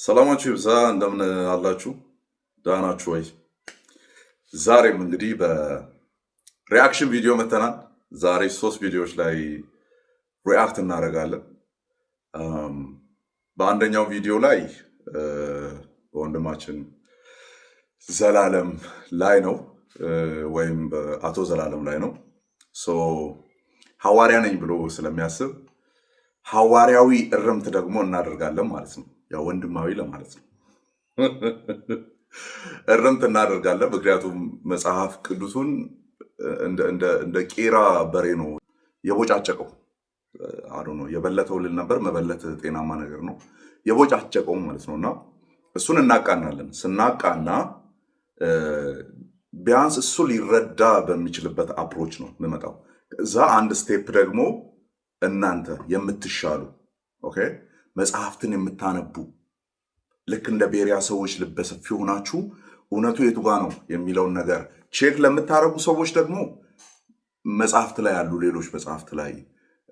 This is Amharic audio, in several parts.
ሰላማችሁ ይብዛ እንደምን አላችሁ? ደህና ናችሁ ወይ? ዛሬም እንግዲህ በሪአክሽን ቪዲዮ መተናል። ዛሬ 3 ቪዲዮዎች ላይ ሪአክት እናደርጋለን። በአንደኛው ቪዲዮ ላይ በወንድማችን ዘላለም ላይ ነው ወይም በአቶ ዘላለም ላይ ነው። ሐዋርያ ነኝ ብሎ ስለሚያስብ ሐዋርያዊ እርምት ደግሞ እናደርጋለን ማለት ነው። ያው ወንድማዊ ለማለት ነው። እርምት እናደርጋለን። ምክንያቱም መጽሐፍ ቅዱሱን እንደ ቄራ በሬ ነው የቦጫጨቀው። አዶ ነው የበለተው ልል ነበር። መበለት ጤናማ ነገር ነው። የቦጫጨቀው ማለት ነው። እና እሱን እናቃናለን። ስናቃና ቢያንስ እሱ ሊረዳ በሚችልበት አፕሮች ነው የምመጣው። እዛ አንድ ስቴፕ ደግሞ እናንተ የምትሻሉ ኦኬ መጽሐፍትን የምታነቡ ልክ እንደ ቤሪያ ሰዎች ልበሰፊ ሆናችሁ እውነቱ የቱ ጋ ነው የሚለውን ነገር ቼክ ለምታረጉ ሰዎች ደግሞ መጽሐፍት ላይ ያሉ ሌሎች መጽሐፍት ላይ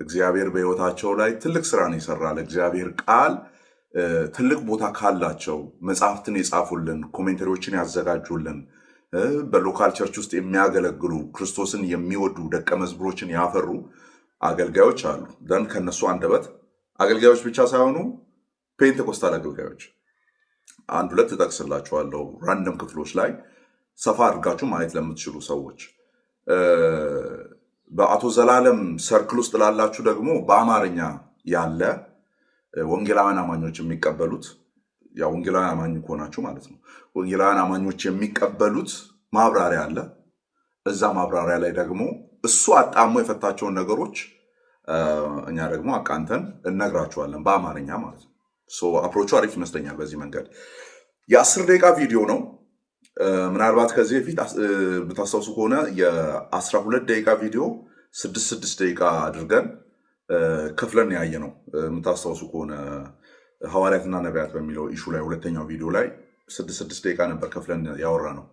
እግዚአብሔር በሕይወታቸው ላይ ትልቅ ስራን ይሰራል። እግዚአብሔር ቃል ትልቅ ቦታ ካላቸው መጽሐፍትን የጻፉልን ኮሜንተሪዎችን ያዘጋጁልን በሎካል ቸርች ውስጥ የሚያገለግሉ ክርስቶስን የሚወዱ ደቀ መዝሙሮችን ያፈሩ አገልጋዮች አሉ። ደን ከነሱ አንደበት አገልጋዮች ብቻ ሳይሆኑ ፔንቴኮስታል አገልጋዮች አንድ ሁለት እጠቅስላችኋለሁ። ራንደም ክፍሎች ላይ ሰፋ አድርጋችሁ ማየት ለምትችሉ ሰዎች በአቶ ዘላለም ሰርክል ውስጥ ላላችሁ ደግሞ በአማርኛ ያለ ወንጌላውያን አማኞች የሚቀበሉት ያው ወንጌላውያን አማኝ ከሆናችሁ ማለት ነው። ወንጌላውያን አማኞች የሚቀበሉት ማብራሪያ አለ። እዛ ማብራሪያ ላይ ደግሞ እሱ አጣሞ የፈታቸውን ነገሮች እኛ ደግሞ አቃንተን እነግራችኋለን በአማርኛ ማለት ነው። አፕሮቹ አሪፍ ይመስለኛል። በዚህ መንገድ የ10 ደቂቃ ቪዲዮ ነው። ምናልባት ከዚህ በፊት ብታስታውሱ ከሆነ የ12 ደቂቃ ቪዲዮ 6 ደቂቃ አድርገን ከፍለን ያየ ነው። የምታስታውሱ ከሆነ ሐዋርያትና ነቢያት በሚለው ኢሹ ላይ ሁለተኛው ቪዲዮ ላይ 6 ደቂቃ ነበር ከፍለን ያወራ ነው።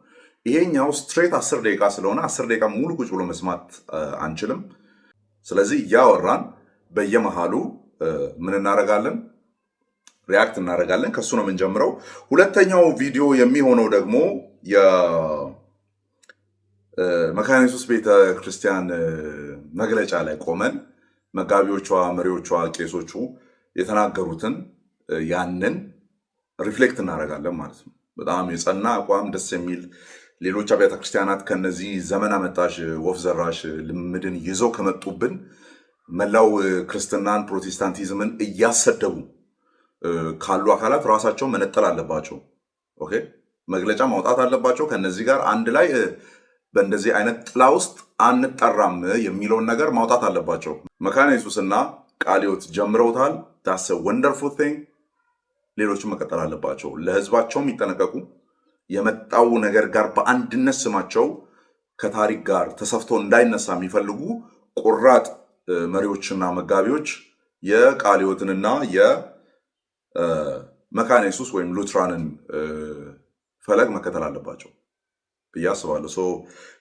ይሄኛው ስትሬት 10 ደቂቃ ስለሆነ 10 ደቂቃ ሙሉ ቁጭ ብሎ መስማት አንችልም። ስለዚህ እያወራን በየመሃሉ ምን እናደርጋለን? ሪአክት እናደርጋለን። ከሱ ነው የምንጀምረው። ሁለተኛው ቪዲዮ የሚሆነው ደግሞ የመካነ ኢየሱስ ቤተክርስቲያን መግለጫ ላይ ቆመን መጋቢዎቿ፣ መሪዎቿ፣ ቄሶቹ የተናገሩትን ያንን ሪፍሌክት እናደርጋለን ማለት ነው። በጣም የጸና አቋም ደስ የሚል ሌሎች አብያተ ክርስቲያናት ከነዚህ ዘመን አመጣሽ ወፍ ዘራሽ ልምድን ይዘው ከመጡብን መላው ክርስትናን ፕሮቴስታንቲዝምን እያሰደቡ ካሉ አካላት ራሳቸው መነጠል አለባቸው። ኦኬ መግለጫ ማውጣት አለባቸው። ከነዚህ ጋር አንድ ላይ በእንደዚህ አይነት ጥላ ውስጥ አንጠራም የሚለውን ነገር ማውጣት አለባቸው። መካነ ኢየሱስና ቃለ ሕይወት ጀምረውታል። ዳስ ወንደርፉል ቲንግ። ሌሎችም መቀጠል አለባቸው። ለህዝባቸው የሚጠነቀቁ የመጣው ነገር ጋር በአንድነት ስማቸው ከታሪክ ጋር ተሰፍቶ እንዳይነሳ የሚፈልጉ ቁራጥ መሪዎችና መጋቢዎች የቃለ ሕይወትንና የመካነ ኢየሱስ ወይም ሉትራንን ፈለግ መከተል አለባቸው ብዬ አስባለሁ።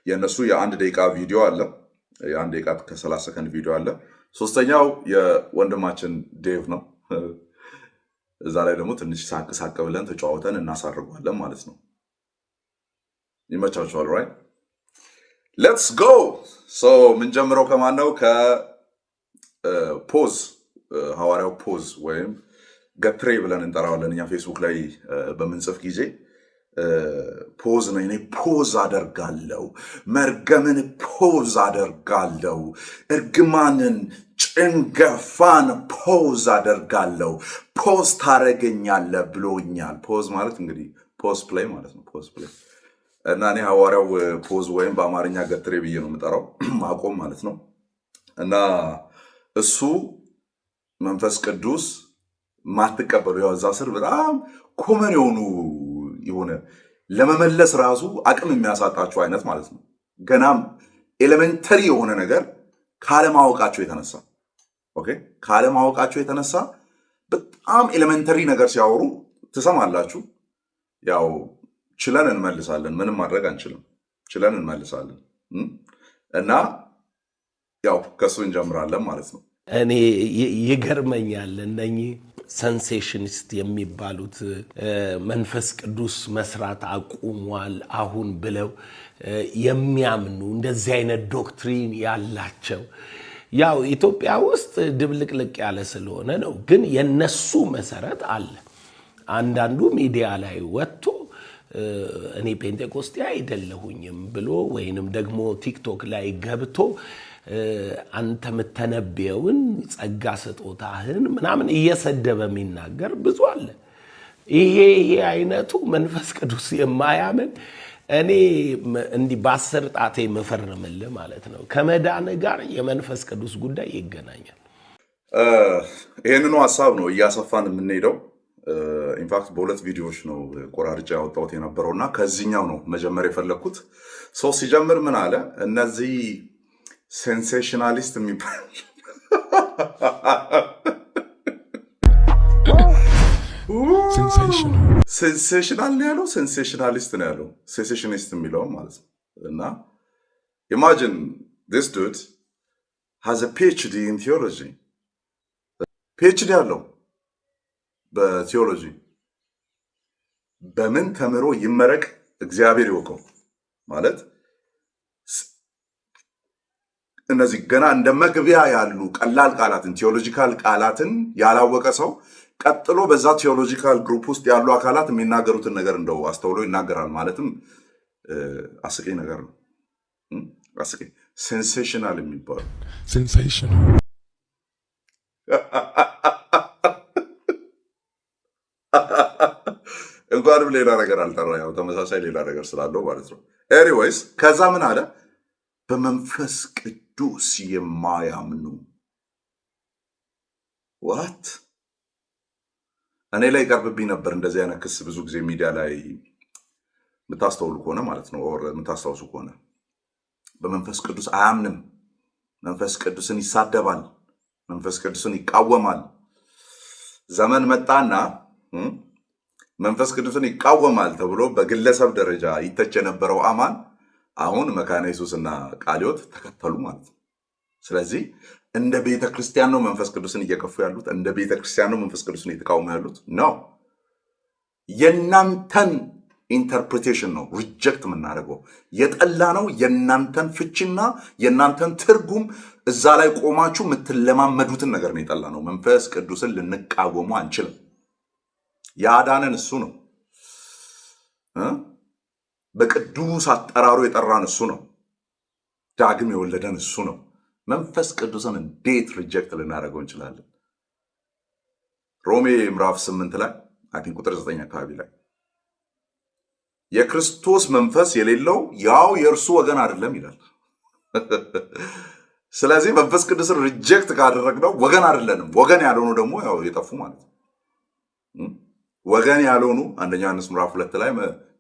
የእነሱ የ1 ደቂቃ ቪዲዮ አለ። የ1 ደቂቃ ከ30 ሰከንድ ቪዲዮ አለ። ሶስተኛው የወንድማችን ዴቭ ነው። እዛ ላይ ደግሞ ትንሽ ሳቅ ብለን ተጫዋውተን እናሳርጓለን ማለት ነው። ይመቻችኋል። ራይት ሌትስ ጎ። የምንጀምረው ከማን ነው? ከፖዝ ሐዋርያው ፖዝ ወይም ገትሬ ብለን እንጠራዋለን እኛ ፌስቡክ ላይ በምንጽፍ ጊዜ ፖዝ ነው። እኔ ፖዝ አደርጋለሁ፣ መርገምን ፖዝ አደርጋለሁ፣ እርግማንን ጭንገፋን ፖዝ አደርጋለሁ፣ ፖዝ ታረገኛለህ ብሎኛል። ፖዝ ማለት እንግዲህ ፖዝ ፕሌይ ማለት ነው። ፖዝ ፕሌይ እና እኔ ሐዋርያው ፖዝ ወይም በአማርኛ ገትሬ ብዬ ነው የምጠራው፣ ማቆም ማለት ነው። እና እሱ መንፈስ ቅዱስ ማትቀበሉ ያው እዛ ስር በጣም ኮመን የሆነ ለመመለስ ራሱ አቅም የሚያሳጣቸው አይነት ማለት ነው። ገናም ኤሌመንተሪ የሆነ ነገር ካለማወቃቸው የተነሳ ኦኬ ካለማወቃቸው የተነሳ በጣም ኤሌመንተሪ ነገር ሲያወሩ ትሰማላችሁ። ያው ችለን እንመልሳለን። ምንም ማድረግ አንችልም። ችለን እንመልሳለን እና ያው ከሱ እንጀምራለን ማለት ነው። እኔ ይገርመኛል እነኚህ ሰንሴሽኒስት የሚባሉት መንፈስ ቅዱስ መስራት አቁሟል አሁን ብለው የሚያምኑ እንደዚህ አይነት ዶክትሪን ያላቸው ያው ኢትዮጵያ ውስጥ ድብልቅልቅ ያለ ስለሆነ ነው። ግን የነሱ መሰረት አለ። አንዳንዱ ሚዲያ ላይ ወጥቶ እኔ ፔንቴኮስቴ አይደለሁኝም ብሎ ወይንም ደግሞ ቲክቶክ ላይ ገብቶ አንተ ምተነበየውን ጸጋ ስጦታህን ምናምን እየሰደበ የሚናገር ብዙ አለ። ይሄ አይነቱ መንፈስ ቅዱስ የማያምን እኔ እንዲህ በአስር ጣቴ መፈረምልህ ማለት ነው። ከመዳን ጋር የመንፈስ ቅዱስ ጉዳይ ይገናኛል። ይህንኑ ሀሳብ ነው እያሰፋን የምንሄደው። ኢንፋክት በሁለት ቪዲዮዎች ነው ቆራርጬ ያወጣሁት የነበረውና ከዚህኛው ነው መጀመር የፈለግኩት። ሰው ሲጀምር ምን አለ? እነዚህ ሴንሴሽናሊስት የሚባል ሴንሴሽናል ነው ያለው፣ ሴንሴሽናሊስት ነው ያለው። ሴንሴሽኒስት የሚለውም ማለት ነው። እና ኢማጂን ዲስ ዱድ ሃዝ አ ፒኤችዲ ኢን ቲዮሎጂ። ፒኤችዲ አለው በቲዮሎጂ። በምን ተምሮ ይመረቅ እግዚአብሔር ይወቀው። ማለት እነዚህ ገና እንደ መግቢያ ያሉ ቀላል ቃላትን ቲዮሎጂካል ቃላትን ያላወቀ ሰው ቀጥሎ በዛ ቲዮሎጂካል ግሩፕ ውስጥ ያሉ አካላት የሚናገሩትን ነገር እንደው አስተውሎ ይናገራል። ማለትም አስቂኝ ነገር ነው። አስቂኝ ሴንሴሽናል የሚባሉ እንኳንም ሌላ ነገር አልጠራ፣ ያው ተመሳሳይ ሌላ ነገር ስላለው ማለት ነው። ኤኒዌይስ ከዛ ምን አለ? በመንፈስ ቅዱስ የማያምኑ ዋት እኔ ላይ ቀርብብኝ ነበር እንደዚህ አይነት ክስ ብዙ ጊዜ ሚዲያ ላይ የምታስተውሉ ከሆነ ማለት ነው፣ ኦር የምታስታውሱ ከሆነ በመንፈስ ቅዱስ አያምንም፣ መንፈስ ቅዱስን ይሳደባል፣ መንፈስ ቅዱስን ይቃወማል። ዘመን መጣና መንፈስ ቅዱስን ይቃወማል ተብሎ በግለሰብ ደረጃ ይተች የነበረው አማን አሁን መካነ ኢየሱስና ቃለ ሕይወት ተከተሉ ማለት ነው። ስለዚህ እንደ ቤተ ክርስቲያን ነው መንፈስ ቅዱስን እየከፉ ያሉት፣ እንደ ቤተ ክርስቲያን ነው መንፈስ ቅዱስን እየተቃወሙ ያሉት ነው። የናንተን ኢንተርፕሪቴሽን ነው ሪጀክት የምናደርገው። የጠላ ነው የናንተን ፍቺና የናንተን ትርጉም እዛ ላይ ቆማችሁ የምትለማመዱትን ነገር ነው የጠላ ነው። መንፈስ ቅዱስን ልንቃወሙ አንችልም። ያዳነን እሱ ነው። በቅዱስ አጠራሩ የጠራን እሱ ነው። ዳግም የወለደን እሱ ነው። መንፈስ ቅዱስን እንዴት ሪጀክት ልናደርገው እንችላለን? ሮሜ ምዕራፍ 8 ላይ አኪን ቁጥር 9 አካባቢ ላይ የክርስቶስ መንፈስ የሌለው ያው የእርሱ ወገን አይደለም ይላል። ስለዚህ መንፈስ ቅዱስን ሪጀክት ካደረግነው ወገን አይደለንም። ወገን ያልሆኑ ደግሞ ያው የጠፉ ማለት ነው። ወገን ያልሆኑ አንደኛ ዮሐንስ ምዕራፍ 2 ላይ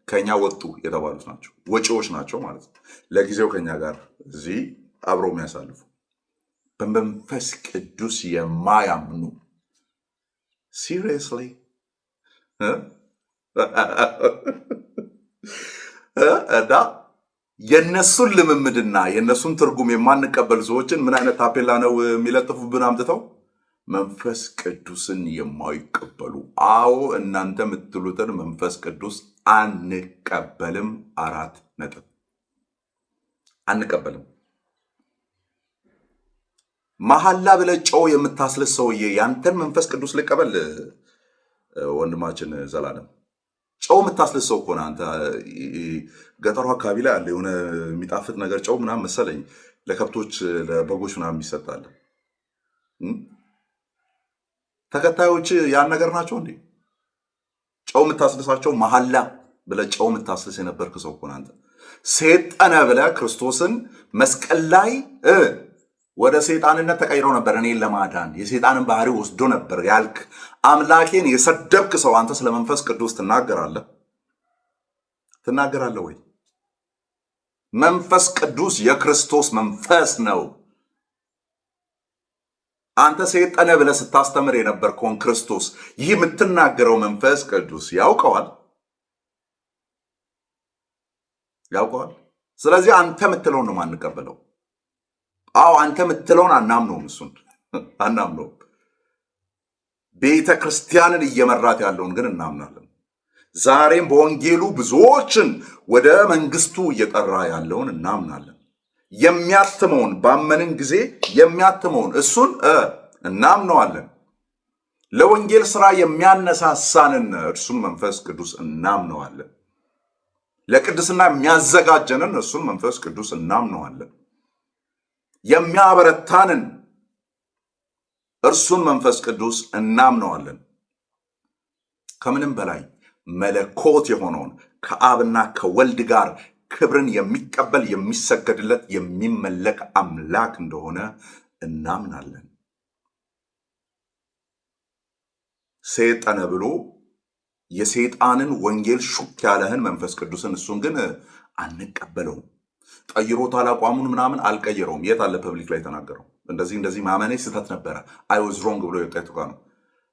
ከኛ ወጡ የተባሉት ናቸው፣ ወጪዎች ናቸው ማለት ነው። ለጊዜው ከኛ ጋር እዚህ አብሮ የሚያሳልፉ በመንፈስ ቅዱስ የማያምኑ ሲሪየስሊ እና የነሱን ልምምድና የነሱን ትርጉም የማንቀበል ሰዎችን ምን አይነት ታፔላ ነው የሚለጥፉብን? አምጥተው መንፈስ ቅዱስን የማይቀበሉ። አዎ እናንተ የምትሉትን መንፈስ ቅዱስ አንቀበልም። 4 ነጥብ። አንቀበልም። መሐላ ብለህ ጨው የምታስልስ ሰውዬ ያንተን መንፈስ ቅዱስ ልቀበል? ወንድማችን ዘላለም ጨው የምታስልስ ሰው እኮ ነህ አንተ። ገጠሩ አካባቢ ላይ አለ የሆነ የሚጣፍጥ ነገር ጨው ምናምን መሰለኝ ለከብቶች ለበጎች ምናምን የሚሰጣል። ተከታዮች ያን ነገር ናቸው እንዴ? ጨው የምታስልሳቸው መሐላ ብለህ ጨው የምታስልስ የነበርክ ሰው እኮ ነህ አንተ። ሴጠነ ብለህ ክርስቶስን መስቀል ላይ ወደ ሰይጣንነት ተቀይሮ ነበር እኔን ለማዳን የሰይጣንን ባህሪ ወስዶ ነበር ያልክ አምላኬን የሰደብክ ሰው አንተ ስለ መንፈስ ቅዱስ ትናገራለህ? ትናገራለህ ወይ? መንፈስ ቅዱስ የክርስቶስ መንፈስ ነው። አንተ ሰይጣን ብለህ ስታስተምር የነበርከውን ክርስቶስ ይህ የምትናገረው መንፈስ ቅዱስ ያውቀዋል። ስለዚህ አንተ የምትለውን ነው ማንቀበለው። አዎ አንተ የምትለውን አናምነውም፣ እሱን አናምነውም። ቤተ ክርስቲያንን እየመራት ያለውን ግን እናምናለን። ዛሬም በወንጌሉ ብዙዎችን ወደ መንግስቱ እየጠራ ያለውን እናምናለን። የሚያትመውን ባመንን ጊዜ የሚያትመውን እሱን እናምነዋለን። ለወንጌል ስራ የሚያነሳሳንን እርሱን መንፈስ ቅዱስ እናምነዋለን። ለቅድስና የሚያዘጋጀንን እርሱን መንፈስ ቅዱስ እናምነዋለን። የሚያበረታንን እርሱን መንፈስ ቅዱስ እናምነዋለን። ከምንም በላይ መለኮት የሆነውን ከአብና ከወልድ ጋር ክብርን የሚቀበል የሚሰገድለት የሚመለክ አምላክ እንደሆነ እናምናለን። ሰይጣን ብሎ የሰይጣንን ወንጌል ሹክ ያለህን መንፈስ ቅዱስን እሱን ግን አንቀበለውም። ቀይሮታል አቋሙን ምናምን አልቀየረውም። የት አለ ፐብሊክ ላይ ተናገረው? እንደዚህ ማመኔ ስህተት ነበረ አይ ዋዝ ሮንግ ብሎ የወጣ ጋር ነው።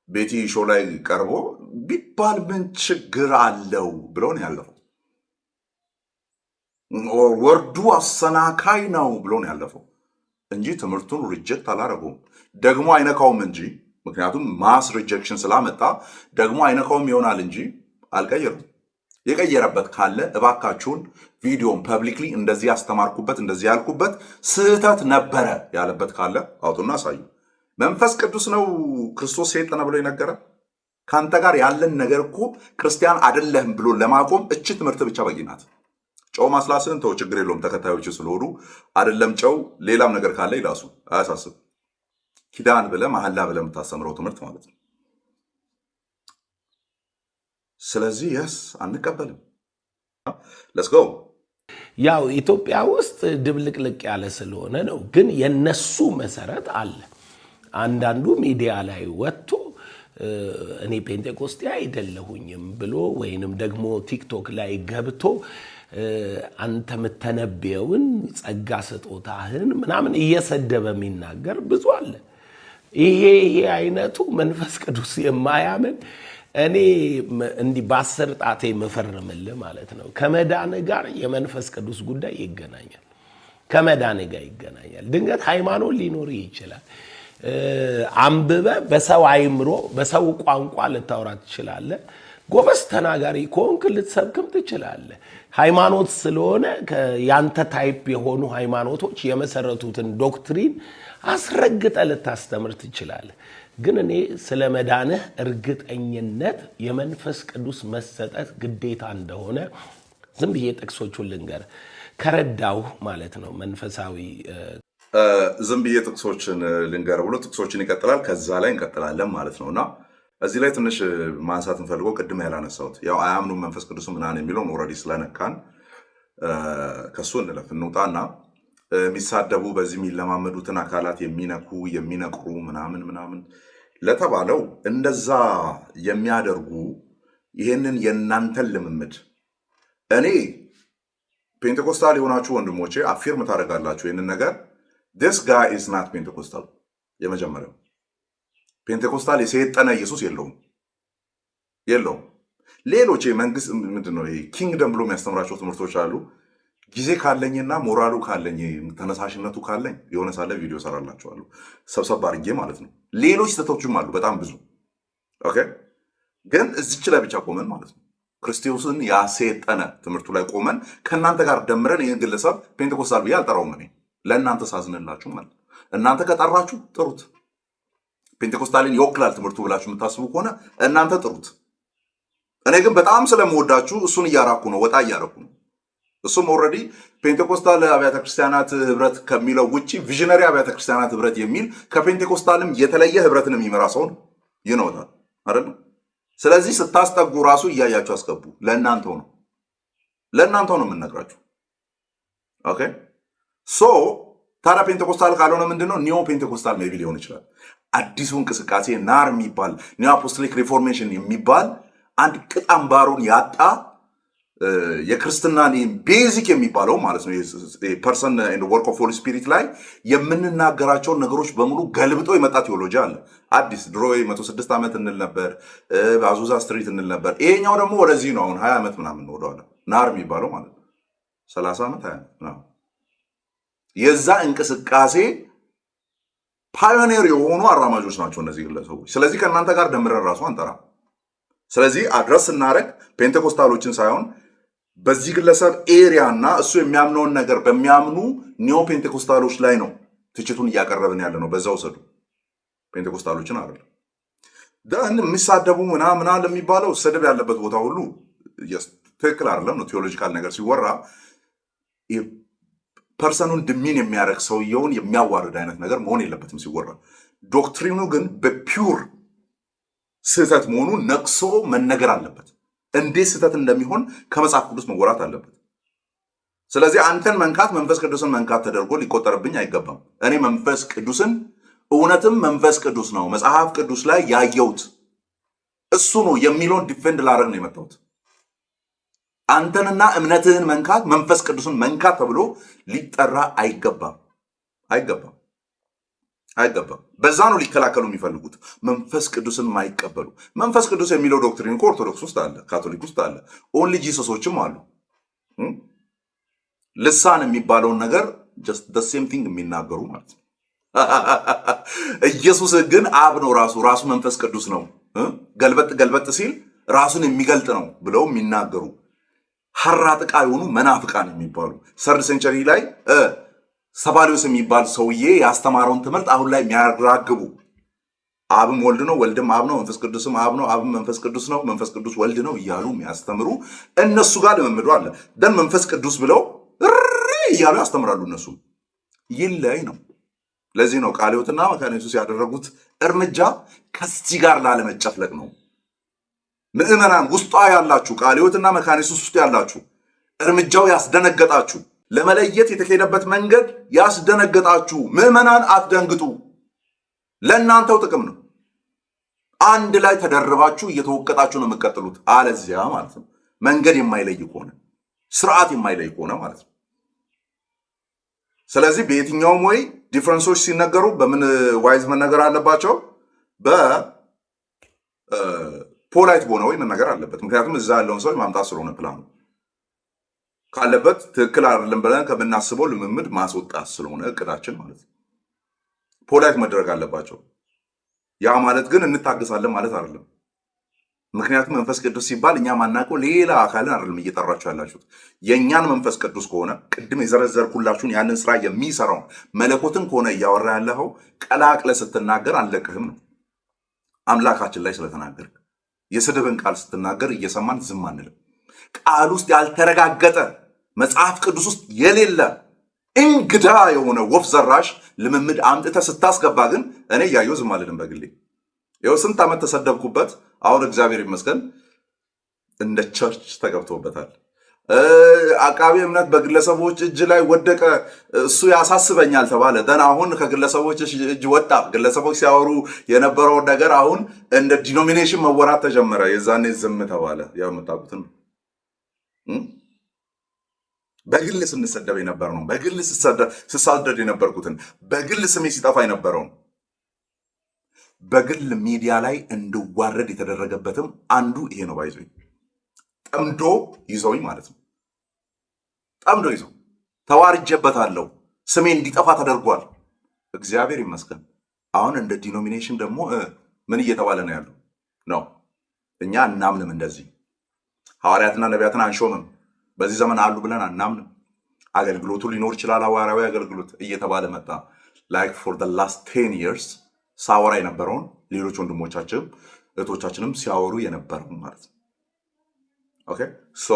ቤቲ ሾው ላይ ቀርቦ ቢባል ምን ችግር አለው ብሎ ነው ያለፈው። ወርዱ አሰናካይ ነው ብሎ ነው ያለፈው እንጂ ትምህርቱን ሪጀክት አላረገውም። ደግሞ አይነካውም እንጂ ምክንያቱም ማስ ሪጀክሽን ስላመጣ ደግሞ አይነካውም ይሆናል እንጂ አልቀየሩም። የቀየረበት ካለ እባካችሁን ቪዲዮን ፐብሊክሊ እንደዚህ ያስተማርኩበት እንደዚህ ያልኩበት ስህተት ነበረ ያለበት ካለ አውጡና አሳዩ። መንፈስ ቅዱስ ነው ክርስቶስ ሰይጣን ብሎ የነገረ። ካንተ ጋር ያለን ነገር እኮ ክርስቲያን አይደለህም ብሎ ለማቆም እቺ ትምህርት ብቻ በቂ ናት። ጨው ማስላስን ተው፣ ችግር የለውም ተከታዮች ስለሆኑ አይደለም ጨው፣ ሌላም ነገር ካለ ይላሱ፣ አያሳስብ። ኪዳን ብለህ መሐላ ብለህ የምታስተምረው ትምህርት ማለት ነው። ስለዚህ የስ አንቀበልም። ለትስ ጎ። ያው ኢትዮጵያ ውስጥ ድብልቅልቅ ያለ ስለሆነ ነው፣ ግን የነሱ መሰረት አለ። አንዳንዱ ሚዲያ ላይ ወጥቶ እኔ ፔንቴኮስቴ አይደለሁኝም ብሎ ወይንም ደግሞ ቲክቶክ ላይ ገብቶ አንተ የምተነበየውን ጸጋ ስጦታህን ምናምን እየሰደበ የሚናገር ብዙ አለ። ይሄ አይነቱ መንፈስ ቅዱስ የማያምን እኔ እንዲህ በአስር ጣቴ መፈረምልህ ማለት ነው። ከመዳን ጋር የመንፈስ ቅዱስ ጉዳይ ይገናኛል። ከመዳን ጋር ይገናኛል። ድንገት ሃይማኖት ሊኖር ይችላል። አንብበ በሰው አይምሮ በሰው ቋንቋ ልታወራ ትችላለህ። ጎበዝ ተናጋሪ ከሆንክ ልትሰብክም ትችላለህ። ሃይማኖት ስለሆነ ያንተ ታይፕ የሆኑ ሃይማኖቶች የመሰረቱትን ዶክትሪን አስረግጠ ልታስተምር ትችላለህ። ግን እኔ ስለ መዳንህ እርግጠኝነት የመንፈስ ቅዱስ መሰጠት ግዴታ እንደሆነ ዝም ብዬ ጥቅሶቹን ልንገር ከረዳው ማለት ነው። መንፈሳዊ ዝም ብዬ ጥቅሶችን ልንገር ብሎ ጥቅሶችን ይቀጥላል። ከዛ ላይ እንቀጥላለን ማለት ነውና እዚህ ላይ ትንሽ ማንሳት እንፈልገው ቅድም ያላነሳሁት ያው አያምኑም መንፈስ ቅዱስ ምናምን የሚለውን ኦልሬዲ ስለነካን ከሱ እንውጣና የሚሳደቡ በዚህ የሚለማመዱትን አካላት የሚነኩ የሚነቅሩ ምናምን ለተባለው እንደዛ የሚያደርጉ ይህንን የእናንተን ልምምድ እኔ ፔንቴኮስታል የሆናችሁ ወንድሞቼ አፊርም ታደርጋላችሁ ይህንን ነገር this guy is not ፔንቴኮስታል። የመጀመሪያው ፔንቴኮስታል የሰይጣን ኢየሱስ የለውም። ሌሎች መንግስት ምንድነው ኪንግደም ብሎ የሚያስተምራቸው ትምህርቶች አሉ። ጊዜ ካለኝና ሞራሉ ካለኝ ተነሳሽነቱ ካለኝ የሆነ ሳለ ቪዲዮ ሰራላችኋለሁ ሰብሰብ አድርጌ ማለት ነው። ሌሎች ስህተቶችም አሉ በጣም ብዙ። ኦኬ ግን እዚች ላይ ብቻ ቆመን ማለት ነው ክርስቶስን ያሰይጣነ ትምህርቱ ላይ ቆመን ከእናንተ ጋር ደምረን ይህን ግለሰብ ፔንቴኮስታል ብዬ አልጠራውም። እኔ ለእናንተ ሳዝንላችሁ ማለት እናንተ ከጠራችሁ ጥሩት። ፔንቴኮስታልን ይወክላል ትምህርቱ ብላችሁ የምታስቡ ከሆነ እናንተ ጥሩት። እኔ ግን በጣም ስለምወዳችሁ እሱን እያራኩ ነው፣ ወጣ እያረኩ ነው። እሱም ኦልሬዲ ፔንቴኮስታል አብያተ ክርስቲያናት ህብረት ከሚለው ውጪ ቪዥነሪ አብያተ ክርስቲያናት ህብረት የሚል ከፔንቴኮስታልም የተለየ ህብረትን የሚመራ ሰውን ይኖታል አይደል? ስለዚህ ስታስጠጉ ራሱ እያያችሁ አስገቡ። ለእናንተው ነው የምንነግራችሁ። ኦኬ ሶ ታዲያ ፔንቴኮስታል ካልሆነ ምንድነው ኒዮ ፔንቴኮስታል ሜቢ ሊሆን ይችላል። አዲሱ እንቅስቃሴ ናር የሚባል ኒዮ አፖስቶሊክ ሪፎርሜሽን የሚባል አንድ ቅጥ አምባሩን ያጣ የክርስትና ቤዚክ የሚባለው ማለት ነው ፐርሰን ኤንድ ወርክ ኦፍ ሆሊ ስፒሪት ላይ የምንናገራቸውን ነገሮች በሙሉ ገልብጦ የመጣ ቴዎሎጂ አለ። አዲስ ድሮ 106 ዓመት እንል ነበር፣ በአዙዛ ስትሪት እንል ነበር። ይሄኛው ደግሞ ወደዚህ ነው። አሁን 20 ዓመት ምናምን ነው ወደኋላ ናር የሚባለው ማለት ነው 30 ዓመት 20 ዓመት ነው። የዛ እንቅስቃሴ ፓዮኒር የሆኑ አራማጆች ናቸው እነዚህ ግለሰቦች። ስለዚህ ከእናንተ ጋር ደምረን ራሱ አንጠራ። ስለዚህ አድረስ ስናደርግ ፔንቴኮስታሎችን ሳይሆን በዚህ ግለሰብ ኤሪያ እና እሱ የሚያምነውን ነገር በሚያምኑ ኒዮ ፔንቴኮስታሎች ላይ ነው ትችቱን እያቀረብን ያለ ነው። በዛ ውሰዱ፣ ፔንቴኮስታሎችን አይደለም። ደን የሚሳደቡ ምናምና ለሚባለው ስድብ ያለበት ቦታ ሁሉ ትክክል አይደለም ነው። ቴዎሎጂካል ነገር ሲወራ ፐርሰኑን ድሚን የሚያደርግ ሰውየውን የሚያዋርድ አይነት ነገር መሆን የለበትም ሲወራ። ዶክትሪኑ ግን በፒውር ስህተት መሆኑ ነቅሶ መነገር አለበት። እንዴት ስህተት እንደሚሆን ከመጽሐፍ ቅዱስ መወራት አለበት። ስለዚህ አንተን መንካት መንፈስ ቅዱስን መንካት ተደርጎ ሊቆጠርብኝ አይገባም። እኔ መንፈስ ቅዱስን እውነትም መንፈስ ቅዱስ ነው መጽሐፍ ቅዱስ ላይ ያየሁት እሱ ነው የሚለውን ዲፌንድ ላደርግ ነው የመጣሁት። አንተንና እምነትህን መንካት መንፈስ ቅዱስን መንካት ተብሎ ሊጠራ አይገባም። በዛ ነው ሊከላከሉ የሚፈልጉት መንፈስ ቅዱስን ማይቀበሉ። መንፈስ ቅዱስ የሚለው ዶክትሪን እኮ ኦርቶዶክስ ውስጥ አለ፣ ካቶሊክ ውስጥ አለ፣ ኦንሊ ጂሰሶችም አሉ። ልሳን የሚባለውን ነገር ጀስት ዘ ሴም ቲንግ የሚናገሩ ማለት ነው። ኢየሱስ ግን አብ ነው ራሱ መንፈስ ቅዱስ ነው፣ ገልበጥ ሲል ራሱን የሚገልጥ ነው ብለው የሚናገሩ ሐራጥቃ የሆኑ መናፍቃን የሚባሉ ሰርድ ሴንቸሪ ላይ ሰባሊዮስ የሚባል ሰውዬ ያስተማረውን ትምህርት አሁን ላይ የሚያራግቡ አብም ወልድ ነው፣ ወልድም አብ ነው፣ መንፈስ ቅዱስም አብ ነው፣ አብም መንፈስ ቅዱስ ነው፣ መንፈስ ቅዱስ ወልድ ነው እያሉ የሚያስተምሩ እነሱ ጋር ልምምዱ አለ። ደን መንፈስ ቅዱስ ብለው እያሉ ያስተምራሉ። እነሱ ይለይ ነው። ለዚህ ነው ቃለ ሕይወትና መካነ ኢየሱስ ያደረጉት እርምጃ ከዚህ ጋር ላለመጨፍለቅ ነው። ምዕመናን ውስጧ ያላችሁ ቃለ ሕይወትና መካነ ኢየሱስ ውስጥ ያላችሁ እርምጃው ያስደነገጣችሁ፣ ለመለየት የተካሄደበት መንገድ ያስደነገጣችሁ ምዕመናን አትደንግጡ። ለእናንተው ጥቅም ነው። አንድ ላይ ተደርባችሁ እየተወቀጣችሁ ነው የምትቀጥሉት። አለዚያ ማለት ነው መንገድ የማይለይ ከሆነ ስርዓት የማይለይ ከሆነ ማለት ነው። ስለዚህ በየትኛውም ወይ ዲፍረንሶች ሲነገሩ በምን ዋይዝ መነገር አለባቸው? በፖላይት በሆነ ወይ መነገር አለበት። ምክንያቱም እዛ ያለውን ሰው ማምጣት ስለሆነ ፕላኑ ካለበት ትክክል አይደለም ብለን ከምናስበው ልምምድ ማስወጣት ስለሆነ እቅዳችን ማለት ነው። ፖላይት መደረግ አለባቸው። ያ ማለት ግን እንታገሳለን ማለት አይደለም። ምክንያቱም መንፈስ ቅዱስ ሲባል እኛ ማናውቀው ሌላ አካልን አይደለም እየጠራችሁ ያላችሁት። የእኛን መንፈስ ቅዱስ ከሆነ ቅድም የዘረዘርኩላችሁን ያንን ስራ የሚሰራውን መለኮትን ከሆነ እያወራ ያለኸው ቀላቅለ ስትናገር አንለቅህም ነው። አምላካችን ላይ ስለተናገርክ የስድብን ቃል ስትናገር እየሰማን ዝም አንልም። ቃል ውስጥ ያልተረጋገጠ መጽሐፍ ቅዱስ ውስጥ የሌለ እንግዳ የሆነ ወፍ ዘራሽ ልምምድ አምጥተህ ስታስገባ ግን እኔ እያየሁ ዝም አልልም። በግሌ ይኸው ስንት ዓመት ተሰደብኩበት። አሁን እግዚአብሔር ይመስገን እንደ ቸርች ተገብቶበታል። አቃቤ እምነት በግለሰቦች እጅ ላይ ወደቀ፣ እሱ ያሳስበኛል ተባለ። ደን አሁን ከግለሰቦች እጅ ወጣ። ግለሰቦች ሲያወሩ የነበረውን ነገር አሁን እንደ ዲኖሚኔሽን መወራት ተጀመረ። የዛኔ ዝም ተባለ። ያው የምታውቁትን በግል ስንሰደብ የነበር ነው። በግል ስሳደድ የነበርኩትን በግል ስሜ ሲጠፋ የነበረውን በግል ሚዲያ ላይ እንድዋረድ የተደረገበትም አንዱ ይሄ ነው። ባይዞኝ ጠምዶ ይዘውኝ ማለት ነው። ጠምዶ ይዘው ተዋርጀበታለሁ። ስሜ እንዲጠፋ ተደርጓል። እግዚአብሔር ይመስገን። አሁን እንደ ዲኖሚኔሽን ደግሞ ምን እየተባለ ነው ያለው ነው። እኛ አናምንም፣ እንደዚህ ሐዋርያትና ነቢያትን አንሾምም፣ በዚህ ዘመን አሉ ብለን አናምንም። አገልግሎቱ ሊኖር ይችላል፣ ሐዋርያዊ አገልግሎት እየተባለ መጣ። ላይክ ፎር the last 10 years ሳወራ የነበረውን ሌሎች ወንድሞቻችንም እህቶቻችንም ሲያወሩ የነበረው ማለት ነው። ኦኬ ሶ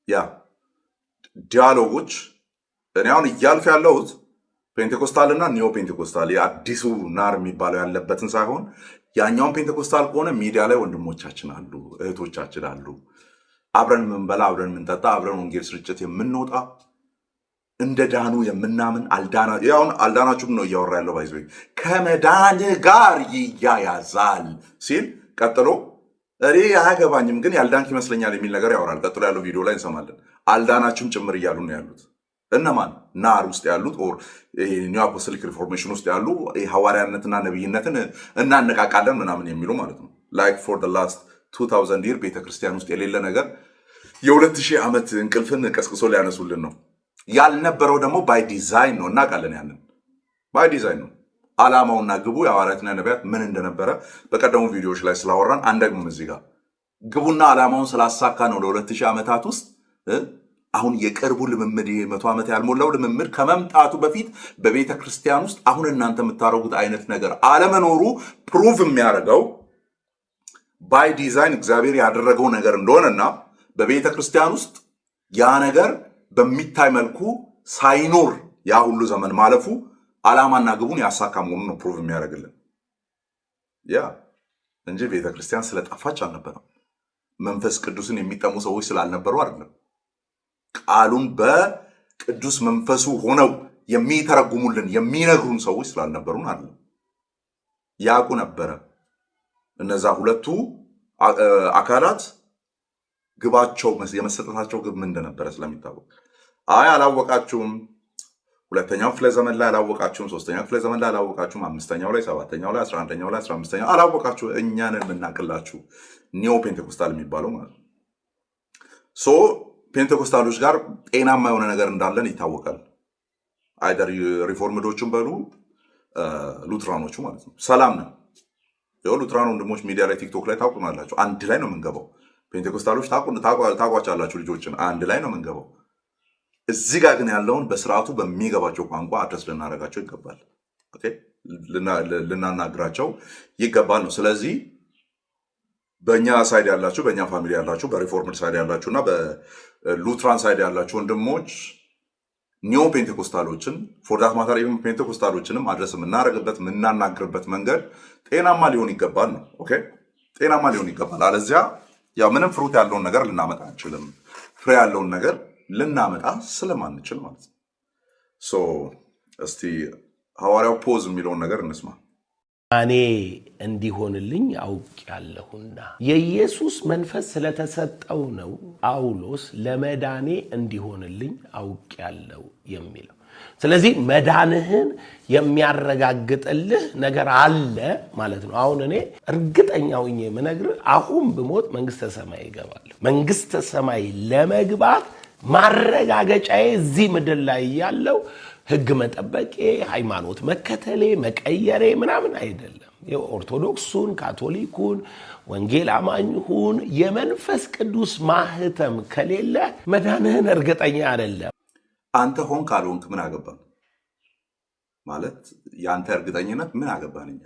ያ ዲያሎጎች እኔ አሁን እያልፍ ያለሁት ፔንቴኮስታልና ኒዮ ፔንቴኮስታል የአዲሱ ናር የሚባለው ያለበትን ሳይሆን ያኛውን ፔንቴኮስታል ከሆነ ሚዲያ ላይ ወንድሞቻችን አሉ፣ እህቶቻችን አሉ፣ አብረን የምንበላ አብረን የምንጠጣ አብረን ወንጌል ስርጭት የምንወጣ እንደ ዳኑ የምናምን አልዳናችሁም ነው እያወራ ያለው። ባይዞ ከመዳን ጋር ይያያዛል ሲል ቀጥሎ እኔ አያገባኝም ግን ያልዳንክ ይመስለኛል የሚል ነገር ያወራል። ቀጥሎ ያለው ቪዲዮ ላይ እንሰማለን። አልዳናችሁም ጭምር እያሉ ነው ያሉት። እነማን? ናር ውስጥ ያሉት ኦር ኒው አፖስቶሊክ ሪፎርሜሽን ውስጥ ያሉ ሐዋርያነትና ነብይነትን እናነቃቃለን ምናምን የሚሉ ማለት ነው። ላይክ ፎር the last 2000 year ቤተክርስቲያን ውስጥ የሌለ ነገር የ2000 ዓመት እንቅልፍን ቀስቅሶ ሊያነሱልን ነው። ያልነበረው ደግሞ ባይ ዲዛይን ነው። እናውቃለን። ያንን ባይ ዲዛይን ነው። ዓላማውና ግቡ የሐዋርያትና ነቢያት ምን እንደነበረ በቀደሙ ቪዲዮዎች ላይ ስላወራን አንደግሞም እዚህ ጋር ግቡና ዓላማውን ስላሳካ ነው ለ2000 ዓመታት ውስጥ አሁን የቅርቡ ልምምድ 100 ዓመት ያልሞላው ልምምድ ከመምጣቱ በፊት በቤተ ክርስቲያን ውስጥ አሁን እናንተ የምታረጉት አይነት ነገር አለመኖሩ ፕሩቭ የሚያደርገው ባይ ዲዛይን እግዚአብሔር ያደረገው ነገር እንደሆነና በቤተ ክርስቲያን ውስጥ ያ ነገር በሚታይ መልኩ ሳይኖር ያ ሁሉ ዘመን ማለፉ ዓላማና ግቡን ያሳካ መሆኑን ነው ፕሩቭ የሚያደርግልን ያ እንጂ ቤተ ክርስቲያን ስለጠፋች አልነበረም። መንፈስ ቅዱስን የሚጠሙ ሰዎች ስላልነበሩ አይደለም። ቃሉን በቅዱስ መንፈሱ ሆነው የሚተረጉሙልን የሚነግሩን ሰዎች ስላልነበሩን አይደለም። ያውቁ ነበረ። እነዛ ሁለቱ አካላት ግባቸው የመሰጠታቸው ግብ ምን እንደነበረ ስለሚታወቅ አይ አላወቃችሁም፣ ሁለተኛው ክፍለ ዘመን ላይ አላወቃችሁም፣ ሶስተኛው ክፍለ ዘመን ላይ አላወቃችሁም፣ አምስተኛው ላይ፣ ሰባተኛው ላይ፣ 11ኛው ላይ፣ 15ኛው አላወቃችሁ፣ እኛን የምናቅላችሁ ኒዮ ፔንቴኮስታል የሚባለው ማለት ነው። ሶ ፔንቴኮስታሎች ጋር ጤናማ የሆነ ነገር እንዳለን ይታወቃል። አይደር ሪፎርምዶቹን በሉ ሉትራኖቹ ማለት ነው። ሰላም ነው። ሉትራን ወንድሞች ሚዲያ ላይ ቲክቶክ ላይ ታውቁናላችሁ። አንድ ላይ ነው የምንገባው። ፔንቴኮስታሎች ታውቋቻላችሁ ልጆችን፣ አንድ ላይ ነው የምንገባው። እዚህ ጋር ግን ያለውን በስርዓቱ በሚገባቸው ቋንቋ አድረስ ልናደርጋቸው ይገባል። ልናናግራቸው ይገባል ነው። ስለዚህ በእኛ ሳይድ ያላችሁ፣ በእኛ ፋሚሊ ያላችሁ፣ በሪፎርምድ ሳይድ ያላችሁ እና በሉትራን ሳይድ ያላችሁ ወንድሞች ኒዮ ፔንቴኮስታሎችን ፎርዳት ማተር ፔንቴኮስታሎችንም አድረስ የምናደርግበት የምናናግርበት መንገድ ጤናማ ሊሆን ይገባል ነው። ኦኬ ጤናማ ሊሆን ይገባል። አለዚያ ያው ምንም ፍሩት ያለውን ነገር ልናመጣ አንችልም። ፍሬ ያለውን ነገር ልናመጣ ስለማንችል ማለት ነው። ሶ እስቲ ሐዋርያው ፖዝ የሚለውን ነገር እንስማ። እኔ እንዲሆንልኝ አውቄአለሁና የኢየሱስ መንፈስ ስለተሰጠው ነው ጳውሎስ ለመዳኔ እንዲሆንልኝ አውቄአለሁ የሚለው። ስለዚህ መዳንህን የሚያረጋግጥልህ ነገር አለ ማለት ነው። አሁን እኔ እርግጠኛ ሆኜ የምነግርህ አሁን ብሞት መንግስተ ሰማይ እገባለሁ። መንግስተ ሰማይ ለመግባት ማረጋገጫዬ እዚህ ምድር ላይ ያለው ህግ መጠበቄ፣ ሃይማኖት መከተሌ፣ መቀየሬ ምናምን አይደለም። ኦርቶዶክሱን፣ ካቶሊኩን፣ ወንጌል አማኝሁን የመንፈስ ቅዱስ ማህተም ከሌለ መዳንህን እርግጠኛ አይደለም። አንተ ሆን ካልሆንክ ምን አገባን ማለት የአንተ እርግጠኝነት ምን አገባንኛ?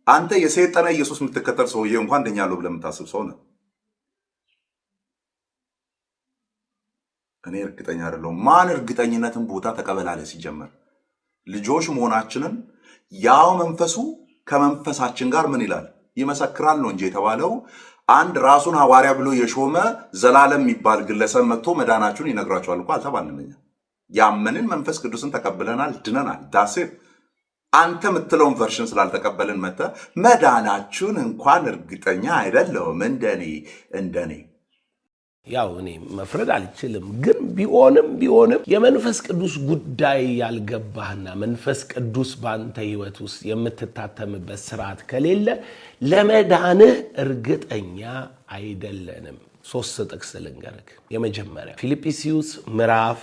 አንተ የሰይጣን ኢየሱስ የምትከተል ሰውዬ እንኳን እንደኛለው ብለህ የምታስብ ሰው ነህ። እኔ እርግጠኛ አይደለሁም። ማን እርግጠኝነትን ቦታ ተቀበላለ? ሲጀመር ልጆች መሆናችንን ያው መንፈሱ ከመንፈሳችን ጋር ምን ይላል ይመሰክራል ነው እንጂ የተባለው አንድ ራሱን ሐዋርያ ብሎ የሾመ ዘላለም የሚባል ግለሰብ መጥቶ መዳናችሁን ይነግራችኋል እኮ አልተባልንም። እኛ ያመንን መንፈስ ቅዱስን ተቀብለናል፣ ድነናል። ዳሴት አንተ የምትለውን ቨርሽን ስላልተቀበልን መተ መዳናችሁን እንኳን እርግጠኛ አይደለሁም እንደኔ ያው እኔ መፍረድ አልችልም። ግን ቢሆንም የመንፈስ ቅዱስ ጉዳይ ያልገባህና መንፈስ ቅዱስ ባንተ ህይወት ውስጥ የምትታተምበት ስርዓት ከሌለ ለመዳንህ እርግጠኛ አይደለንም። 3 ጥቅስ ልንገርህ። የመጀመሪያ ፊልጵስዩስ ምዕራፍ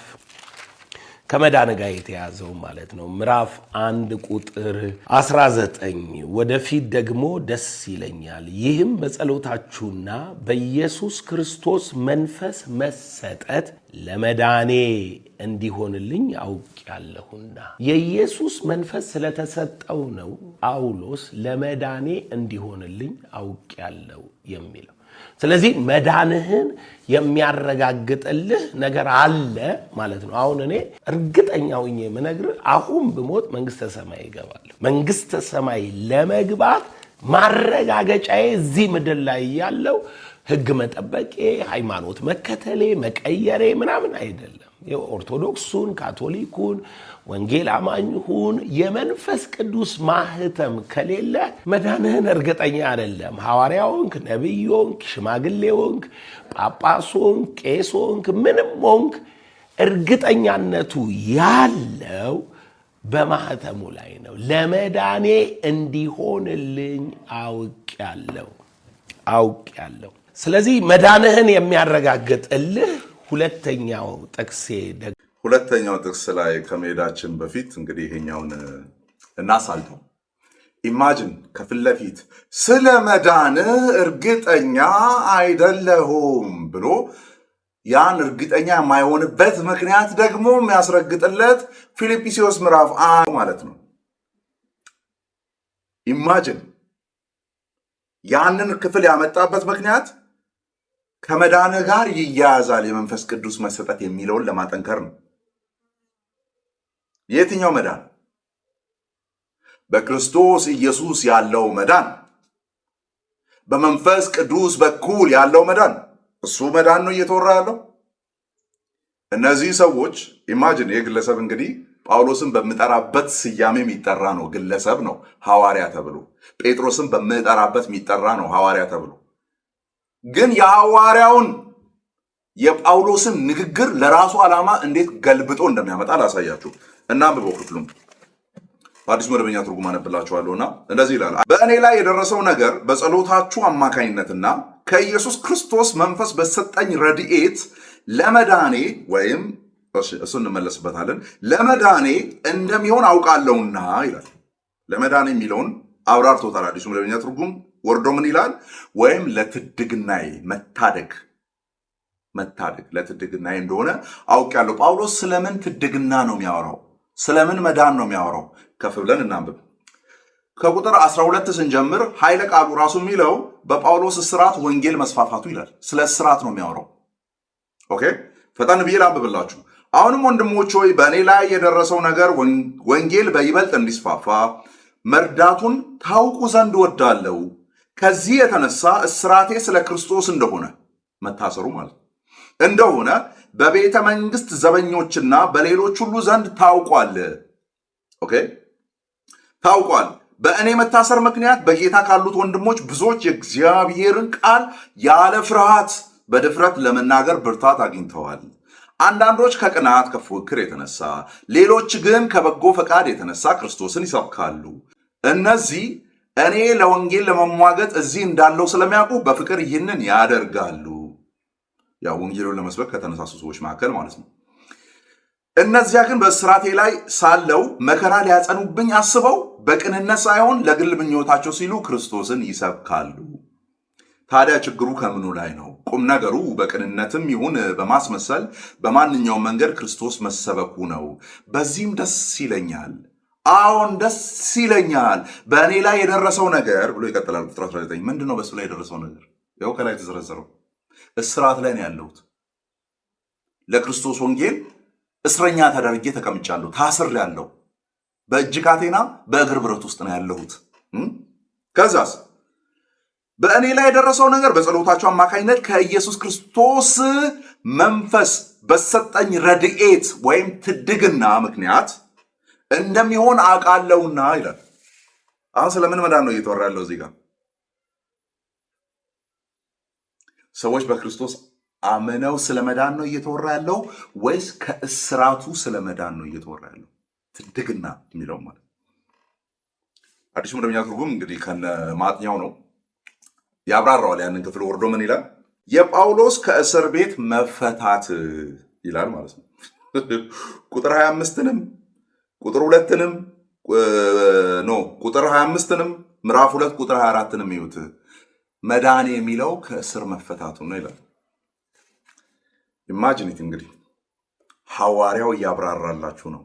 ከመዳን ጋር የተያዘው ማለት ነው ምዕራፍ 1 ቁጥር 19 ወደፊት ደግሞ ደስ ይለኛል፣ ይህም በጸሎታችሁና በኢየሱስ ክርስቶስ መንፈስ መሰጠት ለመዳኔ እንዲሆንልኝ አውቄአለሁና የኢየሱስ መንፈስ ስለተሰጠው ነው ጳውሎስ ለመዳኔ እንዲሆንልኝ አውቄአለሁ የሚለው። ስለዚህ መዳንህን የሚያረጋግጥልህ ነገር አለ ማለት ነው። አሁን እኔ እርግጠኛ ሆኜ የምነግርህ አሁን ብሞት መንግስተ ሰማይ እገባለሁ። መንግስተ ሰማይ ለመግባት ማረጋገጫዬ እዚህ ምድር ላይ ያለው ህግ መጠበቄ፣ ሃይማኖት መከተሌ፣ መቀየሬ ምናምን አይደለም። ኦርቶዶክሱን፣ ካቶሊኩን፣ ወንጌል አማኝሁን የመንፈስ ቅዱስ ማህተም ከሌለ መዳንህን እርግጠኛ አይደለም። ሐዋርያውንክ፣ ነቢዮንክ፣ ሽማግሌውንክ፣ ጳጳሶንክ፣ ቄሶንክ ምንም ሆንክ እርግጠኛነቱ ያለው በማህተሙ ላይ ነው። ለመዳኔ እንዲሆንልኝ አውቄአለሁ። ስለዚህ መዳንህን የሚያረጋግጥልህ ሁለተኛው ጥቅስ ላይ ከመሄዳችን በፊት እንግዲህ ይሄኛውን እና ሳልተው ኢማጅን ከፊት ለፊት ስለ መዳንህ እርግጠኛ አይደለሁም ብሎ ያን እርግጠኛ የማይሆንበት ምክንያት ደግሞ የሚያስረግጥለት ፊልጵስዩስ ምዕራፍ 1 ማለት ነው። ኢማጅን ያንን ክፍል ያመጣበት ምክንያት ከመዳንህ ጋር ይያያዛል የመንፈስ ቅዱስ መሰጠት የሚለውን ለማጠንከር ነው። የትኛው መዳን? በክርስቶስ ኢየሱስ ያለው መዳን፣ በመንፈስ ቅዱስ በኩል ያለው መዳን፣ እሱ መዳን ነው እየተወራ ያለው። እነዚህ ሰዎች ኢማጂን የግለሰብ እንግዲህ ጳውሎስን በምጠራበት ስያሜ የሚጠራ ነው ግለሰብ ነው ሐዋርያ ተብሎ፣ ጴጥሮስን በምጠራበት የሚጠራ ነው ሐዋርያ ተብሎ። ግን የሐዋርያውን የጳውሎስን ንግግር ለራሱ ዓላማ እንዴት ገልብጦ እንደሚያመጣ ላሳያችሁ እና አንብበው ክፍሉን በአዲስ መደበኛ ትርጉም አነብላችኋለሁና እንደዚህ ይላል። በእኔ ላይ የደረሰው ነገር በጸሎታችሁ አማካኝነትና ከኢየሱስ ክርስቶስ መንፈስ በሰጠኝ ረድኤት ለመዳኔ ወይም እሱ እንመለስበታለን ለመዳኔ እንደሚሆን አውቃለሁና ይላል። ለመዳኔ የሚለውን አብራርቶታል አዲሱ መደበኛ ትርጉም ወርዶ ምን ይላል? ወይም ለትድግናዬ መታደግ ለትድግናዬ እንደሆነ አውቃለሁ። ጳውሎስ ስለምን ትድግና ነው የሚያወራው? ስለምን መዳን ነው የሚያወራው? ከፍ ብለን እናንብብ። ከቁጥር 12 ስንጀምር ኃይለ ቃሉ ራሱ የሚለው በጳውሎስ እስራት ወንጌል መስፋፋቱ ይላል። ስለ እስራት ነው የሚያወራው። ኦኬ ፈጠን ብዬ ላንብብላችሁ። አሁንም ወንድሞች ሆይ በእኔ ላይ የደረሰው ነገር ወንጌል በይበልጥ እንዲስፋፋ መርዳቱን ታውቁ ዘንድ ወዳለው። ከዚህ የተነሳ እስራቴ ስለ ክርስቶስ እንደሆነ መታሰሩ ማለት እንደሆነ በቤተ መንግስት ዘበኞችና በሌሎች ሁሉ ዘንድ ታውቋል። ኦኬ ታውቋል። በእኔ መታሰር ምክንያት በጌታ ካሉት ወንድሞች ብዙዎች የእግዚአብሔርን ቃል ያለ ፍርሃት በድፍረት ለመናገር ብርታት አግኝተዋል። አንዳንዶች ከቅናት ከፉክክር የተነሳ፣ ሌሎች ግን ከበጎ ፈቃድ የተነሳ ክርስቶስን ይሰብካሉ። እነዚህ እኔ ለወንጌል ለመሟገት እዚህ እንዳለው ስለሚያውቁ በፍቅር ይህንን ያደርጋሉ። ያው ወንጌሉን ለመስበክ ከተነሳሱ ሰዎች መካከል ማለት ነው። እነዚያ ግን በእስራቴ ላይ ሳለው መከራ ሊያጸኑብኝ አስበው በቅንነት ሳይሆን ለግል ምኞታቸው ሲሉ ክርስቶስን ይሰብካሉ። ታዲያ ችግሩ ከምኑ ላይ ነው? ቁም ነገሩ በቅንነትም ይሁን በማስመሰል በማንኛውም መንገድ ክርስቶስ መሰበኩ ነው። በዚህም ደስ ይለኛል። አዎን ደስ ይለኛል። በእኔ ላይ የደረሰው ነገር ብሎ ይቀጥላል። ቁጥር 19 ምንድን ነው በእሱ ላይ የደረሰው ነገር? ያው ከላይ ተዘረዘረው። እስራት ላይ ነው ያለሁት። ለክርስቶስ ወንጌል እስረኛ ተደርጌ ተቀምጫለሁ። ታስሬያለሁ። በእጅ ካቴና በእግር ብረት ውስጥ ነው ያለሁት። ከዛስ በእኔ ላይ የደረሰው ነገር በጸሎታቸው አማካኝነት ከኢየሱስ ክርስቶስ መንፈስ በሰጠኝ ረድኤት ወይም ትድግና ምክንያት እንደሚሆን አውቃለሁና ይላል። አሁን ስለምን መዳን ነው እየተወራ ያለው እዚህ ጋር? ሰዎች በክርስቶስ አምነው ስለ መዳን ነው እየተወራ ያለው ወይስ ከእስራቱ ስለ መዳን ነው እየተወራ ያለው? ትድግና የሚለው ማለት አዲሱ መደበኛ ትርጉም እንግዲህ ከነ ማጥኛው ነው ያብራራዋል። ያንን ክፍል ወርዶ ምን ይላል? የጳውሎስ ከእስር ቤት መፈታት ይላል ማለት ነው። ቁጥር 25ንም ቁጥር 2ንም ቁጥር 25ንም ምዕራፍ 2 ቁጥር 24ንም ይዩት። መዳን የሚለው ከእስር መፈታቱ ነው ይላል። ኢማጂኒት እንግዲህ ሐዋርያው እያብራራላችሁ ነው።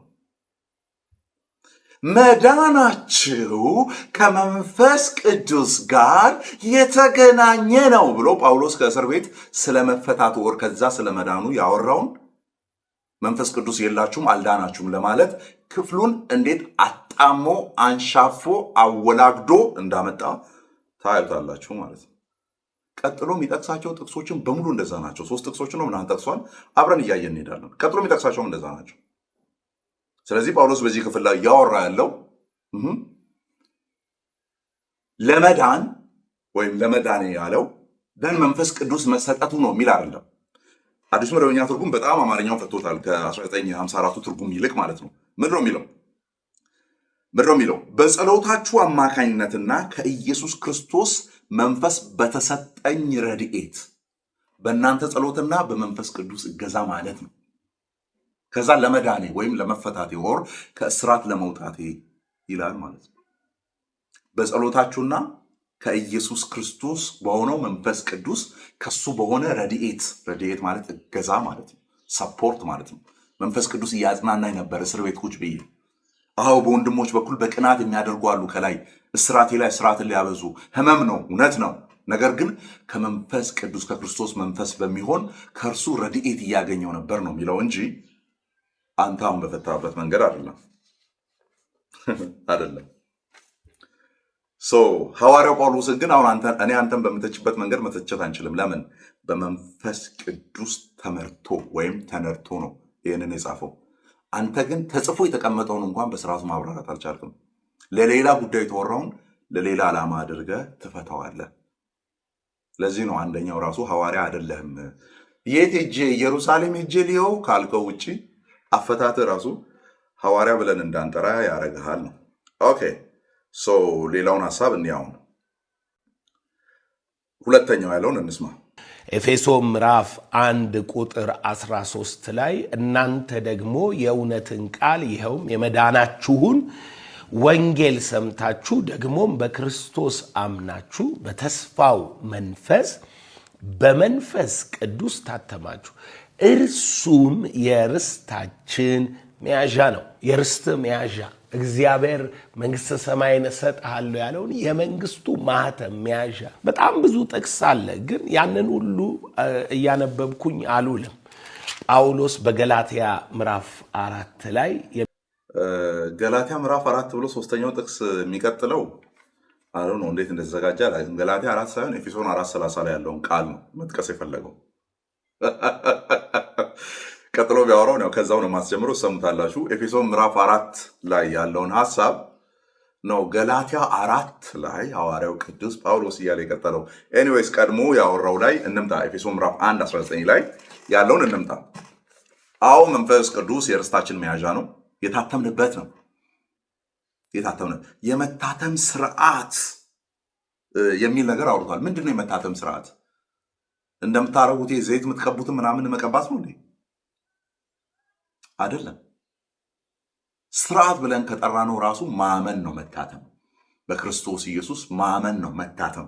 መዳናችሁ ከመንፈስ ቅዱስ ጋር የተገናኘ ነው ብሎ ጳውሎስ ከእስር ቤት ስለመፈታቱ ወር ከዛ ስለመዳኑ ያወራውን መንፈስ ቅዱስ የላችሁም አልዳናችሁም ለማለት ክፍሉን እንዴት አጣሞ አንሻፎ አወላግዶ እንዳመጣ ታዩታላችሁ ማለት ነው። ቀጥሎ የሚጠቅሳቸው ጥቅሶችን በሙሉ እንደዛ ናቸው። 3 ጥቅሶች ነው ምናምን ጠቅሷል። አብረን እያየን እንሄዳለን። ቀጥሎ የሚጠቅሳቸውም እንደዛ ናቸው። ስለዚህ ጳውሎስ በዚህ ክፍል ላይ ያወራ ያለው ለመዳን ወይም ለመዳን ያለው መንፈስ ቅዱስ መሰጠቱ ነው የሚል አይደለም። አዲሱ መደበኛ ትርጉም በጣም አማርኛውን ፈቶታል። ከ1954ቱ ትርጉም ይልቅ ማለት ነው። ምንድን ነው የሚለው? በጸሎታችሁ አማካኝነትና ከኢየሱስ ክርስቶስ መንፈስ በተሰጠኝ ረድኤት፣ በእናንተ ጸሎትና በመንፈስ ቅዱስ እገዛ ማለት ነው። ከዛ ለመዳኔ ወይም ለመፈታቴ ወር ከእስራት ለመውጣቴ ይላል ማለት ነው። በጸሎታችሁና ከኢየሱስ ክርስቶስ በሆነው መንፈስ ቅዱስ ከሱ በሆነ ረድኤት ማለት እገዛ ማለት ነው፣ ሰፖርት ማለት ነው። መንፈስ ቅዱስ እያጽናናኝ ነበር እስር ቤት ቁጭ ብዬ። አዎ በወንድሞች በኩል በቅናት የሚያደርጉ አሉ፣ ከላይ እስራቴ ላይ እስራትን ሊያበዙ። ህመም ነው፣ እውነት ነው። ነገር ግን ከመንፈስ ቅዱስ ከክርስቶስ መንፈስ በሚሆን ከእርሱ ረድኤት እያገኘው ነበር ነው የሚለው እንጂ አንተ አሁን በፈታበት መንገድ አይደለም አይደለም። ሐዋርያው ጳውሎስን ግን አሁን እኔ አንተን በምተችበት መንገድ መተቸት አንችልም። ለምን? በመንፈስ ቅዱስ ተመርቶ ወይም ተነድቶ ነው ይህንን የጻፈው። አንተ ግን ተጽፎ የተቀመጠውን እንኳን በስርዓቱ ማብራራት አልቻልክም። ለሌላ ጉዳይ የተወራውን ለሌላ ዓላማ አድርገህ ትፈታዋለህ። ለዚህ ነው አንደኛው ራሱ ሐዋርያ አይደለህም። የት ሄጄ ኢየሩሳሌም ሄጄ ሊየው ካልከው ውጭ አፈታትህ ራሱ ሐዋርያ ብለን እንዳንጠራ ያረግሃል ነው። ኦኬ ሌላውን ሐሳብ እንያውን ሁለተኛው ያለውን እንስማ። ኤፌሶ ምዕራፍ 1 ቁጥር 13 ላይ እናንተ ደግሞ የእውነትን ቃል ይኸውም የመዳናችሁን ወንጌል ሰምታችሁ ደግሞም በክርስቶስ አምናችሁ በተስፋው መንፈስ በመንፈስ ቅዱስ ታተማችሁ፣ እርሱም የርስታችን መያዣ ነው። የርስት መያዣ እግዚአብሔር መንግሥተ ሰማይን እሰጥሃለሁ ያለውን የመንግስቱ ማህተም መያዣ። በጣም ብዙ ጥቅስ አለ፣ ግን ያንን ሁሉ እያነበብኩኝ አልውልም። ጳውሎስ በገላትያ ምዕራፍ 4 ላይ ገላትያ ምዕራፍ 4 ብሎ ሶስተኛው ጥቅስ የሚቀጥለው አሉ ነው እንዴት እንደተዘጋጀ ገላትያ 4 ሳይሆን ኤፌሶን 4:30 ላይ ያለውን ቃል ነው መጥቀስ የፈለገው። ቀጥሎ ቢያወራው ነው ከዛው ነው ማስጀምሮ ሰምታላችሁ። ኤፌሶን ምዕራፍ 4 ላይ ያለውን ሐሳብ ነው ገላትያ 4 ላይ ሐዋርያው ቅዱስ ጳውሎስ እያለ የቀጠለው። ኤኒዌይስ ቀድሞ ያወራው ላይ እንምጣ። ኤፌሶን ምዕራፍ 1:19 ላይ ያለውን እንምጣ። አዎ መንፈስ ቅዱስ የርስታችን መያዣ ነው፣ የታተምንበት ነው። የመታተም ስርዓት የሚል ነገር አውርቷል። ምንድነው የመታተም ስርዓት? እንደምታረጉት ዘይት የምትቀቡትን ምናምን መቀባት ነው እንዴ? አይደለም። ስርዓት ብለን ከጠራነው ራሱ ማመን ነው መታተም። በክርስቶስ ኢየሱስ ማመን ነው መታተም።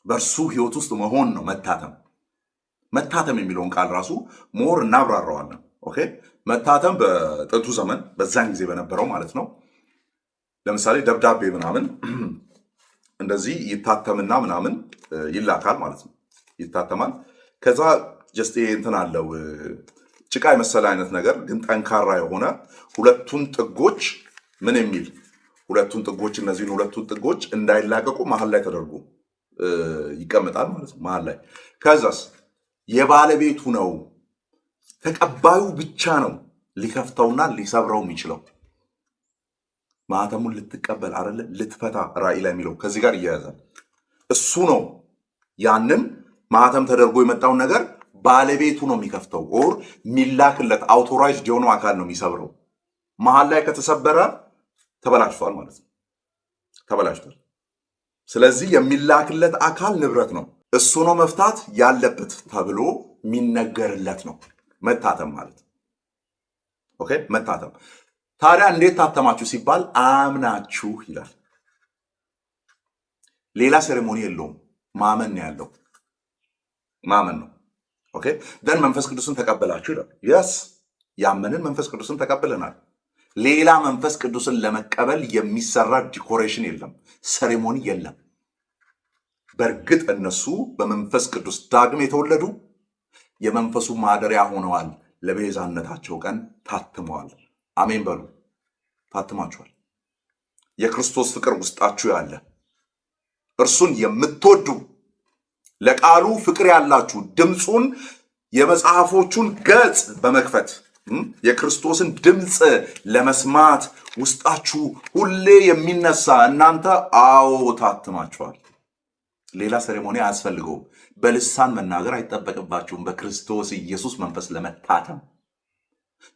በእርሱ ህይወት ውስጥ መሆን ነው መታተም። መታተም የሚለውን ቃል ራሱ ሞር እናብራራዋለን። ኦኬ መታተም በጥንቱ ዘመን በዛን ጊዜ በነበረው ማለት ነው። ለምሳሌ ደብዳቤ ምናምን እንደዚህ ይታተምና ምናምን ይላካል ማለት ነው። ይታተማል። ከዛ ጀስት እንትን አለው ጭቃ የመሰለ አይነት ነገር ግን ጠንካራ የሆነ ሁለቱን ጥጎች ምን የሚል ሁለቱን ጥጎች እነዚህን ሁለቱን ጥጎች እንዳይላቀቁ መሀል ላይ ተደርጎ ይቀመጣል ማለት ነው። መሀል ላይ ከዛስ የባለቤቱ ነው ተቀባዩ ብቻ ነው ሊከፍተውና ሊሰብረው የሚችለው። ማህተሙን ልትቀበል አይደለ ልትፈታ ራእይ ላይ የሚለው ከዚህ ጋር እያያዛል። እሱ ነው ያንን ማህተም ተደርጎ የመጣውን ነገር ባለቤቱ ነው የሚከፍተው። ኦር ሚላክለት አውቶራይዝድ የሆነው አካል ነው የሚሰብረው። መሀል ላይ ከተሰበረ ተበላሽቷል ማለት ነው። ተበላሽቷል። ስለዚህ የሚላክለት አካል ንብረት ነው። እሱ ነው መፍታት ያለበት ተብሎ የሚነገርለት ነው መታተም ማለት። ኦኬ መታተም። ታዲያ እንዴት ታተማችሁ ሲባል አምናችሁ ይላል። ሌላ ሴሬሞኒ የለውም። ማመን ነው ያለው። ማመን ነው። ኦኬ ደን መንፈስ ቅዱስን ተቀበላችሁ ይላል። የስ ያመንን መንፈስ ቅዱስን ተቀብለናል። ሌላ መንፈስ ቅዱስን ለመቀበል የሚሰራ ዲኮሬሽን የለም፣ ሴሬሞኒ የለም። በእርግጥ እነሱ በመንፈስ ቅዱስ ዳግም የተወለዱ የመንፈሱ ማደሪያ ሆነዋል። ለቤዛነታቸው ቀን ታትመዋል። አሜን በሉ። ታትማችኋል። የክርስቶስ ፍቅር ውስጣችሁ ያለ እርሱን የምትወዱ ለቃሉ ፍቅር ያላችሁ ድምፁን የመጽሐፎቹን ገጽ በመክፈት የክርስቶስን ድምፅ ለመስማት ውስጣችሁ ሁሌ የሚነሳ እናንተ አዎ ታትማችኋል። ሌላ ሴሬሞኒ አያስፈልገውም። በልሳን መናገር አይጠበቅባችሁም። በክርስቶስ ኢየሱስ መንፈስ ለመታተም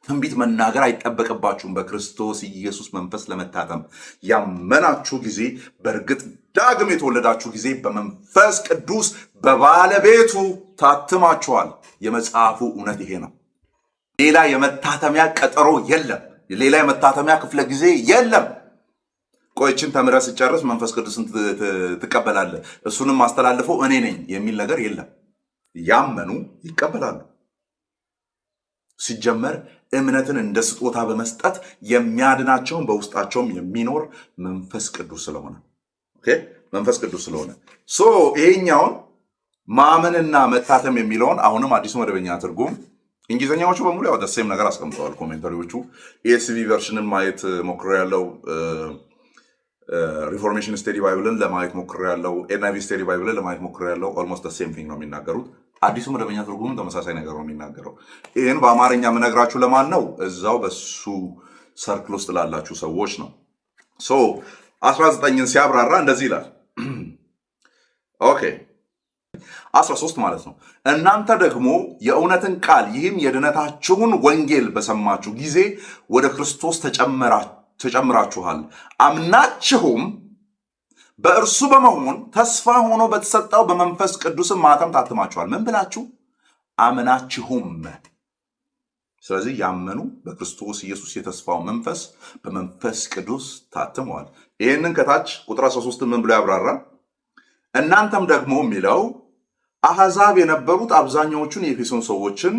ትንቢት መናገር አይጠበቅባችሁም። በክርስቶስ ኢየሱስ መንፈስ ለመታተም ያመናችሁ ጊዜ በእርግጥ ዳግም የተወለዳችሁ ጊዜ በመንፈስ ቅዱስ በባለቤቱ ታትማችኋል። የመጽሐፉ እውነት ይሄ ነው። ሌላ የመታተሚያ ቀጠሮ የለም። ሌላ የመታተሚያ ክፍለ ጊዜ የለም። ቆይችን ተምረህ ስጨርስ መንፈስ ቅዱስን ትቀበላለህ፣ እሱንም ማስተላልፈው እኔ ነኝ የሚል ነገር የለም። ያመኑ ይቀበላሉ። ሲጀመር እምነትን እንደ ስጦታ በመስጠት የሚያድናቸውን በውስጣቸውም የሚኖር መንፈስ ቅዱስ ስለሆነ መንፈስ ቅዱስ ስለሆነ ይሄኛውን ማመንና መታተም የሚለውን አሁንም አዲሱ መደበኛ ትርጉም እንግሊዝኛዎቹ በሙሉ ያው ደሴም ነገር አስቀምጠዋል። ኮሜንታሪዎቹ ESV ቨርሽንን ማየት ሞክሬያለሁ። ሪፎርሜሽን ስቴዲ ባይብልን ለማየት ሞክሬያለሁ። NIV ስቴዲ ባይብልን ለማየት ሞክሬያለሁ። ኦልሞስት ዘ ሴም ቲንግ ነው የሚናገሩት። አዲሱ መደበኛ ትርጉምም ተመሳሳይ ነገር ነው የሚናገረው። ይህን በአማርኛ የምነግራችሁ ለማን ነው? እዛው በሱ ሰርክል ውስጥ ላላችሁ ሰዎች ነው። 19ን ሲያብራራ እንደዚህ ይላል። ኦኬ 13 ማለት ነው። እናንተ ደግሞ የእውነትን ቃል ይህም የድነታችሁን ወንጌል በሰማችሁ ጊዜ ወደ ክርስቶስ ተጨምራችኋል፣ አምናችሁም በእርሱ በመሆን ተስፋ ሆኖ በተሰጠው በመንፈስ ቅዱስም ማተም ታትማችኋል። ምን ብላችሁ? አምናችሁም። ስለዚህ ያመኑ በክርስቶስ ኢየሱስ የተስፋው መንፈስ በመንፈስ ቅዱስ ታትመዋል። ይህንን ከታች ቁጥር 13 ምን ብሎ ያብራራ? እናንተም ደግሞ የሚለው አሕዛብ የነበሩት አብዛኛዎቹን የኤፌሶን ሰዎችን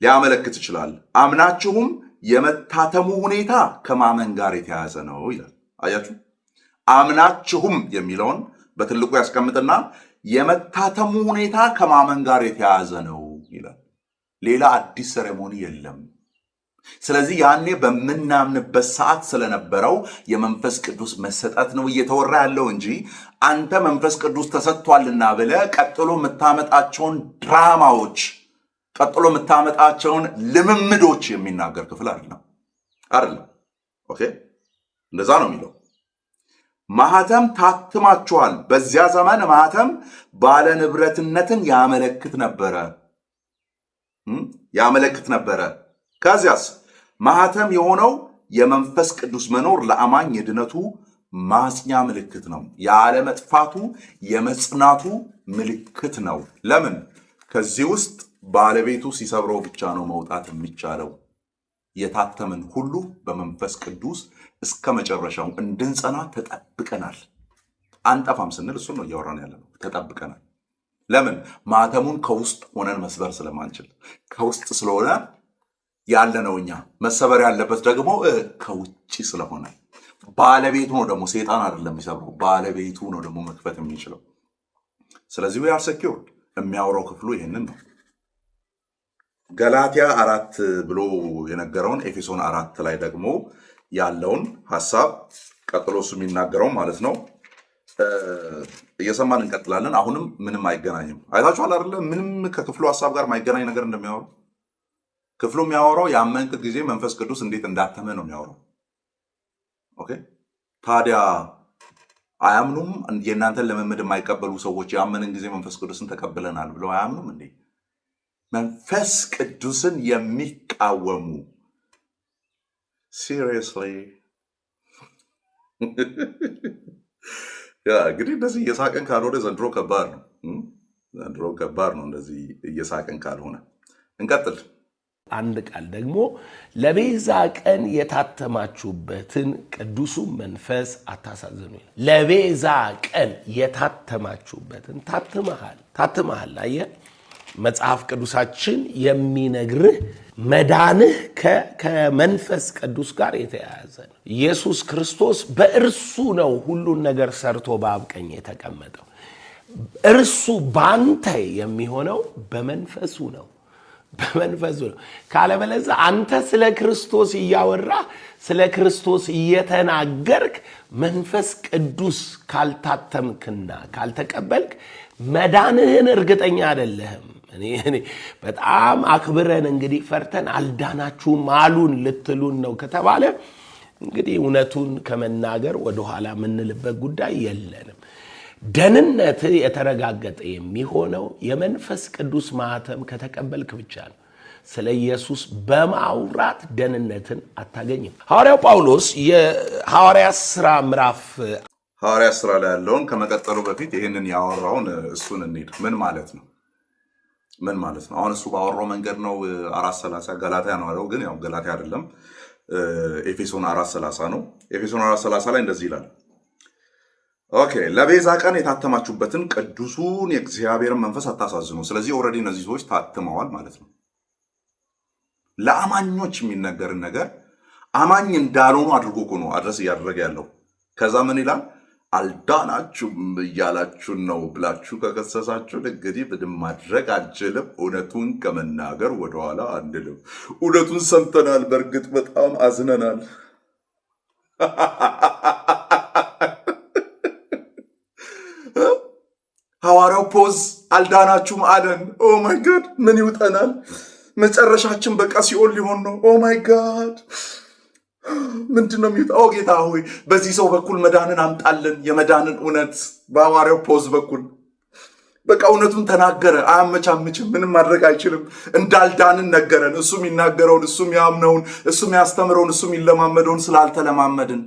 ሊያመለክት ይችላል። አምናችሁም የመታተሙ ሁኔታ ከማመን ጋር የተያያዘ ነው ይላል። አያችሁ፣ አምናችሁም የሚለውን በትልቁ ያስቀምጥና የመታተሙ ሁኔታ ከማመን ጋር የተያያዘ ነው ይላል። ሌላ አዲስ ሴሬሞኒ የለም። ስለዚህ ያኔ በምናምንበት ሰዓት ስለነበረው የመንፈስ ቅዱስ መሰጠት ነው እየተወራ ያለው እንጂ አንተ መንፈስ ቅዱስ ተሰጥቷልና ብለህ ቀጥሎ የምታመጣቸውን ድራማዎች፣ ቀጥሎ የምታመጣቸውን ልምምዶች የሚናገር ክፍል አይደለም። ኦኬ፣ እንደዛ ነው የሚለው። ማህተም ታትማችኋል። በዚያ ዘመን ማህተም ባለንብረትነትን ያመለክት ነበረ። ከዚያስ ማህተም የሆነው የመንፈስ ቅዱስ መኖር ለአማኝ የድነቱ ማጽኛ ምልክት ነው። ያለመጥፋቱ የመጽናቱ ምልክት ነው። ለምን? ከዚህ ውስጥ ባለቤቱ ሲሰብረው ብቻ ነው መውጣት የሚቻለው። የታተምን ሁሉ በመንፈስ ቅዱስ እስከ መጨረሻው እንድንጸና ተጠብቀናል። አንጠፋም ስንል እሱን ነው እያወራን ያለ ነው። ተጠብቀናል። ለምን? ማህተሙን ከውስጥ ሆነን መስበር ስለማንችል ከውስጥ ስለሆነ ያለ ነው። እኛ መሰበር ያለበት ደግሞ ከውጭ ስለሆነ ባለቤቱ ነው። ደግሞ ሰይጣን አይደለም የሚሰብረው፣ ባለቤቱ ነው ደግሞ መክፈት የሚችለው። ስለዚህ we are secure። የሚያወራው ክፍሉ ይህንን ነው። ገላትያ 4 ብሎ የነገረውን ኤፌሶን 4 ላይ ደግሞ ያለውን ሐሳብ ቀጥሎ እሱ የሚናገረው ማለት ነው። እየሰማን እንቀጥላለን። አሁንም ምንም አይገናኝም። አይታችኋል አይደለ? ምንም ከክፍሉ ሐሳብ ጋር ማይገናኝ ነገር እንደሚያወሩ ክፍሉ የሚያወራው ያመንክ ጊዜ መንፈስ ቅዱስ እንዴት እንዳተመ ነው የሚያወራው። ኦኬ፣ ታዲያ አያምኑም? የእናንተን ልምምድ የማይቀበሉ ሰዎች ያመንን ጊዜ መንፈስ ቅዱስን ተቀብለናል ብለው አያምኑም እንዴ? መንፈስ ቅዱስን የሚቃወሙ ሲሪየስሊ እንግዲህ እንደዚህ እየሳቅን ካልሆነ ዘንድሮ ከባድ ነው። እንደዚህ እየሳቅን ካልሆነ እንቀጥል። አንድ ቃል ደግሞ ለቤዛ ቀን የታተማችሁበትን ቅዱሱ መንፈስ አታሳዝኑ። ለቤዛ ቀን የታተማችሁበትን ታትመሃል። አየህ፣ መጽሐፍ ቅዱሳችን የሚነግርህ መዳንህ ከመንፈስ ቅዱስ ጋር የተያያዘ ነው። ኢየሱስ ክርስቶስ በእርሱ ነው ሁሉን ነገር ሰርቶ በአብ ቀኝ የተቀመጠው። እርሱ ባንተ የሚሆነው በመንፈሱ ነው። ካለበለዚያ አንተ ስለ ክርስቶስ እያወራህ ስለ ክርስቶስ እየተናገርክ መንፈስ ቅዱስ ካልታተምክና ካልተቀበልክ መዳንህን እርግጠኛ አይደለህም። እኔ በጣም አክብረን እንግዲህ ፈርተን አልዳናችሁም አሉን ልትሉን ነው ከተባለ እንግዲህ እውነቱን ከመናገር ወደኋላ የምንልበት ጉዳይ የለንም። ደህንነት የተረጋገጠ የሚሆነው የመንፈስ ቅዱስ ማህተም ከተቀበልክ ብቻ ነው። ስለ ኢየሱስ በማውራት ደህንነትን አታገኝም። ሐዋርያው ጳውሎስ የሐዋርያት ሥራ ምዕራፍ ሐዋርያት ሥራ ላይ ያለውን ከመቀጠሉ በፊት ይህንን ያወራውን እሱን እንሂድ። ምን ማለት ነው? አሁን እሱ ባወራው መንገድ ነው 4:30 ገላትያ ነው ያለው፣ ግን ያው ገላትያ አይደለም። ኤፌሶን 4:30 ነው። ኤፌሶን 4:30 ላይ እንደዚህ ይላል። ኦኬ ለቤዛ ቀን የታተማችሁበትን ቅዱሱን የእግዚአብሔርን መንፈስ አታሳዝኑ። ስለዚህ ኦልሬዲ እነዚህ ሰዎች ታትመዋል ማለት ነው። ለአማኞች የሚነገርን ነገር አማኝ እንዳልሆኑ አድርጎ እኮ ነው አድረስ እያደረገ ያለው። ከዛ ምን ይላል? አልዳናችሁም እያላችሁን ነው ብላችሁ ከከሰሳችሁን እንግዲህ ምንም ማድረግ አንችልም። እውነቱን ከመናገር ወደኋላ አንልም። እውነቱን ሰምተናል፣ በእርግጥ በጣም አዝነናል። ሐዋርያው ፖዝ አልዳናችሁም አለን። ኦ ማይ ጋድ ምን ይውጠናል? መጨረሻችን በቃ ሲኦል ሊሆን ነው። ኦ ማይ ጋድ ምንድን ነው የሚወጣው? ጌታ ሆይ በዚህ ሰው በኩል መዳንን አምጣልን፣ የመዳንን እውነት በሐዋርያው ፖዝ በኩል በቃ እውነቱን ተናገረ። አያመቻምችም፣ ምንም ማድረግ አይችልም። እንዳልዳንን ነገረን። እሱ የሚናገረውን፣ እሱ የሚያምነውን፣ እሱ የሚያስተምረውን፣ እሱ የሚለማመደውን ስላልተለማመድን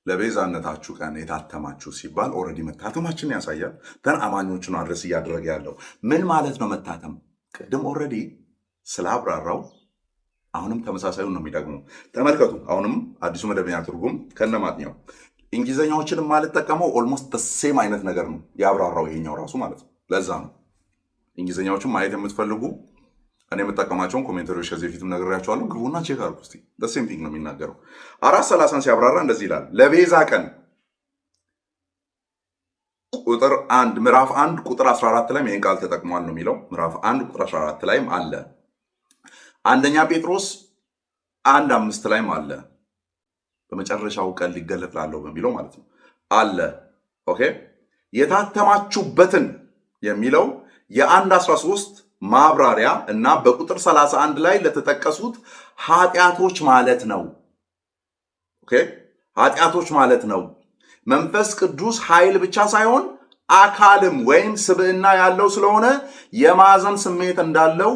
ለቤዛነታችሁ ቀን የታተማችሁ ሲባል ኦልሬዲ መታተማችን ያሳያል። ተን አማኞቹን አድረስ እያደረገ ያለው ምን ማለት ነው? መታተም ቅድም ኦልሬዲ ስላብራራው አሁንም ተመሳሳዩን ነው የሚጠቅመው። ተመልከቱ። አሁንም አዲሱ መደበኛ ትርጉም ከነማጥኛው እንግሊዘኛዎችን ማልጠቀመው ኦልሞስት ሴም አይነት ነገር ነው ያብራራው ይሄኛው ራሱ ማለት ነው። ለዛ ነው እንግሊዘኛዎችን ማየት የምትፈልጉ እኔ የምጠቀማቸውን ኮሜንተሪዎች ከዚህ በፊትም ነግሬያቸዋለሁ። ግቡና ቼክ አድርጉ እስቲ። ሴም ቲንግ ነው የሚናገረው። 4:30 ሲያብራራ እንደዚህ ይላል። ለቤዛ ቀን ቁጥር 1 ምዕራፍ 1 ቁጥር 14 ላይ ይሄን ቃል ተጠቅሟል ነው የሚለው። ምዕራፍ 1 ቁጥር 14 ላይም አለ። አንደኛ ጴጥሮስ 1:5 ላይም አለ። በመጨረሻው ቀን ሊገለጥ ላለው በሚለው ማለት ነው አለ። ኦኬ የታተማችሁበትን የሚለው የ1:13 ማብራሪያ እና በቁጥር 31 ላይ ለተጠቀሱት ኃጢአቶች ማለት ነው። ኦኬ ኃጢአቶች ማለት ነው። መንፈስ ቅዱስ ኃይል ብቻ ሳይሆን አካልም ወይም ስብዕና ያለው ስለሆነ የማዘን ስሜት እንዳለው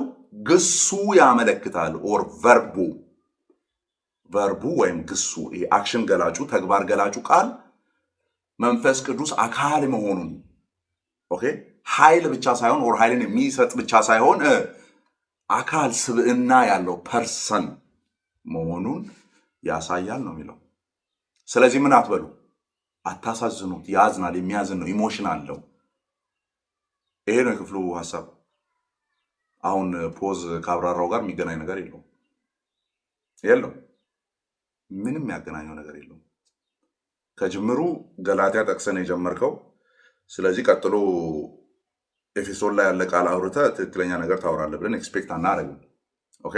ግሱ ያመለክታል። ኦር ቨርቡ ወይም ግሱ ይሄ አክሽን ገላጩ ተግባር ገላጩ ቃል መንፈስ ቅዱስ አካል መሆኑን ኦኬ ኃይል ብቻ ሳይሆን ኦር ኃይልን የሚሰጥ ብቻ ሳይሆን አካል ስብዕና ያለው ፐርሰን መሆኑን ያሳያል ነው የሚለው። ስለዚህ ምን አትበሉ፣ አታሳዝኑት። ያዝናል፣ የሚያዝን ነው፣ ኢሞሽን አለው። ይሄ ነው የክፍሉ ሐሳብ። አሁን ፖዝ ካብራራው ጋር የሚገናኝ ነገር የለውም። ምንም ያገናኘው ነገር የለውም። ከጅምሩ ገላትያ ጠቅሰን የጀመርከው፣ ስለዚህ ቀጥሎ ኤፌሶን ላይ ያለ ቃል አውርተህ ትክክለኛ ነገር ታወራለህ ብለን ኤክስፔክት አናደርግም። ኦኬ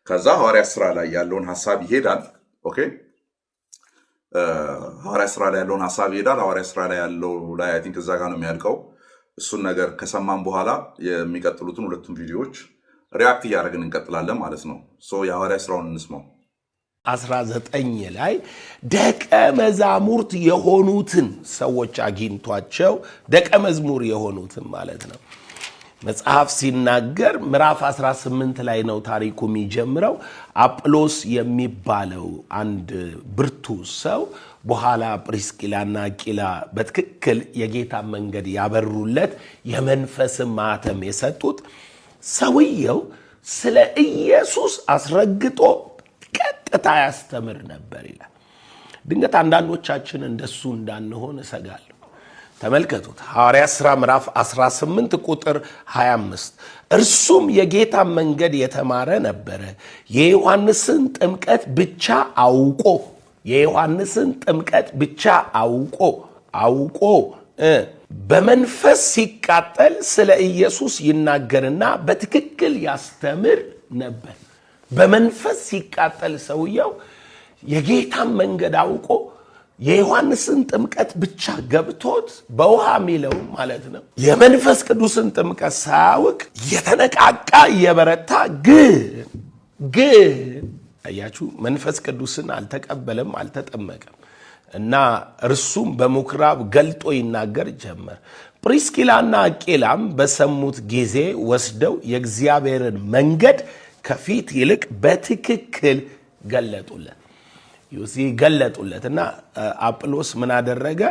ከዛ ሐዋርያ ስራ ላይ ያለውን ሐሳብ ይሄዳል። ኦኬ ሐዋርያ ስራ ላይ ያለውን ሐሳብ ይሄዳል። ሐዋርያ ስራ ላይ ያለው ላይ አይ ቲንክ እዛ ጋር ነው የሚያልቀው። እሱን ነገር ከሰማን በኋላ የሚቀጥሉትን ሁለቱም ቪዲዮዎች ሪአክት እያደረግን እንቀጥላለን ማለት ነው። ሶ የሐዋርያ ስራውን እንስማው። 19 ላይ ደቀ መዛሙርት የሆኑትን ሰዎች አግኝቷቸው፣ ደቀ መዝሙር የሆኑትን ማለት ነው። መጽሐፍ ሲናገር ምዕራፍ 18 ላይ ነው ታሪኩ የሚጀምረው። አጵሎስ የሚባለው አንድ ብርቱ ሰው በኋላ ጵርስቂላና አቂላ በትክክል የጌታ መንገድ ያበሩለት የመንፈስን ማተም የሰጡት ሰውየው ስለ ኢየሱስ አስረግጦ ቀጥታ ያስተምር ነበር ይላል። ድንገት አንዳንዶቻችን እንደሱ እንዳንሆን እሰጋለሁ። ተመልከቱት። ሐዋርያት ሥራ ምዕራፍ 18 ቁጥር 25 እርሱም የጌታ መንገድ የተማረ ነበረ፣ የዮሐንስን ጥምቀት ብቻ አውቆ በመንፈስ ሲቃጠል ስለ ኢየሱስ ይናገርና በትክክል ያስተምር ነበር። በመንፈስ ሲቃጠል ሰውየው የጌታን መንገድ አውቆ የዮሐንስን ጥምቀት ብቻ ገብቶት በውሃ የሚለው ማለት ነው የመንፈስ ቅዱስን ጥምቀት ሳያውቅ የተነቃቃ እየበረታ ግን አያችሁ መንፈስ ቅዱስን አልተቀበለም፣ አልተጠመቀም እና እርሱም በምኩራብ ገልጦ ይናገር ጀመር። ፕሪስኪላና አቂላም በሰሙት ጊዜ ወስደው የእግዚአብሔርን መንገድ ከፊት ይልቅ በትክክል ገለጡለት እና አጵሎስ ምን አደረገ?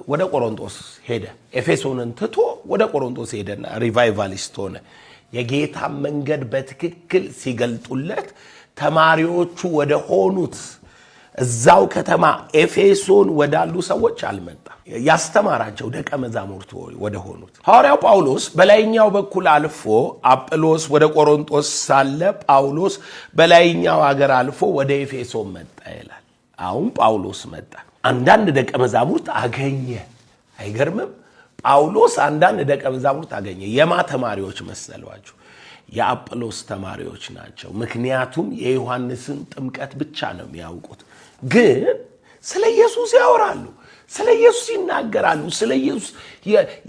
ወደ ቆሮንቶስ ሄደ። ኤፌሶንን ትቶ ወደ ቆሮንቶስ ሄደና ሪቫይቫሊስት ሆነ። የጌታ መንገድ በትክክል ሲገልጡለት ተማሪዎቹ ወደ ሆኑት እዛው ከተማ ኤፌሶን ወዳሉ ሰዎች አልመጣም። ያስተማራቸው ደቀ መዛሙርቱ ወደ ሆኑት ሐዋርያው ጳውሎስ በላይኛው በኩል አልፎ አጵሎስ ወደ ቆሮንቶስ ሳለ ጳውሎስ በላይኛው ሀገር አልፎ ወደ ኤፌሶን መጣ ይላል። አሁን ጳውሎስ መጣ፣ አንዳንድ ደቀ መዛሙርት አገኘ። አይገርምም? ጳውሎስ አንዳንድ ደቀ መዛሙርት አገኘ። የማ ተማሪዎች መሰሏችሁ? የአጵሎስ ተማሪዎች ናቸው። ምክንያቱም የዮሐንስን ጥምቀት ብቻ ነው የሚያውቁት። ግን ስለ ኢየሱስ ያወራሉ፣ ስለ ኢየሱስ ይናገራሉ፣ ስለ ኢየሱስ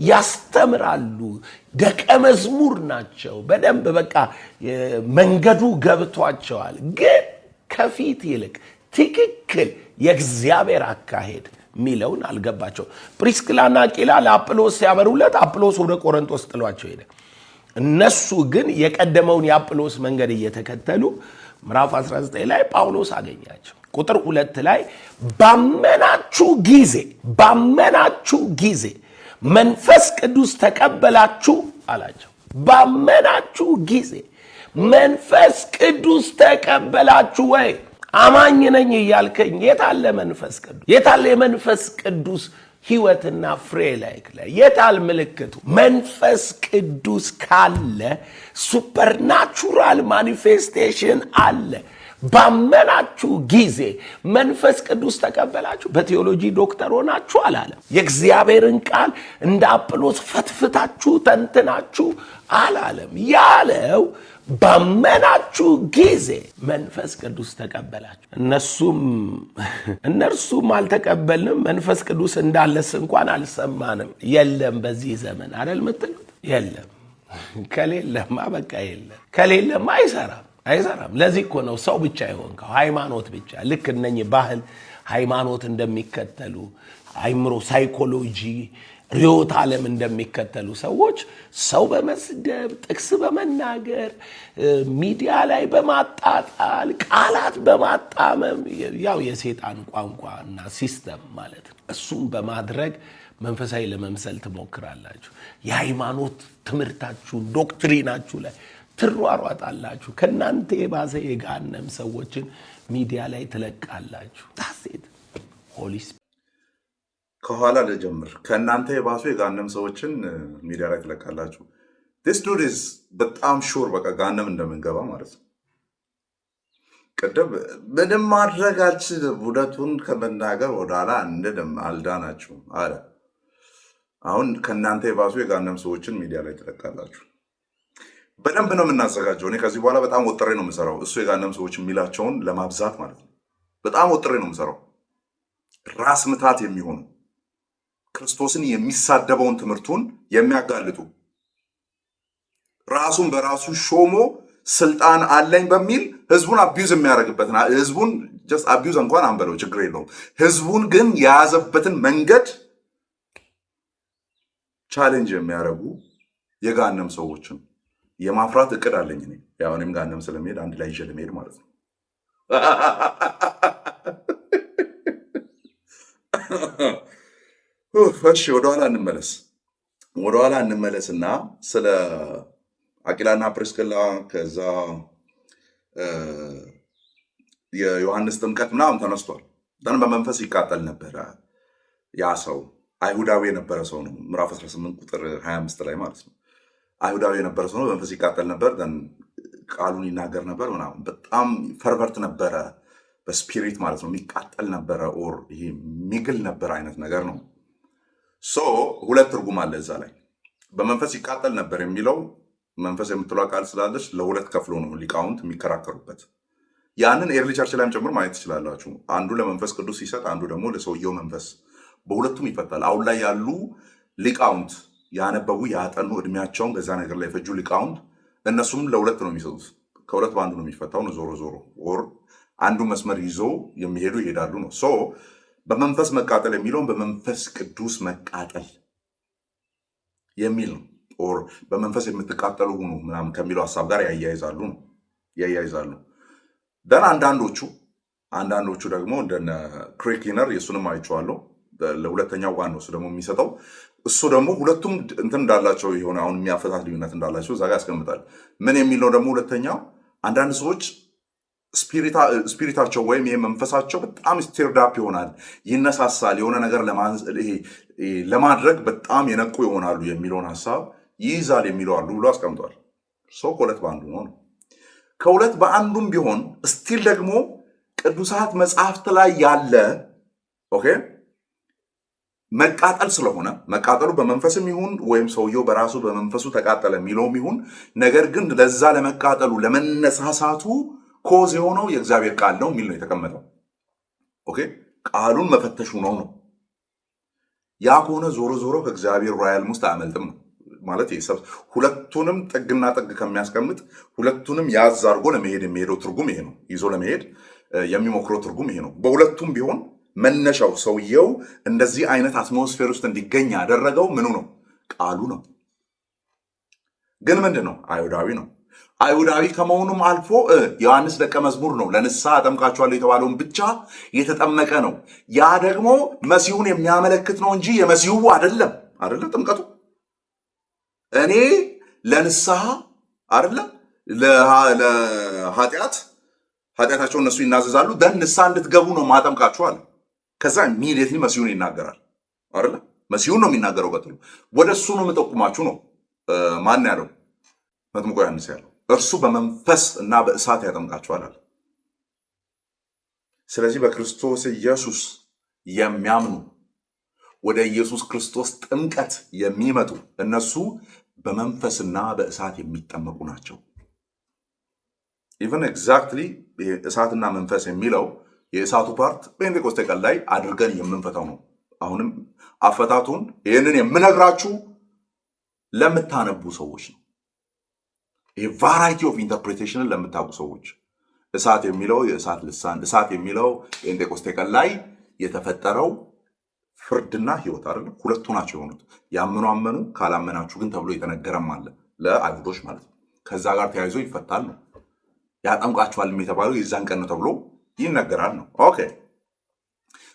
ያስተምራሉ። ደቀ መዝሙር ናቸው። በደንብ በቃ መንገዱ ገብቷቸዋል። ግን ከፊት ይልቅ ትክክል የእግዚአብሔር አካሄድ ሚለውን አልገባቸው። ፕሪስክላና አቂላ ለአጵሎስ ሲያበሩለት አጵሎስ ወደ ቆሮንቶስ ጥሏቸው ሄደ። እነሱ ግን የቀደመውን የአጵሎስ መንገድ እየተከተሉ ምዕራፍ 19 ላይ ጳውሎስ አገኛቸው። ቁጥር 2 ላይ ባመናችሁ ጊዜ መንፈስ ቅዱስ ተቀበላችሁ አላቸው። ባመናችሁ ጊዜ መንፈስ ቅዱስ ተቀበላችሁ ወይ? አማኝ ነኝ እያልከኝ የታለ መንፈስ ቅዱስ? የታለ የመንፈስ ቅዱስ ሕይወትና ፍሬ ላይ የታል ምልክቱ? መንፈስ ቅዱስ ካለ ሱፐርናቹራል ማኒፌስቴሽን አለ። ባመናችሁ ጊዜ መንፈስ ቅዱስ ተቀበላችሁ። በቴዎሎጂ ዶክተር ሆናችሁ አላለም። የእግዚአብሔርን ቃል እንደ አጵሎስ ፈትፍታችሁ ተንትናችሁ አላለም። ያለው ባመናችሁ ጊዜ መንፈስ ቅዱስ ተቀበላችሁ። እነርሱም አልተቀበልንም፣ መንፈስ ቅዱስ እንዳለስ እንኳን አልሰማንም። የለም በዚህ ዘመን አይደል የምትሉት? የለም። ከሌለማ በቃ የለም። ከሌለማ አይሰራም። ለዚህ እኮ ነው ሰው ብቻ የሆንከው፣ ሃይማኖት ብቻ። ልክ እነኚህ ባህል ሃይማኖት እንደሚከተሉ አይምሮ ሳይኮሎጂ ሪዮት ዓለም እንደሚከተሉ ሰዎች ሰው በመስደብ ጥቅስ በመናገር ሚዲያ ላይ በማጣጣል ቃላት በማጣመም ያው የሰይጣን ቋንቋና ሲስተም ማለት ነው። እሱም በማድረግ መንፈሳዊ ለመምሰል ትሞክራላችሁ። የሃይማኖት ትምህርታችሁን ዶክትሪናችሁ ላይ ትሯሯጣላችሁ። ከናንተ የባሰ የገሃነም ሰዎችን ሚዲያ ላይ ትለቃላችሁ። ታሴት ሆሊስ ከኋላ ልጀምር። ከእናንተ የባሱ የገሃነም ሰዎችን ሚዲያ ላይ ትለቃላችሁ። ዲስ ዱድ ኢዝ በጣም ሹር በቃ ገሃነም እንደምንገባ ማለት ነው። ቅድም ምንም ማድረግ አልችልም፣ እውነቱን ከመናገር ወደኋላ እንደደም አልዳናችሁም አለ። አሁን ከእናንተ የባሱ የገሃነም ሰዎችን ሚዲያ ላይ ትለቃላችሁ። በደንብ ነው የምናዘጋጀው። እኔ ከዚህ በኋላ በጣም ወጥሬ ነው የምሰራው። እሱ የገሃነም ሰዎች የሚላቸውን ለማብዛት ማለት ነው። በጣም ወጥሬ ነው የምሰራው። ራስ ምታት የሚሆኑ ክርስቶስን የሚሳደበውን ትምህርቱን የሚያጋልጡ ራሱን በራሱ ሾሞ ስልጣን አለኝ በሚል ህዝቡን አቢዩዝ የሚያደርግበትን ህዝቡን ጀስት አቢዩዝ እንኳን አንበለው ችግር የለውም። ህዝቡን ግን የያዘበትን መንገድ ቻሌንጅ የሚያደርጉ የገሃነም ሰዎችን የማፍራት እቅድ አለኝ እኔ። ያው እኔም ገሃነም ስለሚሄድ አንድ ላይ ይዤ ለመሄድ ማለት ነው። እሺ ወደኋላ እንመለስና ስለ አቂላና ፕሪስቅላ ከዛ የዮሐንስ ጥምቀት ምናምን ተነስቷል። ደን በመንፈስ ይቃጠል ነበረ። ያ ሰው አይሁዳዊ የነበረ ሰው ነው። ምዕራፍ 18 ቁጥር 25 ላይ ማለት ነው። አይሁዳዊ የነበረ ሰው ነው። በመንፈስ ይቃጠል ነበር። ደን ቃሉን ይናገር ነበር ምናምን። በጣም ፈርቨርት ነበረ በስፒሪት ማለት ነው። የሚቃጠል ነበረ። ኦር ይሄ ሚግል ነበር አይነት ነገር ነው። ሶ ሁለት ትርጉም አለ እዛ ላይ። በመንፈስ ይቃጠል ነበር የሚለው መንፈስ የምትለው ቃል ስላለች ለሁለት ከፍሎ ነው ሊቃውንት የሚከራከሩበት። ያንን ኤርሊ ቸርች ላይም ጭምር ማየት ትችላላችሁ። አንዱ ለመንፈስ ቅዱስ ሲሰጥ፣ አንዱ ደግሞ ለሰውየው መንፈስ። በሁለቱም ይፈታል። አሁን ላይ ያሉ ሊቃውንት ያነበቡ ያጠኑ እድሜያቸውን በዛ ነገር ላይ የፈጁ ሊቃውንት እነሱም ለሁለት ነው የሚሰጡት። ከሁለት በአንዱ ነው የሚፈታው ነው። ዞሮ ኦር አንዱ መስመር ይዞ የሚሄዱ ይሄዳሉ ነው። ሶ በመንፈስ መቃጠል የሚለውን በመንፈስ ቅዱስ መቃጠል የሚል ነው። ኦር በመንፈስ የምትቃጠሉ ሁኑ ምናምን ከሚለው ሀሳብ ጋር ያያይዛሉ። ደን አንዳንዶቹ ደግሞ እንደነ ክሬኪነር የሱንም አይቼዋለሁ ለሁለተኛው ዋን ነው እሱ ደግሞ የሚሰጠው። እሱ ደግሞ ሁለቱም እንትን እንዳላቸው የሆነ አሁን የሚያፈታት ልዩነት እንዳላቸው እዛ ጋር ያስቀምጣል። ምን የሚል ነው ደግሞ ሁለተኛው? አንዳንድ ሰዎች ስፒሪታቸው ወይም ይሄ መንፈሳቸው በጣም ስቲርዳፕ ይሆናል፣ ይነሳሳል፣ የሆነ ነገር ለማድረግ በጣም የነቁ ይሆናሉ የሚለውን ሀሳብ ይይዛል የሚለው አሉ ብሎ አስቀምጧል። ሰው ከሁለት በአንዱ ነው። ከሁለት በአንዱም ቢሆን ስቲል ደግሞ ቅዱሳት መጽሐፍት ላይ ያለ ኦኬ መቃጠል ስለሆነ መቃጠሉ በመንፈስም ይሁን ወይም ሰውየው በራሱ በመንፈሱ ተቃጠለ የሚለውም ይሁን፣ ነገር ግን ለዛ ለመቃጠሉ ለመነሳሳቱ ኮዝ የሆነው የእግዚአብሔር ቃል ነው የሚል ነው የተቀመጠው። ኦኬ ቃሉን መፈተሹ ነው። ያ ከሆነ ዞሮ ዞሮ ከእግዚአብሔር ራያልም ውስጥ አያመልጥም ነው ማለት። ሁለቱንም ጥግና ጥግ ከሚያስቀምጥ ሁለቱንም ያዝ አድርጎ ለመሄድ የሚሄደው ትርጉም ይሄ ነው። ይዞ ለመሄድ የሚሞክረው ትርጉም ይሄ ነው። በሁለቱም ቢሆን መነሻው ሰውየው እንደዚህ አይነት አትሞስፌር ውስጥ እንዲገኝ ያደረገው ምኑ ነው? ቃሉ ነው። ግን ምንድን ነው? አይሁዳዊ ነው። አይሁዳዊ ከመሆኑም አልፎ ዮሐንስ ደቀ መዝሙር ነው። ለንስሐ አጠምቃችኋለሁ የተባለውን ብቻ የተጠመቀ ነው። ያ ደግሞ መሲሁን የሚያመለክት ነው እንጂ የመሲሁ አይደለም። ጥምቀቱ እኔ ለንስሐ አይደለም ኃጢአታቸው እነሱ ይናዘዛሉ ደን ንስሐ እንድትገቡ ነው ማጠምቃችኋል። ከዛ ኢሚዲየትሊ መሲሁን ይናገራል አይደለ? መሲሁን ነው የሚናገረው። ቀጥሎ ወደ እሱ ነው የምጠቁማችሁ ነው። ማን ያለው? መጥምቁ ዮሐንስ ያለው። እርሱ በመንፈስ እና በእሳት ያጠምቃችኋል አለ። ስለዚህ በክርስቶስ ኢየሱስ የሚያምኑ ወደ ኢየሱስ ክርስቶስ ጥምቀት የሚመጡ እነሱ በመንፈስና በእሳት የሚጠመቁ ናቸው። ኢቨን ኤግዛክትሊ እሳትና መንፈስ የሚለው የእሳቱ ፓርት ፔንቴኮስቴ ቀን ላይ አድርገን የምንፈታው ነው። አሁንም አፈታቱን ይህንን የምነግራችሁ ለምታነቡ ሰዎች ነው። ይህ ቫራይቲ ኦፍ ኢንተርፕሬቴሽንን ለምታውቁ ሰዎች እሳት የሚለው የእሳት ልሳን፣ እሳት የሚለው ፔንቴኮስቴ ቀን ላይ የተፈጠረው ፍርድና ህይወት አይደለም። ሁለቱ ናቸው የሆኑት። ያመኑ አመኑ፣ ካላመናችሁ ግን ተብሎ የተነገረም አለ ለአይሁዶች ማለት ነው። ከዛ ጋር ተያይዞ ይፈታል ነው። ያጠምቃችኋልም የተባለው የዛን ቀን ነው ተብሎ ይነገራል ነው። ኦኬ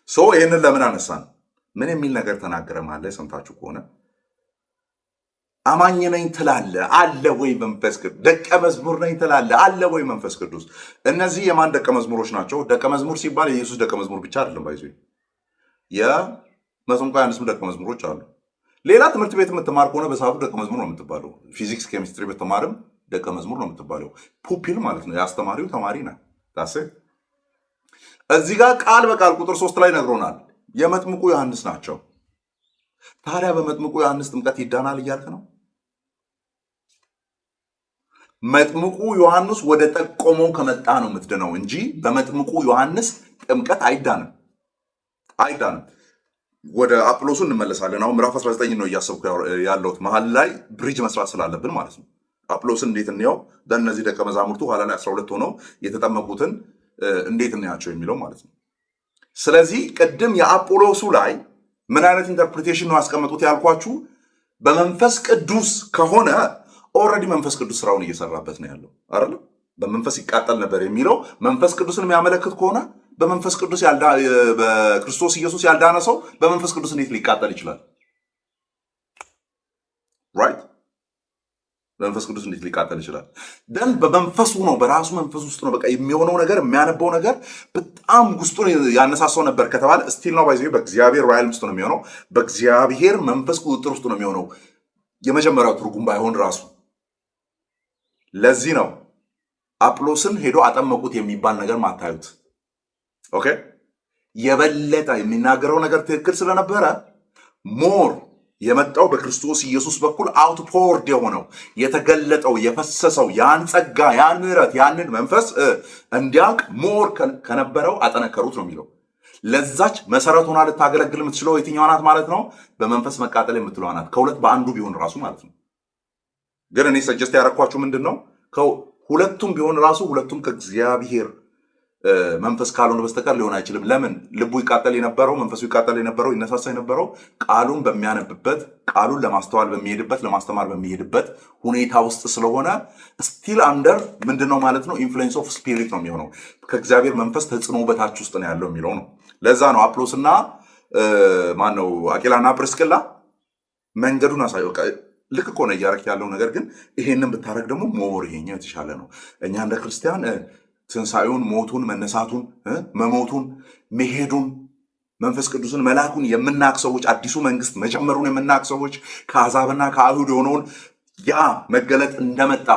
ሶ ይህንን ለምን አነሳን? ምን የሚል ነገር ተናገረ ማለት ሰምታችሁ ከሆነ አማኝ ነኝ ትላለ አለ ወይ መንፈስ ቅዱስ? ደቀ መዝሙር ነኝ ትላለ አለ ወይ መንፈስ ቅዱስ? እነዚህ የማን ደቀ መዝሙሮች ናቸው? ደቀ መዝሙር ሲባል የኢየሱስ ደቀ መዝሙር ብቻ አይደለም። ባይዞ የመጥምቁ ዮሐንስም ደቀ መዝሙሮች አሉ። ሌላ ትምህርት ቤት የምትማር ከሆነ በሰዓቱ ደቀ መዝሙር ነው የምትባለው። ፊዚክስ፣ ኬሚስትሪ ብትማርም ደቀ መዝሙር ነው የምትባለው። ፑፒል ማለት ነው፣ የአስተማሪው ተማሪ ነህ። ታሴ እዚህ ጋር ቃል በቃል ቁጥር 3 ላይ ነግሮናል። የመጥምቁ ዮሐንስ ናቸው። ታዲያ በመጥምቁ ዮሐንስ ጥምቀት ይዳናል እያልክ ነው? መጥምቁ ዮሐንስ ወደ ጠቆመው ከመጣ ነው የምትድነው እንጂ በመጥምቁ ዮሐንስ ጥምቀት አይዳንም። ወደ አጵሎሱ እንመለሳለን። አሁን ምዕራፍ 19 ነው እያሰብኩ ያለሁት፣ መሀል ላይ ብሪጅ መስራት ስላለብን ማለት ነው። አጵሎስን እንዴት እንየው? እነዚህ ደቀ መዛሙርቱ ኋላ ላይ 12 ሆነው የተጠመቁትን እንዴት እንያቸው የሚለው ማለት ነው። ስለዚህ ቅድም የአጵሎሱ ላይ ምን አይነት ኢንተርፕሪቴሽን ነው ያስቀመጡት ያልኳችሁ፣ በመንፈስ ቅዱስ ከሆነ ኦልሬዲ መንፈስ ቅዱስ ስራውን እየሰራበት ነው ያለው አይደል? በመንፈስ ይቃጠል ነበር የሚለው መንፈስ ቅዱስን የሚያመለክት ከሆነ በመንፈስ ቅዱስ በክርስቶስ ኢየሱስ ያልዳነ ሰው በመንፈስ ቅዱስ እንዴት ሊቃጠል ይችላል? ራይት? በመንፈስ ቅዱስ እንዴት ሊቃጠል ይችላል? ደን በመንፈሱ ነው፣ በራሱ መንፈስ ውስጥ ነው። በቃ የሚሆነው ነገር የሚያነበው ነገር በጣም ውስጡን ያነሳሳው ነበር ከተባለ ስቲል ነው ባይዘ በእግዚአብሔር ራይል ውስጥ ነው የሚሆነው። በእግዚአብሔር መንፈስ ቁጥጥር ውስጥ ነው የሚሆነው። የመጀመሪያው ትርጉም ባይሆን ራሱ ለዚህ ነው አጵሎስን ሄዶ አጠመቁት የሚባል ነገር ማታዩት። ኦኬ የበለጠ የሚናገረው ነገር ትክክል ስለነበረ ሞር የመጣው በክርስቶስ ኢየሱስ በኩል አውትፖርድ የሆነው የተገለጠው የፈሰሰው ያን ጸጋ ያን ምሕረት ያንን መንፈስ እንዲያውቅ ሞር ከነበረው አጠነከሩት ነው የሚለው። ለዛች መሰረት ሆና ልታገለግል የምትችለው የትኛዋ ናት ማለት ነው? በመንፈስ መቃጠል የምትለዋ ናት። ከሁለት በአንዱ ቢሆን ራሱ ማለት ነው። ግን እኔ ሰጀስት ያደረኳችሁ ምንድን ነው? ሁለቱም ቢሆን ራሱ ሁለቱም ከእግዚአብሔር መንፈስ ካልሆነ በስተቀር ሊሆን አይችልም። ለምን? ልቡ ይቃጠል የነበረው መንፈሱ ይቃጠል የነበረው ይነሳሳ የነበረው ቃሉን በሚያነብበት ቃሉን ለማስተዋል በሚሄድበት ለማስተማር በሚሄድበት ሁኔታ ውስጥ ስለሆነ ስቲል አንደር ምንድነው ማለት ነው? ኢንፍሉዌንስ ኦፍ ስፒሪት ነው የሚሆነው። ከእግዚአብሔር መንፈስ ተጽዕኖ በታች ውስጥ ነው ያለው የሚለው ነው። ለዛ ነው አጵሎስና ማነው አቂላና ጵርስቅላ መንገዱን አሳየው። ልክ እኮ ነው እያደረክ ያለው ነገር፣ ግን ይሄንን ብታረግ ደግሞ ሞር ይሄኛው የተሻለ ነው። እኛ እንደ ክርስቲያን ትንሣኤውን፣ ሞቱን፣ መነሳቱን፣ መሞቱን፣ መሄዱን፣ መንፈስ ቅዱስን መላኩን የምናቅ ሰዎች፣ አዲሱ መንግስት መጀመሩን የምናቅ ሰዎች፣ ከአሕዛብና ከአይሁድ የሆነውን ያ መገለጥ እንደመጣ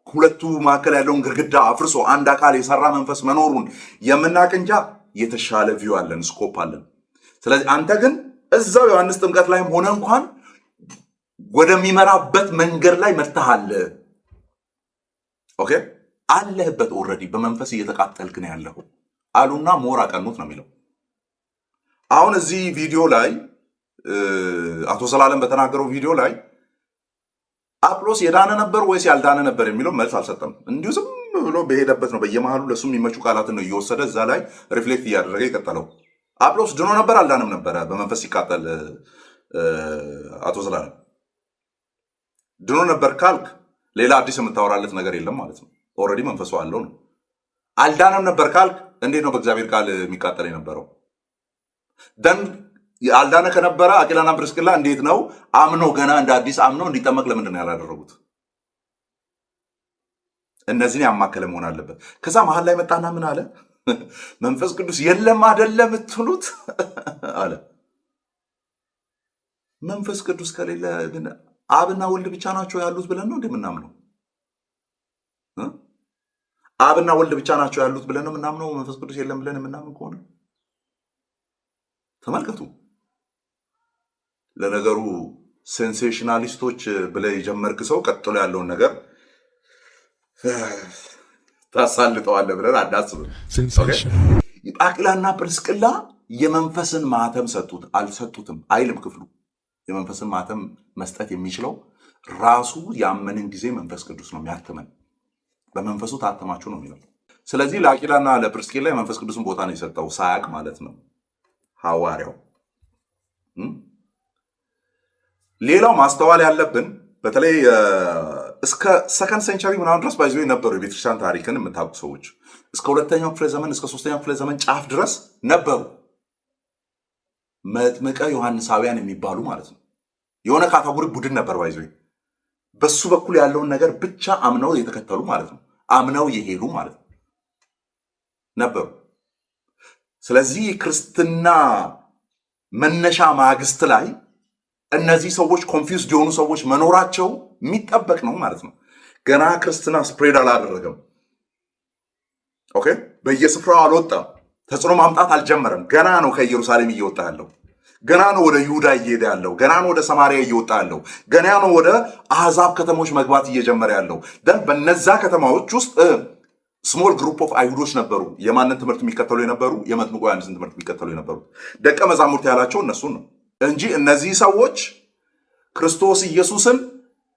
ሁለቱ መካከል ያለውን ግድግዳ አፍርሶ አንድ አካል የሰራ መንፈስ መኖሩን የምናቅ እንጃ የተሻለ ቪው አለን፣ ስኮፕ አለን። ስለዚህ አንተ ግን እዛው ዮሐንስ ጥምቀት ላይም ሆነ እንኳን ወደሚመራበት መንገድ ላይ መርተሃል። ኦኬ አለህበት፣ ኦልሬዲ በመንፈስ እየተቃጠልክ ነው ያለው አሉና ሞር አቀኑት ነው የሚለው። አሁን እዚህ ቪዲዮ ላይ አቶ ዘላለም በተናገረው ቪዲዮ ላይ አጵሎስ የዳነ ነበር ወይስ ያልዳነ ነበር የሚለው መልስ አልሰጠም። እንዲሁ ዝም ብሎ በሄደበት ነው በየመሃሉ ለሱ የሚመቹ ቃላትን ነው እየወሰደ እዛ ላይ ሪፍሌክት እያደረገ የቀጠለው። አጵሎስ ድኖ ነበር አልዳንም ነበረ በመንፈስ ሲቃጠል? አቶ ዘላለም ድኖ ነበር ካልክ ሌላ አዲስ የምታወራለት ነገር የለም ማለት ነው። ኦልሬዲ መንፈሱ አለው ነው። አልዳነም ነበር ካልክ እንዴት ነው በእግዚአብሔር ቃል የሚቃጠል የነበረው? ደን አልዳነ ከነበረ አቂላና ጵርስቅላ እንዴት ነው አምነው ገና እንደ አዲስ አምነው እንዲጠመቅ ለምንድን ነው ያላደረጉት? እነዚህን ያማከለ መሆን አለበት። ከዛ መሀል ላይ መጣና ምን አለ? መንፈስ ቅዱስ የለም አይደለም እትሉት አለ። መንፈስ ቅዱስ ከሌለ ግን አብና ወልድ ብቻ ናቸው ያሉት ብለን ነው እንደምናምነው? አብና ወልድ ብቻ ናቸው ያሉት ብለን ነው የምናምነው? መንፈስ ቅዱስ የለም ብለን የምናምን ከሆነ ተመልከቱ። ለነገሩ ሴንሴሽናሊስቶች ብለህ የጀመርክ ሰው ቀጥሎ ያለውን ነገር ታሳልጠዋለህ ብለን አዳስብም። አቂላና ጵርስቅላ የመንፈስን ማህተም ሰጡት አልሰጡትም አይልም ክፍሉ። የመንፈስን ማህተም መስጠት የሚችለው ራሱ ያመንን ጊዜ መንፈስ ቅዱስ ነው የሚያትመን። በመንፈሱ ታተማችሁ ነው የሚለው። ስለዚህ ለአቂላና ለጵርስቅላ የመንፈስ ቅዱስን ቦታ ነው የሰጠው ሳያቅ ማለት ነው ሐዋርያው። ሌላው ማስተዋል ያለብን በተለይ እስከ ሰከንድ ሴንቸሪ ምናምን ድረስ ባይዞ ነበሩ የቤተክርስቲያን ታሪክን የምታውቁ ሰዎች እስከ 2ኛው ክፍለ ዘመን እስከ 3ኛው ክፍለ ዘመን ጫፍ ድረስ ነበሩ መጥምቀ ዮሐንሳውያን የሚባሉ ማለት ነው። የሆነ ካታጎሪ ቡድን ነበር ባይዞ በሱ በኩል ያለውን ነገር ብቻ አምነው የተከተሉ ማለት ነው። አምነው የሄዱ ማለት ነው ነበሩ። ስለዚህ ክርስትና መነሻ ማግስት ላይ እነዚህ ሰዎች ኮንፊውዝድ የሆኑ ሰዎች መኖራቸው የሚጠበቅ ነው ማለት ነው። ገና ክርስትና ስፕሬድ አላደረገም። ኦኬ በየስፍራው አልወጣም። ተጽዕኖ ማምጣት አልጀመረም። ገና ነው ከኢየሩሳሌም እየወጣ ያለው። ገና ነው ወደ ይሁዳ እየሄደ ያለው። ገና ነው ወደ ሰማሪያ እየወጣ ያለው። ገና ነው ወደ አሕዛብ ከተሞች መግባት እየጀመረ ያለው። ደን በነዛ ከተማዎች ውስጥ ስሞል ግሩፕ ኦፍ አይሁዶች ነበሩ። የማንን ትምህርት የሚከተሉ የነበሩ? የመጥምቁ ዮሐንስን ትምህርት የሚከተሉ የነበሩ ደቀ መዛሙርት ያላቸው እነሱን ነው እንጂ እነዚህ ሰዎች ክርስቶስ ኢየሱስን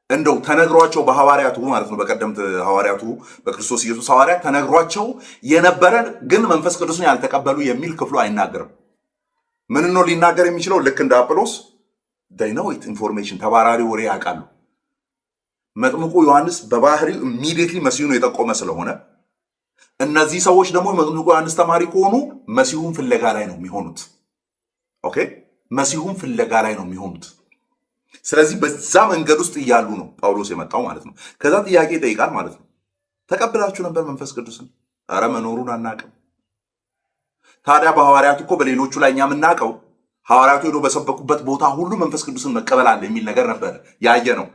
እንደው ተነግሯቸው በሐዋርያቱ ማለት ነው በቀደምት ሐዋርያቱ በክርስቶስ ኢየሱስ ሐዋርያት ተነግሯቸው የነበረን ግን መንፈስ ቅዱስን ያልተቀበሉ የሚል ክፍሉ አይናገርም። ምን ነው ሊናገር የሚችለው? ልክ እንደ አጵሎስ ዳይናዊት ኢንፎርሜሽን ተባራሪ ወሬ ያውቃሉ። መጥምቁ ዮሐንስ በባህሪው ኢሚዲየትሊ መሲሁን የጠቆመ ስለሆነ እነዚህ ሰዎች ደግሞ መጥምቁ ዮሐንስ ተማሪ ከሆኑ መሲሁን ፍለጋ ላይ ነው የሚሆኑት። ኦኬ መሲሁን ፍለጋ ላይ ነው የሚሆኑት። ስለዚህ በዛ መንገድ ውስጥ እያሉ ነው ጳውሎስ የመጣው ማለት ነው። ከዛ ጥያቄ ይጠይቃል ማለት ነው። ተቀብላችሁ ነበር መንፈስ ቅዱስን? አረ መኖሩን አናውቅም። ታዲያ በሐዋርያቱ እኮ በሌሎቹ ላይ እኛ የምናውቀው ሐዋርያቱ ሄዶ በሰበኩበት ቦታ ሁሉ መንፈስ ቅዱስን መቀበል አለ የሚል ነገር ነበር ያየ ነው።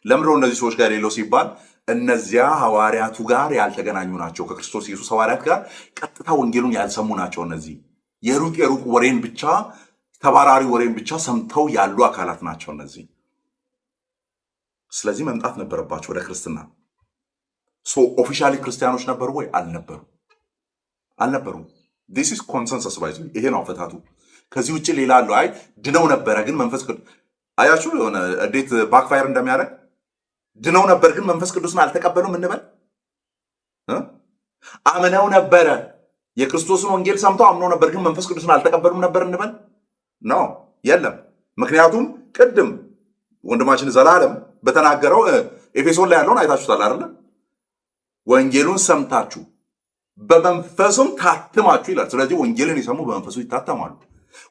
ለምንድነው እነዚህ ሰዎች ጋር የሌለው ሲባል እነዚያ ሐዋርያቱ ጋር ያልተገናኙ ናቸው። ከክርስቶስ ኢየሱስ ሐዋርያት ጋር ቀጥታ ወንጌሉን ያልሰሙ ናቸው። እነዚህ የሩቅ ወሬን ብቻ ተባራሪ ወሬን ብቻ ሰምተው ያሉ አካላት ናቸው እነዚህ። ስለዚህ መምጣት ነበረባቸው ወደ ክርስትና። ኦፊሻሊ ክርስቲያኖች ነበሩ ወይ? አልነበሩም። ዲስ ኢዝ ኮንሰንሰስ ባይዙ ይሄ ነው አፈታቱ። ከዚህ ውጭ ሌላ አለው። አይ ድነው ነበረ ግን መንፈስ ቅዱስ አያችሁ የሆነ እንዴት ባክፋየር እንደሚያደርግ። ድነው ነበር ግን መንፈስ ቅዱስን አልተቀበሉም እንበል። አምነው ነበረ የክርስቶስን ወንጌል ሰምተው አምነው ነበር ግን መንፈስ ቅዱስን አልተቀበሉም ነበር እንበል። ነው የለም። ምክንያቱም ቅድም ወንድማችን ዘላለም በተናገረው ኤፌሶን ላይ ያለውን አይታችሁታል አይደለ? ወንጌሉን ሰምታችሁ በመንፈሱም ታትማችሁ ይላል። ስለዚህ ወንጌልን የሰሙ በመንፈሱ ይታተማሉ።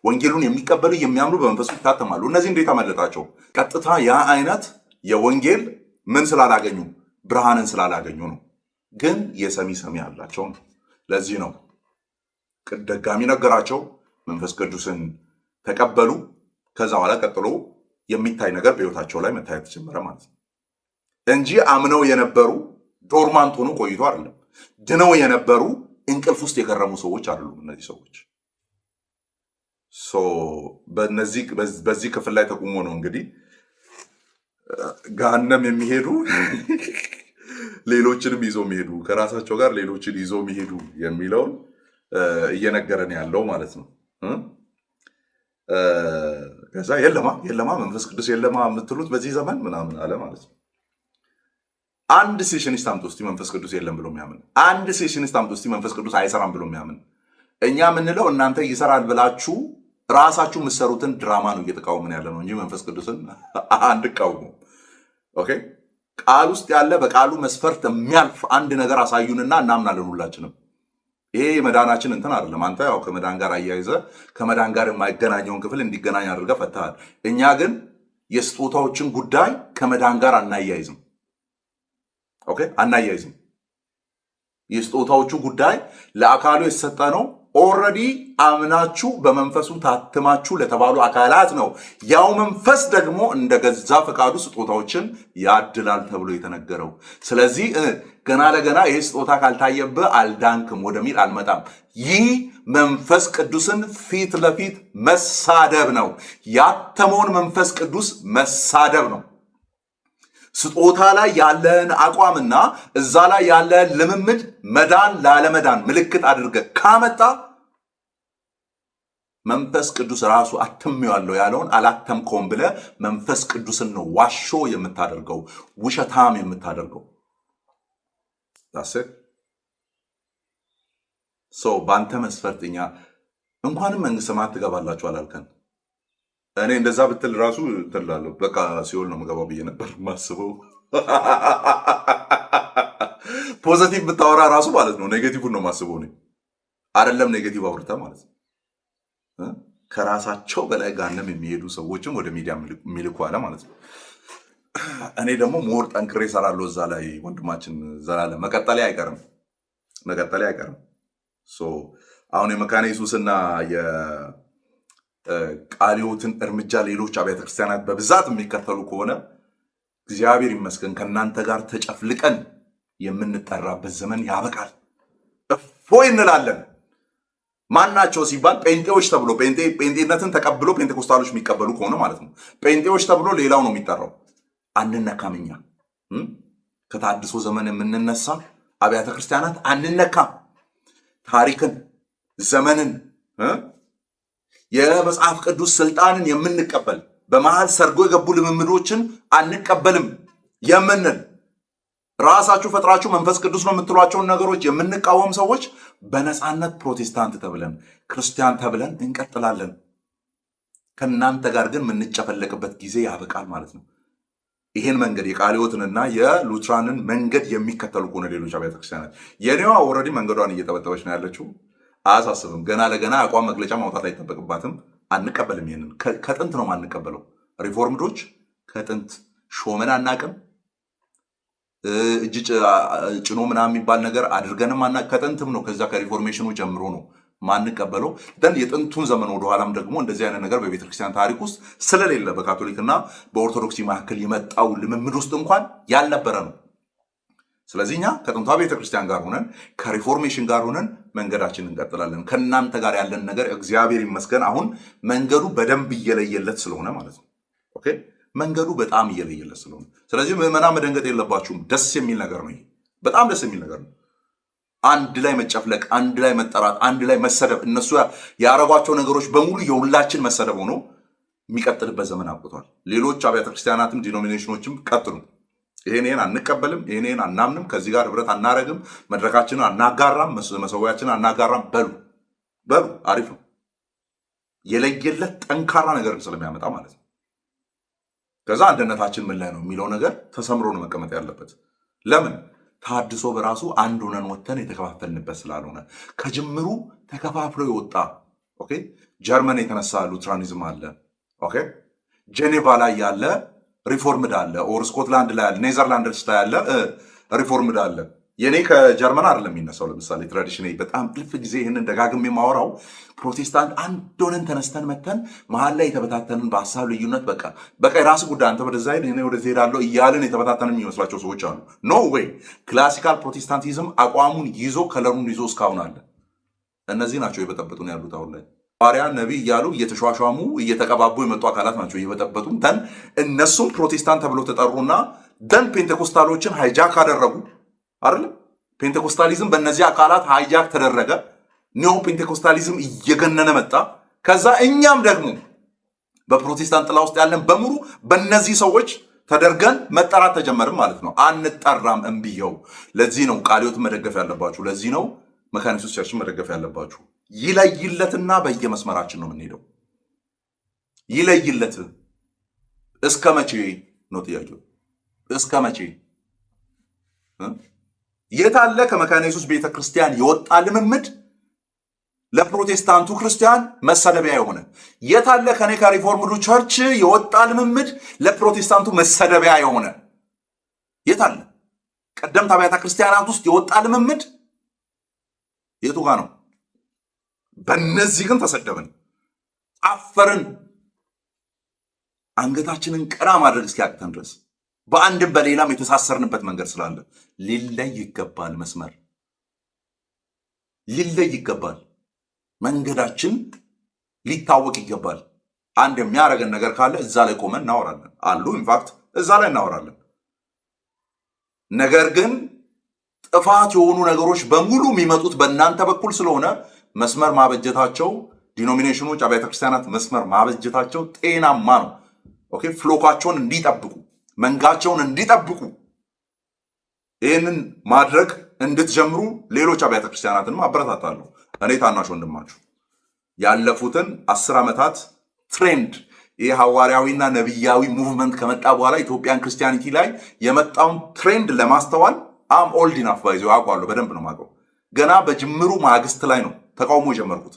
ወንጌሉን የሚቀበሉ የሚያምኑ በመንፈሱ ይታተማሉ። እነዚህ እንዴት አመለጣቸው? ቀጥታ ያ አይነት የወንጌል ምን ስላላገኙ? ብርሃንን ስላላገኙ ነው። ግን የሰሚ ሰሚ አላቸው ነው። ለዚህ ነው ደጋሚ ነገራቸው፣ መንፈስ ቅዱስን ተቀበሉ። ከዛ በኋላ ቀጥሎ የሚታይ ነገር በህይወታቸው ላይ መታየት ተጀመረ ማለት ነው እንጂ አምነው የነበሩ ዶርማንት ሆነው ቆይቶ አይደለም። ድነው የነበሩ እንቅልፍ ውስጥ የከረሙ ሰዎች አይደሉም እነዚህ ሰዎች። በዚህ ክፍል ላይ ተቁሞ ነው እንግዲህ ገሃነም የሚሄዱ ሌሎችንም ይዞ የሚሄዱ ከራሳቸው ጋር ሌሎችን ይዞ የሚሄዱ የሚለውን እየነገረን ያለው ማለት ነው። ከዛ የለማ መንፈስ ቅዱስ የለማ የምትሉት በዚህ ዘመን ምናምን አለ ማለት ነው። አንድ ሴሽኒስት አምጡ እስቲ መንፈስ ቅዱስ የለም ብሎ የሚያምን፣ አንድ ሴሽኒስት አምጡ እስቲ መንፈስ ቅዱስ አይሰራም ብሎ የሚያምን። እኛ የምንለው እናንተ ይሰራል ብላችሁ ራሳችሁ የምትሰሩትን ድራማ ነው እየተቃወምን ያለ ነው እንጂ መንፈስ ቅዱስን አንቃወሙ። ኦኬ፣ ቃል ውስጥ ያለ በቃሉ መስፈርት የሚያልፍ አንድ ነገር አሳዩንና እናምናለን ሁላችንም። ይሄ የመዳናችን እንትን አይደለም። አንተ ያው ከመዳን ጋር አያይዘ ከመዳን ጋር የማይገናኘውን ክፍል እንዲገናኝ አድርገህ ፈተሃል። እኛ ግን የስጦታዎችን ጉዳይ ከመዳን ጋር አናያይዝም። ኦኬ፣ አናያይዝም። የስጦታዎቹ ጉዳይ ለአካሉ የተሰጠ ነው። ኦልሬዲ አምናችሁ በመንፈሱ ታትማችሁ ለተባሉ አካላት ነው። ያው መንፈስ ደግሞ እንደ ገዛ ፈቃዱ ስጦታዎችን ያድላል ተብሎ የተነገረው። ስለዚህ ገና ለገና ይህ ስጦታ ካልታየብህ አልዳንክም ወደሚል አልመጣም። ይህ መንፈስ ቅዱስን ፊት ለፊት መሳደብ ነው። ያተመውን መንፈስ ቅዱስ መሳደብ ነው። ስጦታ ላይ ያለን አቋምና እዛ ላይ ያለን ልምምድ መዳን ላለመዳን ምልክት አድርገህ ካመጣ መንፈስ ቅዱስ ራሱ አትሜዋለሁ ያለውን አላተምከውም ብለህ መንፈስ ቅዱስን ነው ዋሾ የምታደርገው፣ ውሸታም የምታደርገው። በአንተ መስፈርት እኛ እንኳንም መንግስት ሰማያት ትገባላችሁ አላልከን። እኔ እንደዛ ብትል ራሱ ትላለሁ በቃ ሲኦል ነው የምገባው ብዬ ነበር ማስበው። ፖዘቲቭ ብታወራ ራሱ ማለት ነው ኔጌቲቭን ነው ማስበው። እኔ አይደለም ኔጌቲቭ አውርታ ማለት ነው። ከራሳቸው በላይ ጋንም የሚሄዱ ሰዎችም ወደ ሚዲያ የሚልኩ አለ ማለት ነው። እኔ ደግሞ ሞር ጠንክሬ እሰራለሁ እዛ ላይ። ወንድማችን ዘላለም መቀጠሌ አይቀርም። አሁን የመካነ ኢየሱስና ቃልዮትን እርምጃ ሌሎች አብያተ ክርስቲያናት በብዛት የሚከተሉ ከሆነ እግዚአብሔር ይመስገን ከእናንተ ጋር ተጨፍልቀን የምንጠራበት ዘመን ያበቃል። እፎይ እንላለን። ማናቸው ሲባል ጴንጤዎች ተብሎ ጴንጤነትን ተቀብሎ ጴንጤኮስታሎች የሚቀበሉ ከሆነ ማለት ነው። ጴንጤዎች ተብሎ ሌላው ነው የሚጠራው። አንነካም። እኛ ከታድሶ ዘመን የምንነሳ አብያተ ክርስቲያናት አንነካም። ታሪክን፣ ዘመንን፣ የመጽሐፍ ቅዱስ ስልጣንን የምንቀበል በመሃል ሰርጎ የገቡ ልምምዶችን አንቀበልም የምንል ራሳችሁ ፈጥራችሁ መንፈስ ቅዱስ ነው የምትሏቸውን ነገሮች የምንቃወም ሰዎች በነፃነት ፕሮቴስታንት ተብለን ክርስቲያን ተብለን እንቀጥላለን። ከእናንተ ጋር ግን የምንጨፈለቅበት ጊዜ ያበቃል ማለት ነው። ይህን መንገድ የቃልዮትንና የሉትራንን መንገድ የሚከተሉ ከሆነ ሌሎች አብያተ ክርስቲያናት የኔዋ ኦልሬዲ መንገዷን እየጠበጠበች ነው ያለችው። አያሳስብም። ገና ለገና አቋም መግለጫ ማውጣት አይጠበቅባትም። አንቀበልም። ይሄንን ከጥንት ነው ማንቀበለው። ሪፎርምዶች ከጥንት ሾመን አናቅም። እጅ ጭኖ ምናምን የሚባል ነገር አድርገንም ከጥንትም ነው። ከዛ ከሪፎርሜሽኑ ጀምሮ ነው ማንቀበለው። ደን የጥንቱን ዘመን ወደኋላም ደግሞ እንደዚህ አይነት ነገር በቤተክርስቲያን ታሪክ ውስጥ ስለሌለ በካቶሊክና በኦርቶዶክሲ መካከል የመጣው ልምምድ ውስጥ እንኳን ያልነበረ ነው። ስለዚህ እኛ ከጥንቷ ቤተክርስቲያን ጋር ሆነን ከሪፎርሜሽን ጋር ሆነን መንገዳችን እንቀጥላለን። ከእናንተ ጋር ያለን ነገር እግዚአብሔር ይመስገን አሁን መንገዱ በደንብ እየለየለት ስለሆነ ማለት ነው። ኦኬ፣ መንገዱ በጣም እየለየለት ስለሆነ፣ ስለዚህ ምዕመናን መደንገጥ የለባችሁም። ደስ የሚል ነገር ነው። ይሄ በጣም ደስ የሚል ነገር ነው። አንድ ላይ መጨፍለቅ፣ አንድ ላይ መጠራት፣ አንድ ላይ መሰደብ፣ እነሱ ያረጓቸው ነገሮች በሙሉ የሁላችን መሰደብ ሆኖ የሚቀጥልበት ዘመን አብቅቷል። ሌሎች አብያተ ክርስቲያናትም ዲኖሚኔሽኖችም ቀጥሉ። ይሄን አንቀበልም፣ ይሄን አናምንም፣ ከዚህ ጋር ህብረት አናረግም፣ መድረካችንን አናጋራም፣ መሰዊያችንን አናጋራም በሉ። አሪፍ ነው። የለየለት ጠንካራ ነገርን ስለሚያመጣ ማለት ነው። ከዛ አንድነታችን ምን ላይ ነው የሚለው ነገር ተሰምሮ ነው መቀመጥ ያለበት። ለምን? ታድሶ በራሱ አንድ ሆነን ወተን የተከፋፈልንበት ስላልሆነ ከጅምሩ ተከፋፍሎ የወጣ ኦኬ፣ ጀርመን የተነሳ ሉትራኒዝም አለ። ኦኬ ጄኔቫ ላይ ያለ ሪፎርምድ አለ፣ ኦር ስኮትላንድ ላይ ያለ፣ ኔዘርላንድስ ላይ ያለ ሪፎርምድ አለ። የኔ ከጀርመን አይደለም የሚነሳው። ለምሳሌ ትራዲሽን በጣም ጥልፍ ጊዜ ይህንን ደጋግሜ የማወራው ፕሮቴስታንት አንድ ሆነን ተነስተን መተን መሀል ላይ የተበታተንን በሀሳብ ልዩነት በቃ የራስ ጉዳይ አንተ ወደዛ ሄድ እኔ ወደዚህ ሄዳለሁ እያልን የተበታተንን የሚመስላቸው ሰዎች አሉ። ኖ ዌይ። ክላሲካል ፕሮቴስታንቲዝም አቋሙን ይዞ ከለሩን ይዞ እስካሁን አለ። እነዚህ ናቸው የበጠበጡን ያሉት አሁን ላይ ሐዋርያ ነቢይ እያሉ እየተሿሿሙ እየተቀባቡ የመጡ አካላት ናቸው እየበጠበጡን። ደን እነሱም ፕሮቴስታንት ተብሎ ተጠሩና ደን ፔንቴኮስታሎችን ሃይጃክ አደረጉ አይደል? ፔንቴኮስታሊዝም በእነዚህ አካላት ሃይጃክ ተደረገ። ኒዮ ፔንቴኮስታሊዝም እየገነነ መጣ። ከዛ እኛም ደግሞ በፕሮቴስታንት ጥላ ውስጥ ያለን በሙሉ በእነዚህ ሰዎች ተደርገን መጠራት ተጀመርም ማለት ነው። አንጠራም እምብየው። ለዚህ ነው ቃለ ሕይወትን መደገፍ ያለባችሁ። ለዚህ ነው መካነ ኢየሱስ ቸርችን መደገፍ ያለባችሁ። ይለይለትና በየመስመራችን ነው የምንሄደው። ይለይለት። እስከ መቼ ነው ጥያቄው? እስከ መቼ? የታለ ከመካነ ኢየሱስ ቤተክርስቲያን የወጣ ልምምድ ለፕሮቴስታንቱ ክርስቲያን መሰደቢያ የሆነ? የታለ ከኔ ከሪፎርምዱ ቸርች የወጣ ልምምድ ለፕሮቴስታንቱ መሰደቢያ የሆነ? የታለ? ቀደምት አብያተ ክርስቲያናት ውስጥ የወጣ ልምምድ የቱ ጋር ነው? በእነዚህ ግን ተሰደብን፣ አፈርን፣ አንገታችንን ቀና ማድረግ እስኪያቅተን ድረስ በአንድም በሌላም የተሳሰርንበት መንገድ ስላለ ሊለይ ይገባል። መስመር ሊለይ ይገባል። መንገዳችን ሊታወቅ ይገባል። አንድ የሚያደርገን ነገር ካለ እዛ ላይ ቆመን እናወራለን አሉ። ኢንፋክት እዛ ላይ እናወራለን። ነገር ግን ጥፋት የሆኑ ነገሮች በሙሉ የሚመጡት በእናንተ በኩል ስለሆነ መስመር ማበጀታቸው ዲኖሚኔሽኖች፣ አብያተ ክርስቲያናት መስመር ማበጀታቸው ጤናማ ነው። ኦኬ ፍሎካቸውን እንዲጠብቁ መንጋቸውን እንዲጠብቁ ይህንን ማድረግ እንድትጀምሩ ሌሎች አብያተ ክርስቲያናትንም አበረታታለሁ። እኔ ታናሽ ወንድማችሁ ያለፉትን 10 ዓመታት ትሬንድ ይህ ሐዋርያዊና ነቢያዊ ሙቭመንት ከመጣ በኋላ ኢትዮጵያን ክርስቲያኒቲ ላይ የመጣውን ትሬንድ ለማስተዋል አም ኦልድ ኢናፍ ባይዞ አውቃለሁ። በደንብ ነው የማውቀው። ገና በጅምሩ ማግስት ላይ ነው ተቃውሞ የጀመርኩት።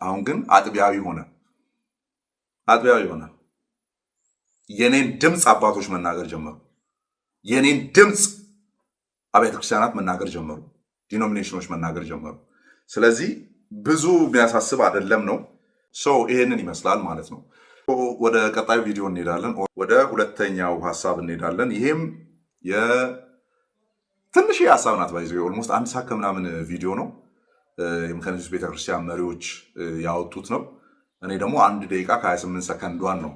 አሁን ግን አጥቢያዊ ሆነ። የኔን ድምፅ አባቶች መናገር ጀመሩ። የኔን ድምፅ አብያተ ክርስቲያናት መናገር ጀመሩ። ዲኖሚኔሽኖች መናገር ጀመሩ። ስለዚህ ብዙ የሚያሳስብ አይደለም ነው። ይሄንን ይመስላል ማለት ነው። ወደ ቀጣዩ ቪዲዮ እንሄዳለን። ወደ ሁለተኛው ሀሳብ እንሄዳለን። ይሄም የትንሽ ሀሳብ ናት። ባይዘ ኦልሞስት 1 ሰዓት ከምናምን ቪዲዮ ነው። የመካነ ኢየሱስ ቤተክርስቲያን መሪዎች ያወጡት ነው። እኔ ደግሞ 1 ደቂቃ ከ28 ሰከንዷን ነው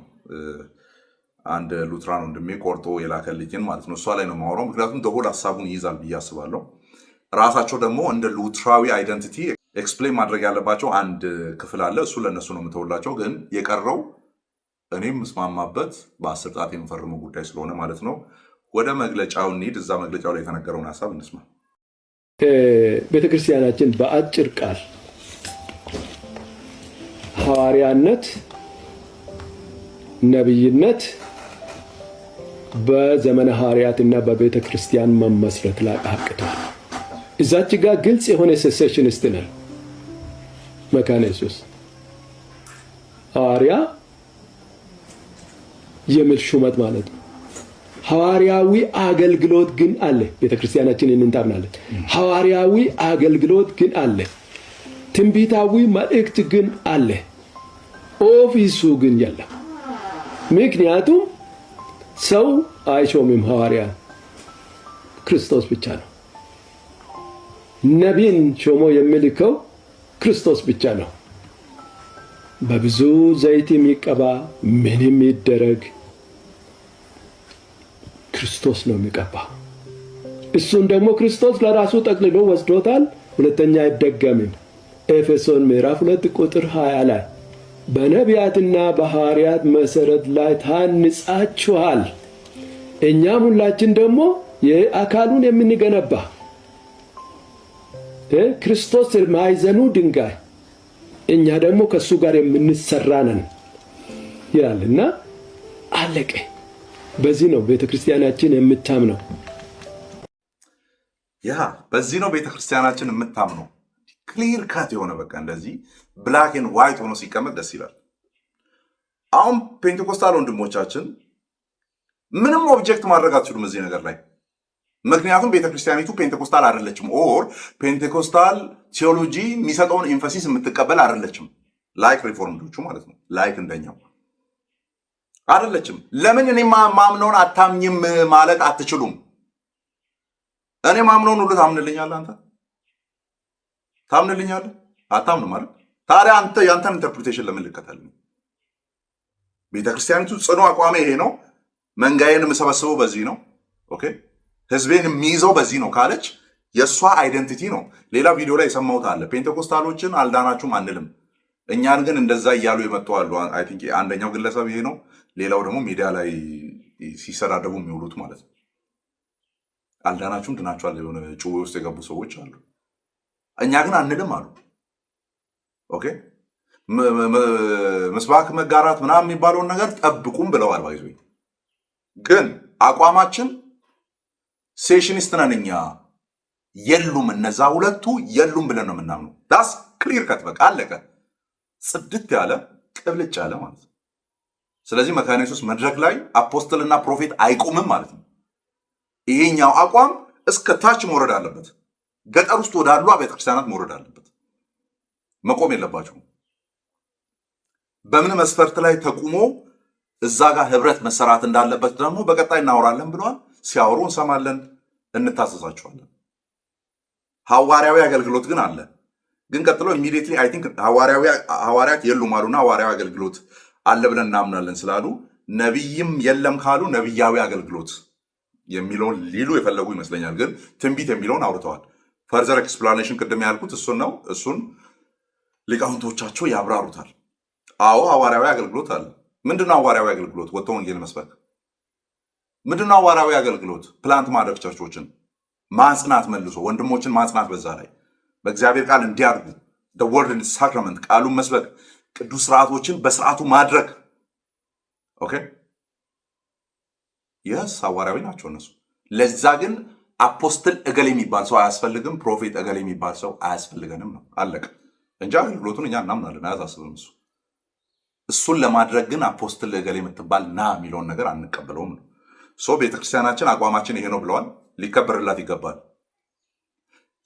አንድ ሉትራን ወንድሜ ቆርጦ የላከልኝን ማለት ነው። እሷ ላይ ነው የማወራው፣ ምክንያቱም ደሆል ሀሳቡን ይይዛል ብዬ አስባለሁ። ራሳቸው ደግሞ እንደ ሉትራዊ አይደንቲቲ ኤክስፕሌን ማድረግ ያለባቸው አንድ ክፍል አለ። እሱ ለእነሱ ነው የምተውላቸው። ግን የቀረው እኔም ምስማማበት በ10 ጣት የምፈርመው ጉዳይ ስለሆነ ማለት ነው። ወደ መግለጫው እንሂድ። እዛ መግለጫው ላይ የተነገረውን ሀሳብ እንስማ። ቤተክርስቲያናችን በአጭር ቃል ሐዋርያነት፣ ነብይነት በዘመነ ሐዋርያትና በቤተ ክርስቲያን መመስረት ላይ አቅቷል። እዛች ጋር ግልጽ የሆነ ሴሴሽኒስት ነን። መካነ ኢየሱስ ሐዋርያ የሚል ሹመት ማለት ነው። ሐዋርያዊ አገልግሎት ግን አለ። ቤተ ክርስቲያናችን እንታምናለን። ሐዋርያዊ አገልግሎት ግን አለ። ትንቢታዊ መልእክት ግን አለ። ኦፊሱ ግን የለም። ምክንያቱም ሰው አይሾምም። ሐዋርያ ክርስቶስ ብቻ ነው። ነቢይን ሾሞ የሚልከው ክርስቶስ ብቻ ነው። በብዙ ዘይት የሚቀባ ምንም ይደረግ ክርስቶስ ነው የሚቀባ። እሱን ደግሞ ክርስቶስ ለራሱ ጠቅልሎ ወስዶታል። ሁለተኛ አይደገምም። ኤፌሶን ምዕራፍ 2 ቁጥር 20 ላይ በነቢያትና በሐዋርያት መሰረት ላይ ታንጻችኋል፣ እኛም ሁላችን ደግሞ የአካሉን የምንገነባ ክርስቶስ ማዕዘኑ ድንጋይ፣ እኛ ደግሞ ከሱ ጋር የምንሰራ ነን ይላልና አለቀ። በዚህ ነው ቤተክርስቲያናችን የምታምነው። በዚህ ነው ቤተክርስቲያናችን የምታምነው። ክሊር ካት የሆነ በቃ እንደዚህ ብላክ ኤንድ ዋይት ሆኖ ሲቀመጥ ደስ ይላል። አሁን ፔንቴኮስታል ወንድሞቻችን ምንም ኦብጀክት ማድረግ አትችሉም እዚህ ነገር ላይ። ምክንያቱም ቤተክርስቲያኒቱ ፔንቴኮስታል አይደለችም፣ ኦር ፔንቴኮስታል ቴዎሎጂ የሚሰጠውን ኤንፈሲስ የምትቀበል አይደለችም። ላይክ ሪፎርምዶቹ ማለት ነው። ላይክ እንደኛው አይደለችም። ለምን እኔ ማምነውን አታምኝም ማለት አትችሉም። እኔ ማምነውን ሁሉ ታምንልኛለህ፣ አንተ ታምንልኛለህ? አታምንም ማለት ታዲያ አንተ ያንተን ኢንተርፕሪቴሽን ለምን ልከተልኝ? ቤተክርስቲያኒቱ ጽኑ አቋሜ ይሄ ነው፣ መንጋዬን የምሰበስበው በዚህ ነው፣ ኦኬ ህዝቤን የሚይዘው በዚህ ነው ካለች የእሷ አይደንቲቲ ነው። ሌላ ቪዲዮ ላይ የሰማሁት አለ፣ ፔንቴኮስታሎችን አልዳናችሁም አንልም፣ እኛን ግን እንደዛ እያሉ የመጡ አሉ። አይ ቲንክ አንደኛው ግለሰብ ይሄ ነው። ሌላው ደግሞ ሚዲያ ላይ ሲሰዳደቡ የሚውሉት ማለት ነው። አልዳናችሁም ድናችኋል የሆነ ጭዌ ውስጥ የገቡ ሰዎች አሉ። እኛ ግን አንልም አሉ። ኦኬ ምስባክ መጋራት ምናምን የሚባለውን ነገር ጠብቁም ብለዋል። ባይዞ ግን አቋማችን ሴሽኒስት ነን እኛ። የሉም እነዛ ሁለቱ የሉም ብለን ነው የምናምነው። ዳስ ክሊር ከት በቃ አለቀ። ጽድት ያለ ቅብልጭ ያለ ማለት ነው። ስለዚህ መካነ ኢየሱስ መድረክ ላይ አፖስትልና ፕሮፌት አይቆምም ማለት ነው። ይሄኛው አቋም እስከ ታች መውረድ አለበት። ገጠር ውስጥ ወዳሉ አብያተ ክርስቲያናት መውረድ አለበት። መቆም የለባቸውም። በምን መስፈርት ላይ ተቁሞ እዛ ጋር ህብረት መሰራት እንዳለበት ደግሞ በቀጣይ እናወራለን ብለዋል። ሲያወሩ እንሰማለን፣ እንታዘዛቸዋለን። ሐዋርያዊ አገልግሎት ግን አለ። ግን ቀጥሎ ኢሚዲየትሊ አይ ቲንክ ሐዋርያት የሉም አሉና ሐዋርያዊ አገልግሎት አለ ብለን እናምናለን ስላሉ ነቢይም የለም ካሉ ነቢያዊ አገልግሎት የሚለውን ሊሉ የፈለጉ ይመስለኛል። ግን ትንቢት የሚለውን አውርተዋል። ፈርዘር ኤክስፕላኔሽን ቅድም ያልኩት እሱን ነው። እሱን ሊቃውንቶቻቸው ያብራሩታል። አዎ ሐዋርያዊ አገልግሎት አለ። ምንድነው ሐዋርያዊ አገልግሎት? ወጥቶ ወንጌል መስበክ። ምንድነው ሐዋርያዊ አገልግሎት? ፕላንት ማድረግ፣ ቸርቾችን ማጽናት፣ መልሶ ወንድሞችን ማጽናት፣ በዛ ላይ በእግዚአብሔር ቃል እንዲያድጉ the word in sacrament ቃሉን መስበክ፣ ቅዱስ ስርዓቶችን በስርዓቱ ማድረግ። ኦኬ የስ ሐዋርያዊ ናቸው እነሱ። ለዛ ግን አፖስትል እገሌ የሚባል ሰው አያስፈልግም፣ ፕሮፌት እገሌ የሚባል ሰው አያስፈልገንም ነው አለቀ እንጂ አገልግሎቱን እኛ እናምናለን፣ አያሳስብም እሱ። እሱን ለማድረግ ግን አፖስትል እገሌ የምትባል ና የሚለውን ነገር አንቀበለውም ነው። ሶ ቤተክርስቲያናችን አቋማችን ይሄ ነው ብለዋል። ሊከበርላት ይገባል።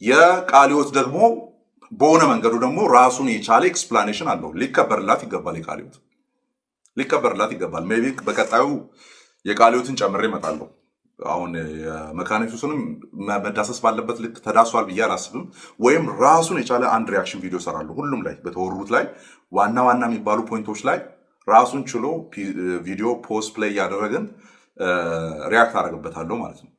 የቃለ ሕይወት ደግሞ በሆነ መንገዱ ደግሞ ራሱን የቻለ ኤክስፕላኔሽን አለው። ሊከበርላት ይገባል። የቃለ ሕይወት ሊከበርላት ይገባል። ሜይ ቢ በቀጣዩ የቃለ ሕይወትን ጨምሬ እመጣለሁ። አሁን የመካነ ኢየሱስንም መዳሰስ ባለበት ልክ ተዳሷል ብዬ አላስብም። ወይም ራሱን የቻለ አንድ ሪያክሽን ቪዲዮ እሰራለሁ። ሁሉም ላይ በተወሩት ላይ ዋና ዋና የሚባሉ ፖይንቶች ላይ ራሱን ችሎ ቪዲዮ ፖስት ፕሌይ እያደረግን ሪያክት አደረግበታለሁ ማለት ነው።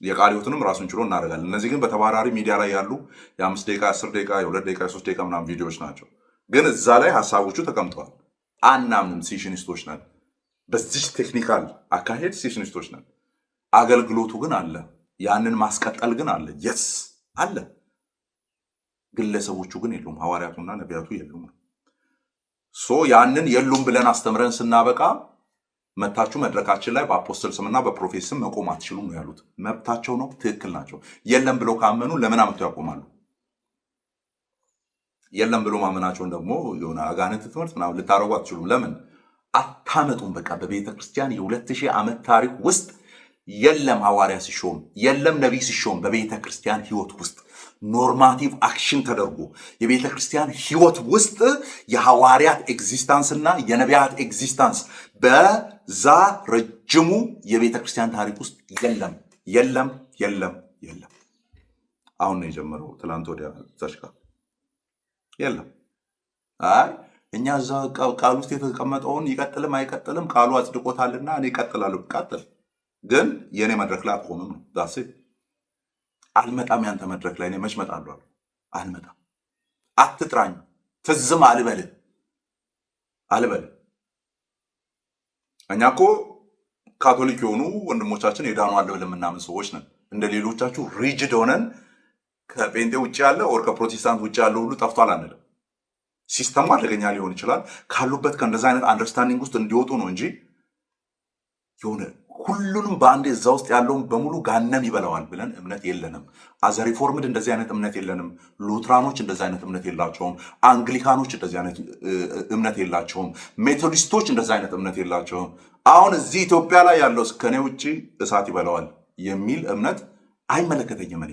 የቃለ ሕይወትንም ራሱን ችሎ እናደርጋለን። እነዚህ ግን በተባራሪ ሚዲያ ላይ ያሉ የ5 ደቂቃ 10 ደቂቃ የ2 ደቂቃ የ3 ደቂቃ ምናምን ቪዲዮዎች ናቸው። ግን እዛ ላይ ሀሳቦቹ ተቀምጠዋል። አናምንም፣ ሴሽኒስቶች ነን። በዚህ ቴክኒካል አካሄድ ሴሽኒስቶች ነን። አገልግሎቱ ግን አለ። ያንን ማስቀጠል ግን አለ። የስ አለ። ግለሰቦቹ ግን የሉም። ሐዋርያቱና ነቢያቱ የሉም። ሶ ያንን የሉም ብለን አስተምረን ስናበቃ መታችሁ መድረካችን ላይ በአፖስትል ስምና በፕሮፌት ስም መቆም አትችሉም ነው ያሉት። መብታቸው ነው፣ ትክክል ናቸው። የለም ብለው ካመኑ ለምን አመጥተው ያቆማሉ? የለም ብሎ ማመናቸውን ደግሞ የሆነ አጋንንት ትምህርት ምናምን ልታረጉ አትችሉም። ለምን አታመጡም? በቃ በቤተ ክርስቲያን የ2000 ዓመት ታሪክ ውስጥ የለም ሐዋርያ ሲሾም፣ የለም ነቢይ ሲሾም። በቤተ ክርስቲያን ህይወት ውስጥ ኖርማቲቭ አክሽን ተደርጎ የቤተ ክርስቲያን ህይወት ውስጥ የሐዋርያት ኤግዚስታንስ እና የነቢያት ኤግዚስታንስ በዛ ረጅሙ የቤተ ክርስቲያን ታሪክ ውስጥ የለም የለም የለም የለም። አሁን ነው የጀመረው። ትላንት ወዲያ ተሽካ የለም። አይ እኛ እዛ ቃል ውስጥ የተቀመጠውን ይቀጥልም አይቀጥልም ቃሉ አጽድቆታልና እኔ እቀጥላለሁ። ቀጥል፣ ግን የእኔ መድረክ ላይ አትቆምም ነው ዳሴ። አልመጣም ያንተ መድረክ ላይ እኔ መች እመጣለሁ? አልመጣም። አትጥራኝ፣ ትዝም አልበልህ። እኛ እኮ ካቶሊክ የሆኑ ወንድሞቻችን የዳኑ አለ ብለን የምናምን ሰዎች ነን። እንደ ሌሎቻችሁ ሪጅድ ሆነን ከጴንጤ ውጭ ያለ ኦር ከፕሮቴስታንት ውጭ ያለ ሁሉ ጠፍቷል አንልም። ሲስተሙ አደገኛ ሊሆን ይችላል። ካሉበት ከእንደዛ አይነት አንደርስታንዲንግ ውስጥ እንዲወጡ ነው እንጂ የሆነ ሁሉንም በአንዴ እዛ ውስጥ ያለውን በሙሉ ጋነም ይበላዋል ብለን እምነት የለንም። አዘ ሪፎርምድ እንደዚህ አይነት እምነት የለንም። ሉትራኖች እንደዚህ አይነት እምነት የላቸውም። አንግሊካኖች እንደዚህ አይነት እምነት የላቸውም። ሜቶዲስቶች እንደዚህ አይነት እምነት የላቸውም። አሁን እዚህ ኢትዮጵያ ላይ ያለው ከኔ ውጭ እሳት ይበላዋል የሚል እምነት አይመለከተኝም። እኔ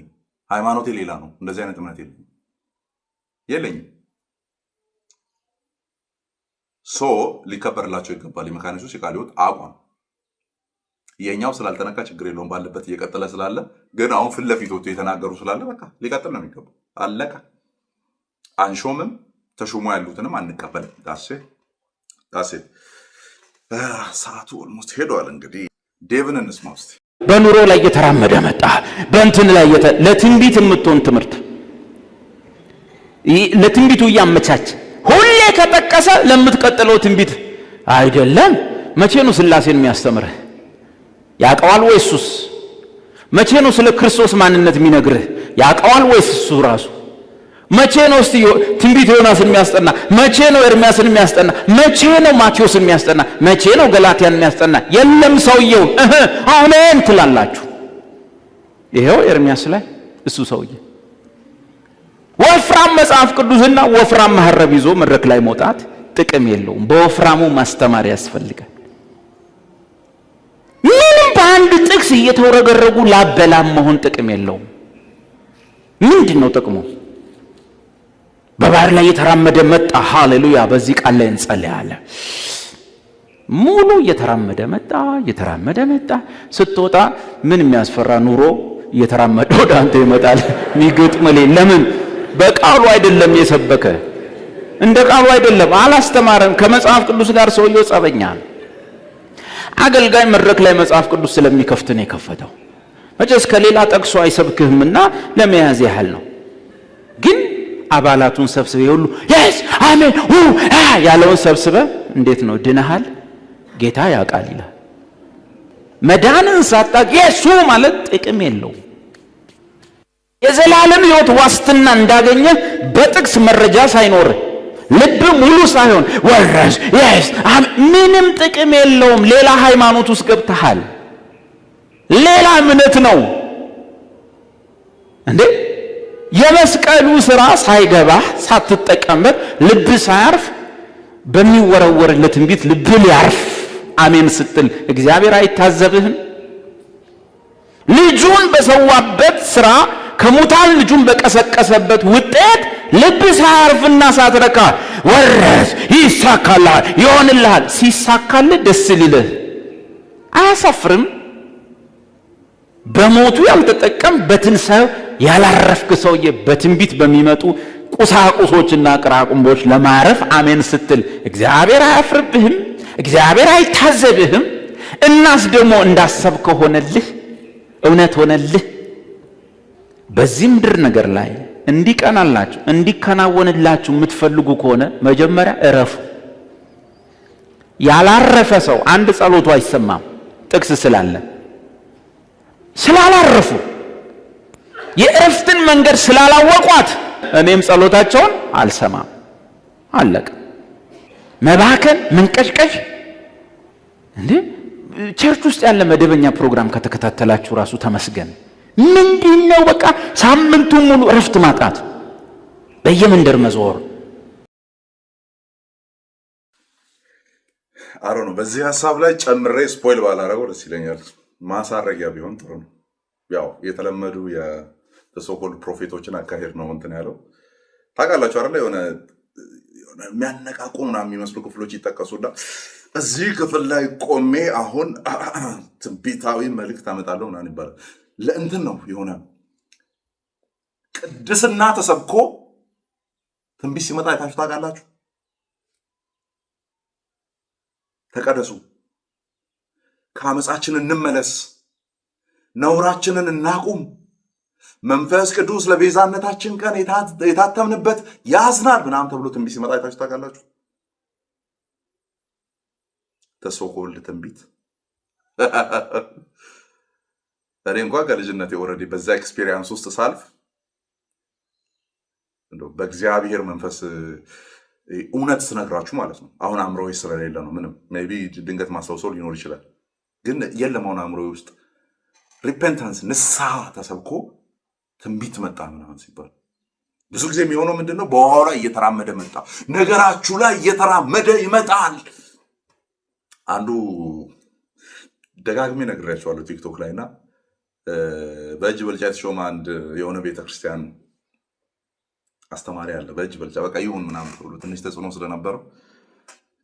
ሃይማኖቴ ሌላ ነው። እንደዚህ አይነት እምነት የለኝም። ሶ ሊከበርላቸው ይገባል። የመካነ ኢየሱስ የቃለ ሕይወት አቋም የኛው ስላልተነካ ችግር የለውም፣ ባለበት እየቀጠለ ስላለ። ግን አሁን ፊት ለፊት ወጥቶ የተናገሩ ስላለ በቃ ሊቀጥል ነው የሚገባው። አለቀ። አንሾምም፣ ተሾሞ ያሉትንም አንቀበልም። ዳሴ ሰዓቱ ኦልሞስት ሄዷል። እንግዲህ ዴቭን እንስማ ውስጥ በኑሮ ላይ እየተራመደ መጣ። በእንትን ላይ ለትንቢት የምትሆን ትምህርት ለትንቢቱ እያመቻች ሁሌ ከጠቀሰ ለምትቀጥለው ትንቢት አይደለም። መቼ ነው ስላሴን የሚያስተምርህ? ያቀዋል ወይስ እሱስ? መቼ ነው ስለ ክርስቶስ ማንነት የሚነግርህ? ያቀዋል ወይስ እሱ ራሱ? መቼ ነው እስቲ ትንቢት ዮናስን የሚያስጠና? መቼ ነው ኤርሚያስን የሚያስጠና? መቼ ነው ማቴዎስን የሚያስጠና? መቼ ነው ገላትያን የሚያስጠና? የለም ሰውየው አሜን ትላላችሁ። ይሄው ኤርሚያስ ላይ እሱ ሰውዬ ወፍራም መጽሐፍ ቅዱስና ወፍራም መሐረብ ይዞ መድረክ ላይ መውጣት ጥቅም የለውም። በወፍራሙ ማስተማር ያስፈልጋል። ምንም በአንድ ጥቅስ እየተወረገረጉ ላበላም መሆን ጥቅም የለውም። ምንድነው ጥቅሙ? በባህር ላይ እየተራመደ መጣ። ሃሌሉያ። በዚህ ቃል ላይ እንጸልያለን። ሙሉ እየተራመደ መጣ። ስትወጣ ምን የሚያስፈራ ኑሮ እየተራመደ ወደ አንተ ይመጣል። የሚገጥምልህ ለምን? በቃሉ አይደለም የሰበከ፣ እንደ ቃሉ አይደለም አላስተማረም። ከመጽሐፍ ቅዱስ ጋር ሰውየው ጸበኛ ነው። አገልጋይ መድረክ ላይ መጽሐፍ ቅዱስ ስለሚከፍት ነው የከፈተው። መቼስ ከሌላ ጠቅሶ አይሰብክህምና ለመያዝ ያህል ነው። ግን አባላቱን ሰብስበ ሁሉ yes አሜን ያለውን ሰብስበ እንዴት ነው ድነሃል? ጌታ ያውቃል ይላል። መዳንን ሳታውቅ የሱ ማለት ጥቅም የለውም። የዘላለም ሕይወት ዋስትና እንዳገኘ በጥቅስ መረጃ ሳይኖር ልብ ሙሉ ሳይሆን ወረስ yes ምንም ጥቅም የለውም። ሌላ ሃይማኖት ውስጥ ገብተሃል። ሌላ እምነት ነው እንዴ? የመስቀሉ ስራ ሳይገባህ ሳትጠቀምበት ልብ ሳያርፍ በሚወረወር ለትንቢት ልብ ሊያርፍ አሜን ስትል እግዚአብሔር አይታዘብህም? ልጁን በሰዋበት ስራ ከሙታን ልጁን በቀሰቀሰበት ውጤት ልብ ሳያርፍና ሳትረካ ወረስ ይሳካልሃል፣ ይሆንልሃል። ሲሳካልህ ደስ ሊልህ አያሳፍርም? በሞቱ ያልተጠቀም በትንሣኤው ያላረፍክ ሰውዬ በትንቢት በሚመጡ ቁሳቁሶችና ቅራቁምቦች ለማረፍ አሜን ስትል እግዚአብሔር አያፍርብህም? እግዚአብሔር አይታዘብህም? እናስ ደግሞ እንዳሰብከው ሆነልህ፣ እውነት ሆነልህ። በዚህ ምድር ነገር ላይ እንዲቀናላችሁ እንዲከናወንላችሁ የምትፈልጉ ከሆነ መጀመሪያ እረፉ። ያላረፈ ሰው አንድ ጸሎቱ አይሰማም። ጥቅስ ስላላረፉ የእረፍትን መንገድ ስላላወቋት እኔም ጸሎታቸውን አልሰማም። አለቀ። መባከን መንቀሽቀሽ እንዴ! ቸርች ውስጥ ያለ መደበኛ ፕሮግራም ከተከታተላችሁ ራሱ ተመስገን። ምንድነው በቃ ሳምንቱን ሙሉ እረፍት ማጣት፣ በየመንደር መዞር። አሮ ነው። በዚህ ሐሳብ ላይ ጨምሬ ስፖይል ባላረገው ደስ ይለኛል። ማሳረጊያ ቢሆን ጥሩ ነው። ያው የተለመዱ የሶኮልድ ፕሮፌቶችን አካሄድ ነው እንትን ያለው ታውቃላችሁ አይደል? የሆነ የሚያነቃቁ ምናምን የሚመስሉ ክፍሎች ይጠቀሱና እዚህ ክፍል ላይ ቆሜ አሁን ትንቢታዊ መልእክት አመጣለሁ ምናምን ይባላል። ለእንትን ነው የሆነ ቅድስና ተሰብኮ ትንቢት ሲመጣ አይታችሁ ታውቃላችሁ? ተቀደሱ፣ ከአመፃችን እንመለስ፣ ነውራችንን እናቁም፣ መንፈስ ቅዱስ ለቤዛነታችን ቀን የታተምንበት ያዝናል ምናምን ተብሎ ትንቢት ሲመጣ አይታችሁ ታውቃላችሁ? ተሶኮልድ ትንቢት እኔ እንኳን ከልጅነቴ ኦልሬዲ በዛ ኤክስፒሪየንስ ውስጥ ሳልፍ በእግዚአብሔር መንፈስ እውነት ስነግራችሁ ማለት ነው። አሁን አእምሮዬ ስለሌለ ነው። ምንም ሜይ ቢ ድንገት ማስታወሰው ሊኖር ይችላል። ግን የለም አሁን አእምሮዬ ውስጥ ሪፔንታንስ ንስሐ ተሰብኮ ትንቢት መጣ ምናምን ሲባል ብዙ ጊዜ የሚሆነው ምንድነው? በውሃው ላይ እየተራመደ መጣ። ነገራችሁ ላይ እየተራመደ ይመጣል። አንዱ ደጋግሜ ነግሬያቸዋለሁ ቲክቶክ ላይና በእጅ ብልጫ የተሾመ አንድ የሆነ ቤተክርስቲያን አስተማሪ አለ። በእጅ ብልጫ በቃ ይሁን ምናምን ብሎ ትንሽ ተጽዕኖ ስለነበረው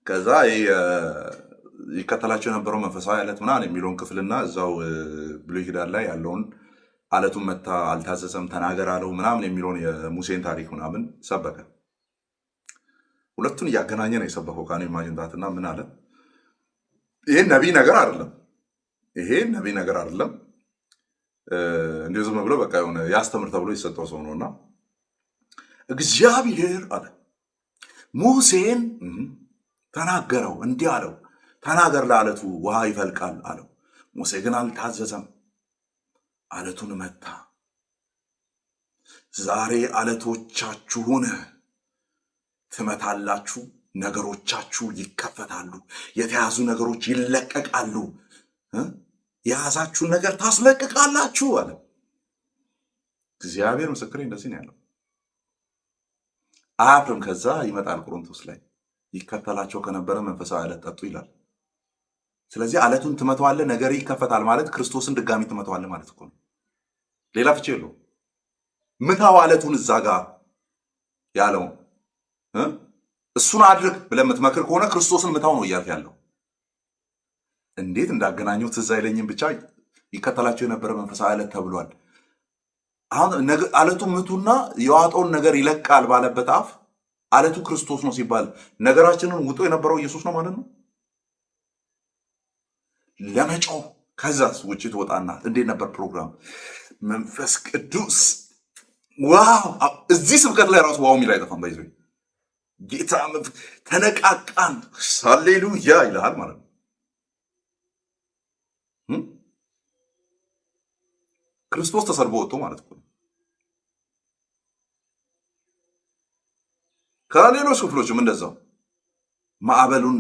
ከዛ ይከተላቸው የነበረው መንፈሳዊ አለት ምናምን የሚለውን ክፍልና እዛው ብሉይ ኪዳን ላይ ያለውን አለቱን መታ አልታዘዘም ተናገር አለው ምናምን የሚለውን የሙሴን ታሪክ ምናምን ሰበከ። ሁለቱን እያገናኘ ነው የሰበከው። ካኔ ማጅንታትና ምን አለ? ይሄ ነቢይ ነገር አይደለም፣ ይሄ ነቢይ ነገር አይደለም። እንዲሁ ዝም ብሎ በቃ የሆነ ያስተምር ተብሎ የሰጠው ሰው ነውና እግዚአብሔር አለ ሙሴን ተናገረው፣ እንዲህ አለው ተናገር ለአለቱ ውሃ ይፈልቃል አለው። ሙሴ ግን አልታዘዘም፣ አለቱን መታ። ዛሬ አለቶቻችሁን ትመታላችሁ፣ ነገሮቻችሁ ይከፈታሉ፣ የተያዙ ነገሮች ይለቀቃሉ፣ የያዛችሁን ነገር ታስለቅቃላችሁ አለ። እግዚአብሔር ምስክሬ እንደዚህ ነው ያለው። አያፍርም። ከዛ ይመጣል ቆሮንቶስ ላይ ይከተላቸው ከነበረ መንፈሳዊ አለት ጠጡ ይላል። ስለዚህ አለቱን ትመተዋለህ፣ ነገር ይከፈታል ማለት ክርስቶስን ድጋሚ ትመተዋለህ ማለት እኮ ነው። ሌላ ፍቺ የለው። ምታው አለቱን እዛ ጋር ያለው እሱን አድርግ ብለህ የምትመክር ከሆነ ክርስቶስን ምታው ነው እያልክ ያለው። እንዴት እንዳገናኘው ትዝ አይለኝም። ብቻ ይከተላቸው የነበረ መንፈሳዊ አለት ተብሏል። አሁን አለቱ ምቱና የዋጠውን ነገር ይለቃል ባለበት አፍ አለቱ ክርስቶስ ነው ሲባል ነገራችንን ውጦ የነበረው ኢየሱስ ነው ማለት ነው። ለመጮህ ከዛስ ውጭ ትወጣና እንዴት ነበር ፕሮግራም? መንፈስ ቅዱስ ዋው! እዚህ ስብከት ላይ ራሱ ዋው የሚል አይጠፋም። ባይዘ ጌታ ተነቃቃን፣ ሃሌሉያ ይልሃል ማለት ነው። ክርስቶስ ተሰርቦ ወጥቶ ማለት ነው። ከሌሎች ክፍሎችም እንደዛው ማዕበሉን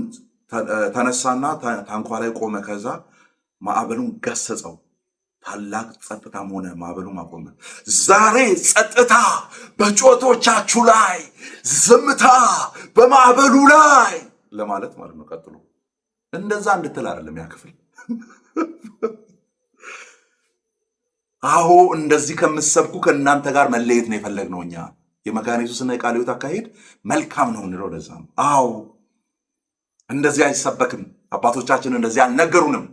ተነሳና ታንኳ ላይ ቆመ። ከዛ ማዕበሉን ገሰጸው፣ ታላቅ ጸጥታም ሆነ፣ ማዕበሉን አቆመ። ዛሬ ጸጥታ በጩኸቶቻችሁ ላይ፣ ዝምታ በማዕበሉ ላይ ለማለት ማለት ነው። ቀጥሎ እንደዛ እንድትል አይደለም ያ ክፍል። አዎ እንደዚህ ከምትሰብኩ ከእናንተ ጋር መለየት ነው የፈለግነው እኛ። የመካነ ኢየሱስና የቃለ ሕይወት አካሄድ መልካም ነው እንለው ለዛ ነው። አዎ እንደዚህ አይሰበክም፣ አባቶቻችን እንደዚህ አልነገሩንም።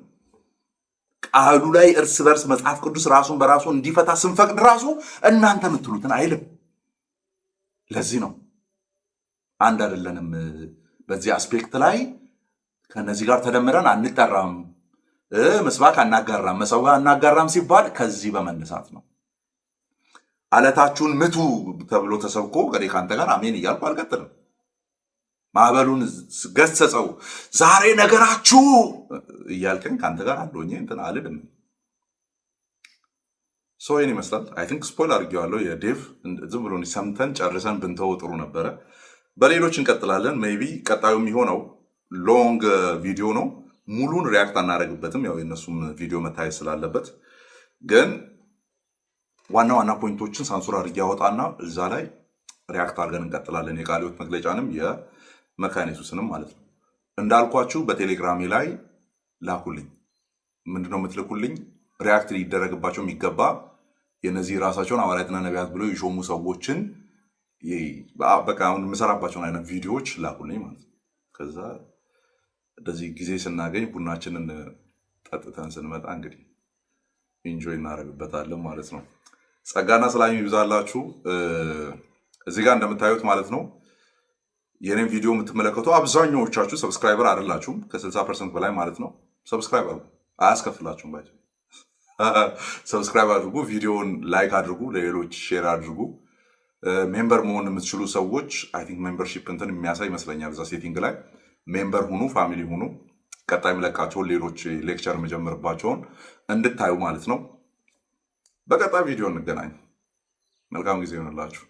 ቃሉ ላይ እርስ በርስ መጽሐፍ ቅዱስ ራሱን በራሱ እንዲፈታ ስንፈቅድ ራሱ እናንተ የምትሉትን አይልም። ለዚህ ነው አንድ አይደለንም። በዚህ አስፔክት ላይ ከነዚህ ጋር ተደምረን አንጠራም። መስባክ አናጋራም፣ መሰዋ አናጋራም ሲባል ከዚህ በመነሳት ነው። አለታችሁን ምቱ ተብሎ ተሰብኮ ከኔ ካንተ ጋር አሜን እያልኩ አልቀጥልም። ማዕበሉን ገሰጸው፣ ዛሬ ነገራችሁ እያልከኝ ከአንተ ጋር አንዶኜ እንትን አልልም። ሰው ይህን ይመስላል። አይ ቲንክ ስፖይል አድርጌዋለሁ። የዴቭ ዝም ብሎ ሰምተን ጨርሰን ብንተው ጥሩ ነበረ። በሌሎች እንቀጥላለን። ሜይ ቢ ቀጣዩ የሚሆነው ሎንግ ቪዲዮ ነው። ሙሉን ሪያክት አናደርግበትም፣ ያው የእነሱም ቪዲዮ መታየት ስላለበት። ግን ዋና ዋና ፖይንቶችን ሳንሱር አድርጌ ያወጣና እዛ ላይ ሪያክት አድርገን እንቀጥላለን። የቃለ ሕይወት መግለጫንም የመካነ ኢየሱስንም ማለት ነው። እንዳልኳችሁ በቴሌግራሜ ላይ ላኩልኝ። ምንድነው የምትልኩልኝ? ሪያክት ሊደረግባቸው የሚገባ የነዚህ ራሳቸውን ሐዋርያትና ነቢያት ብለው የሾሙ ሰዎችን በቃ አሁን የምሰራባቸውን አይነት ቪዲዮዎች ላኩልኝ ማለት ነው። ከዛ እንደዚህ ጊዜ ስናገኝ ቡናችንን ጠጥተን ስንመጣ እንግዲህ ኢንጆይ እናደርግበታለን ማለት ነው። ጸጋና ሰላም ይብዛላችሁ። እዚህ ጋር እንደምታዩት ማለት ነው የኔን ቪዲዮ የምትመለከቱ አብዛኛዎቻችሁ ሰብስክራይበር አይደላችሁም። ከ60% በላይ ማለት ነው። ሰብስክራይብ አድርጉ፣ አያስከፍላችሁም። ባይ ሰብስክራይብ አድርጉ፣ ቪዲዮውን ላይክ አድርጉ፣ ለሌሎች ሼር አድርጉ። ሜምበር መሆን የምትችሉ ሰዎች አይ ቲንክ ሜምበርሺፕ እንትን የሚያሳይ ይመስለኛል እዛ ሴቲንግ ላይ ሜምበር ሁኑ፣ ፋሚሊ ሁኑ። ቀጣይ የምለቃቸውን ሌሎች ሌክቸር የምጀምርባቸውን እንድታዩ ማለት ነው። በቀጣይ ቪዲዮ እንገናኝ። መልካም ጊዜ ይሆንላችሁ።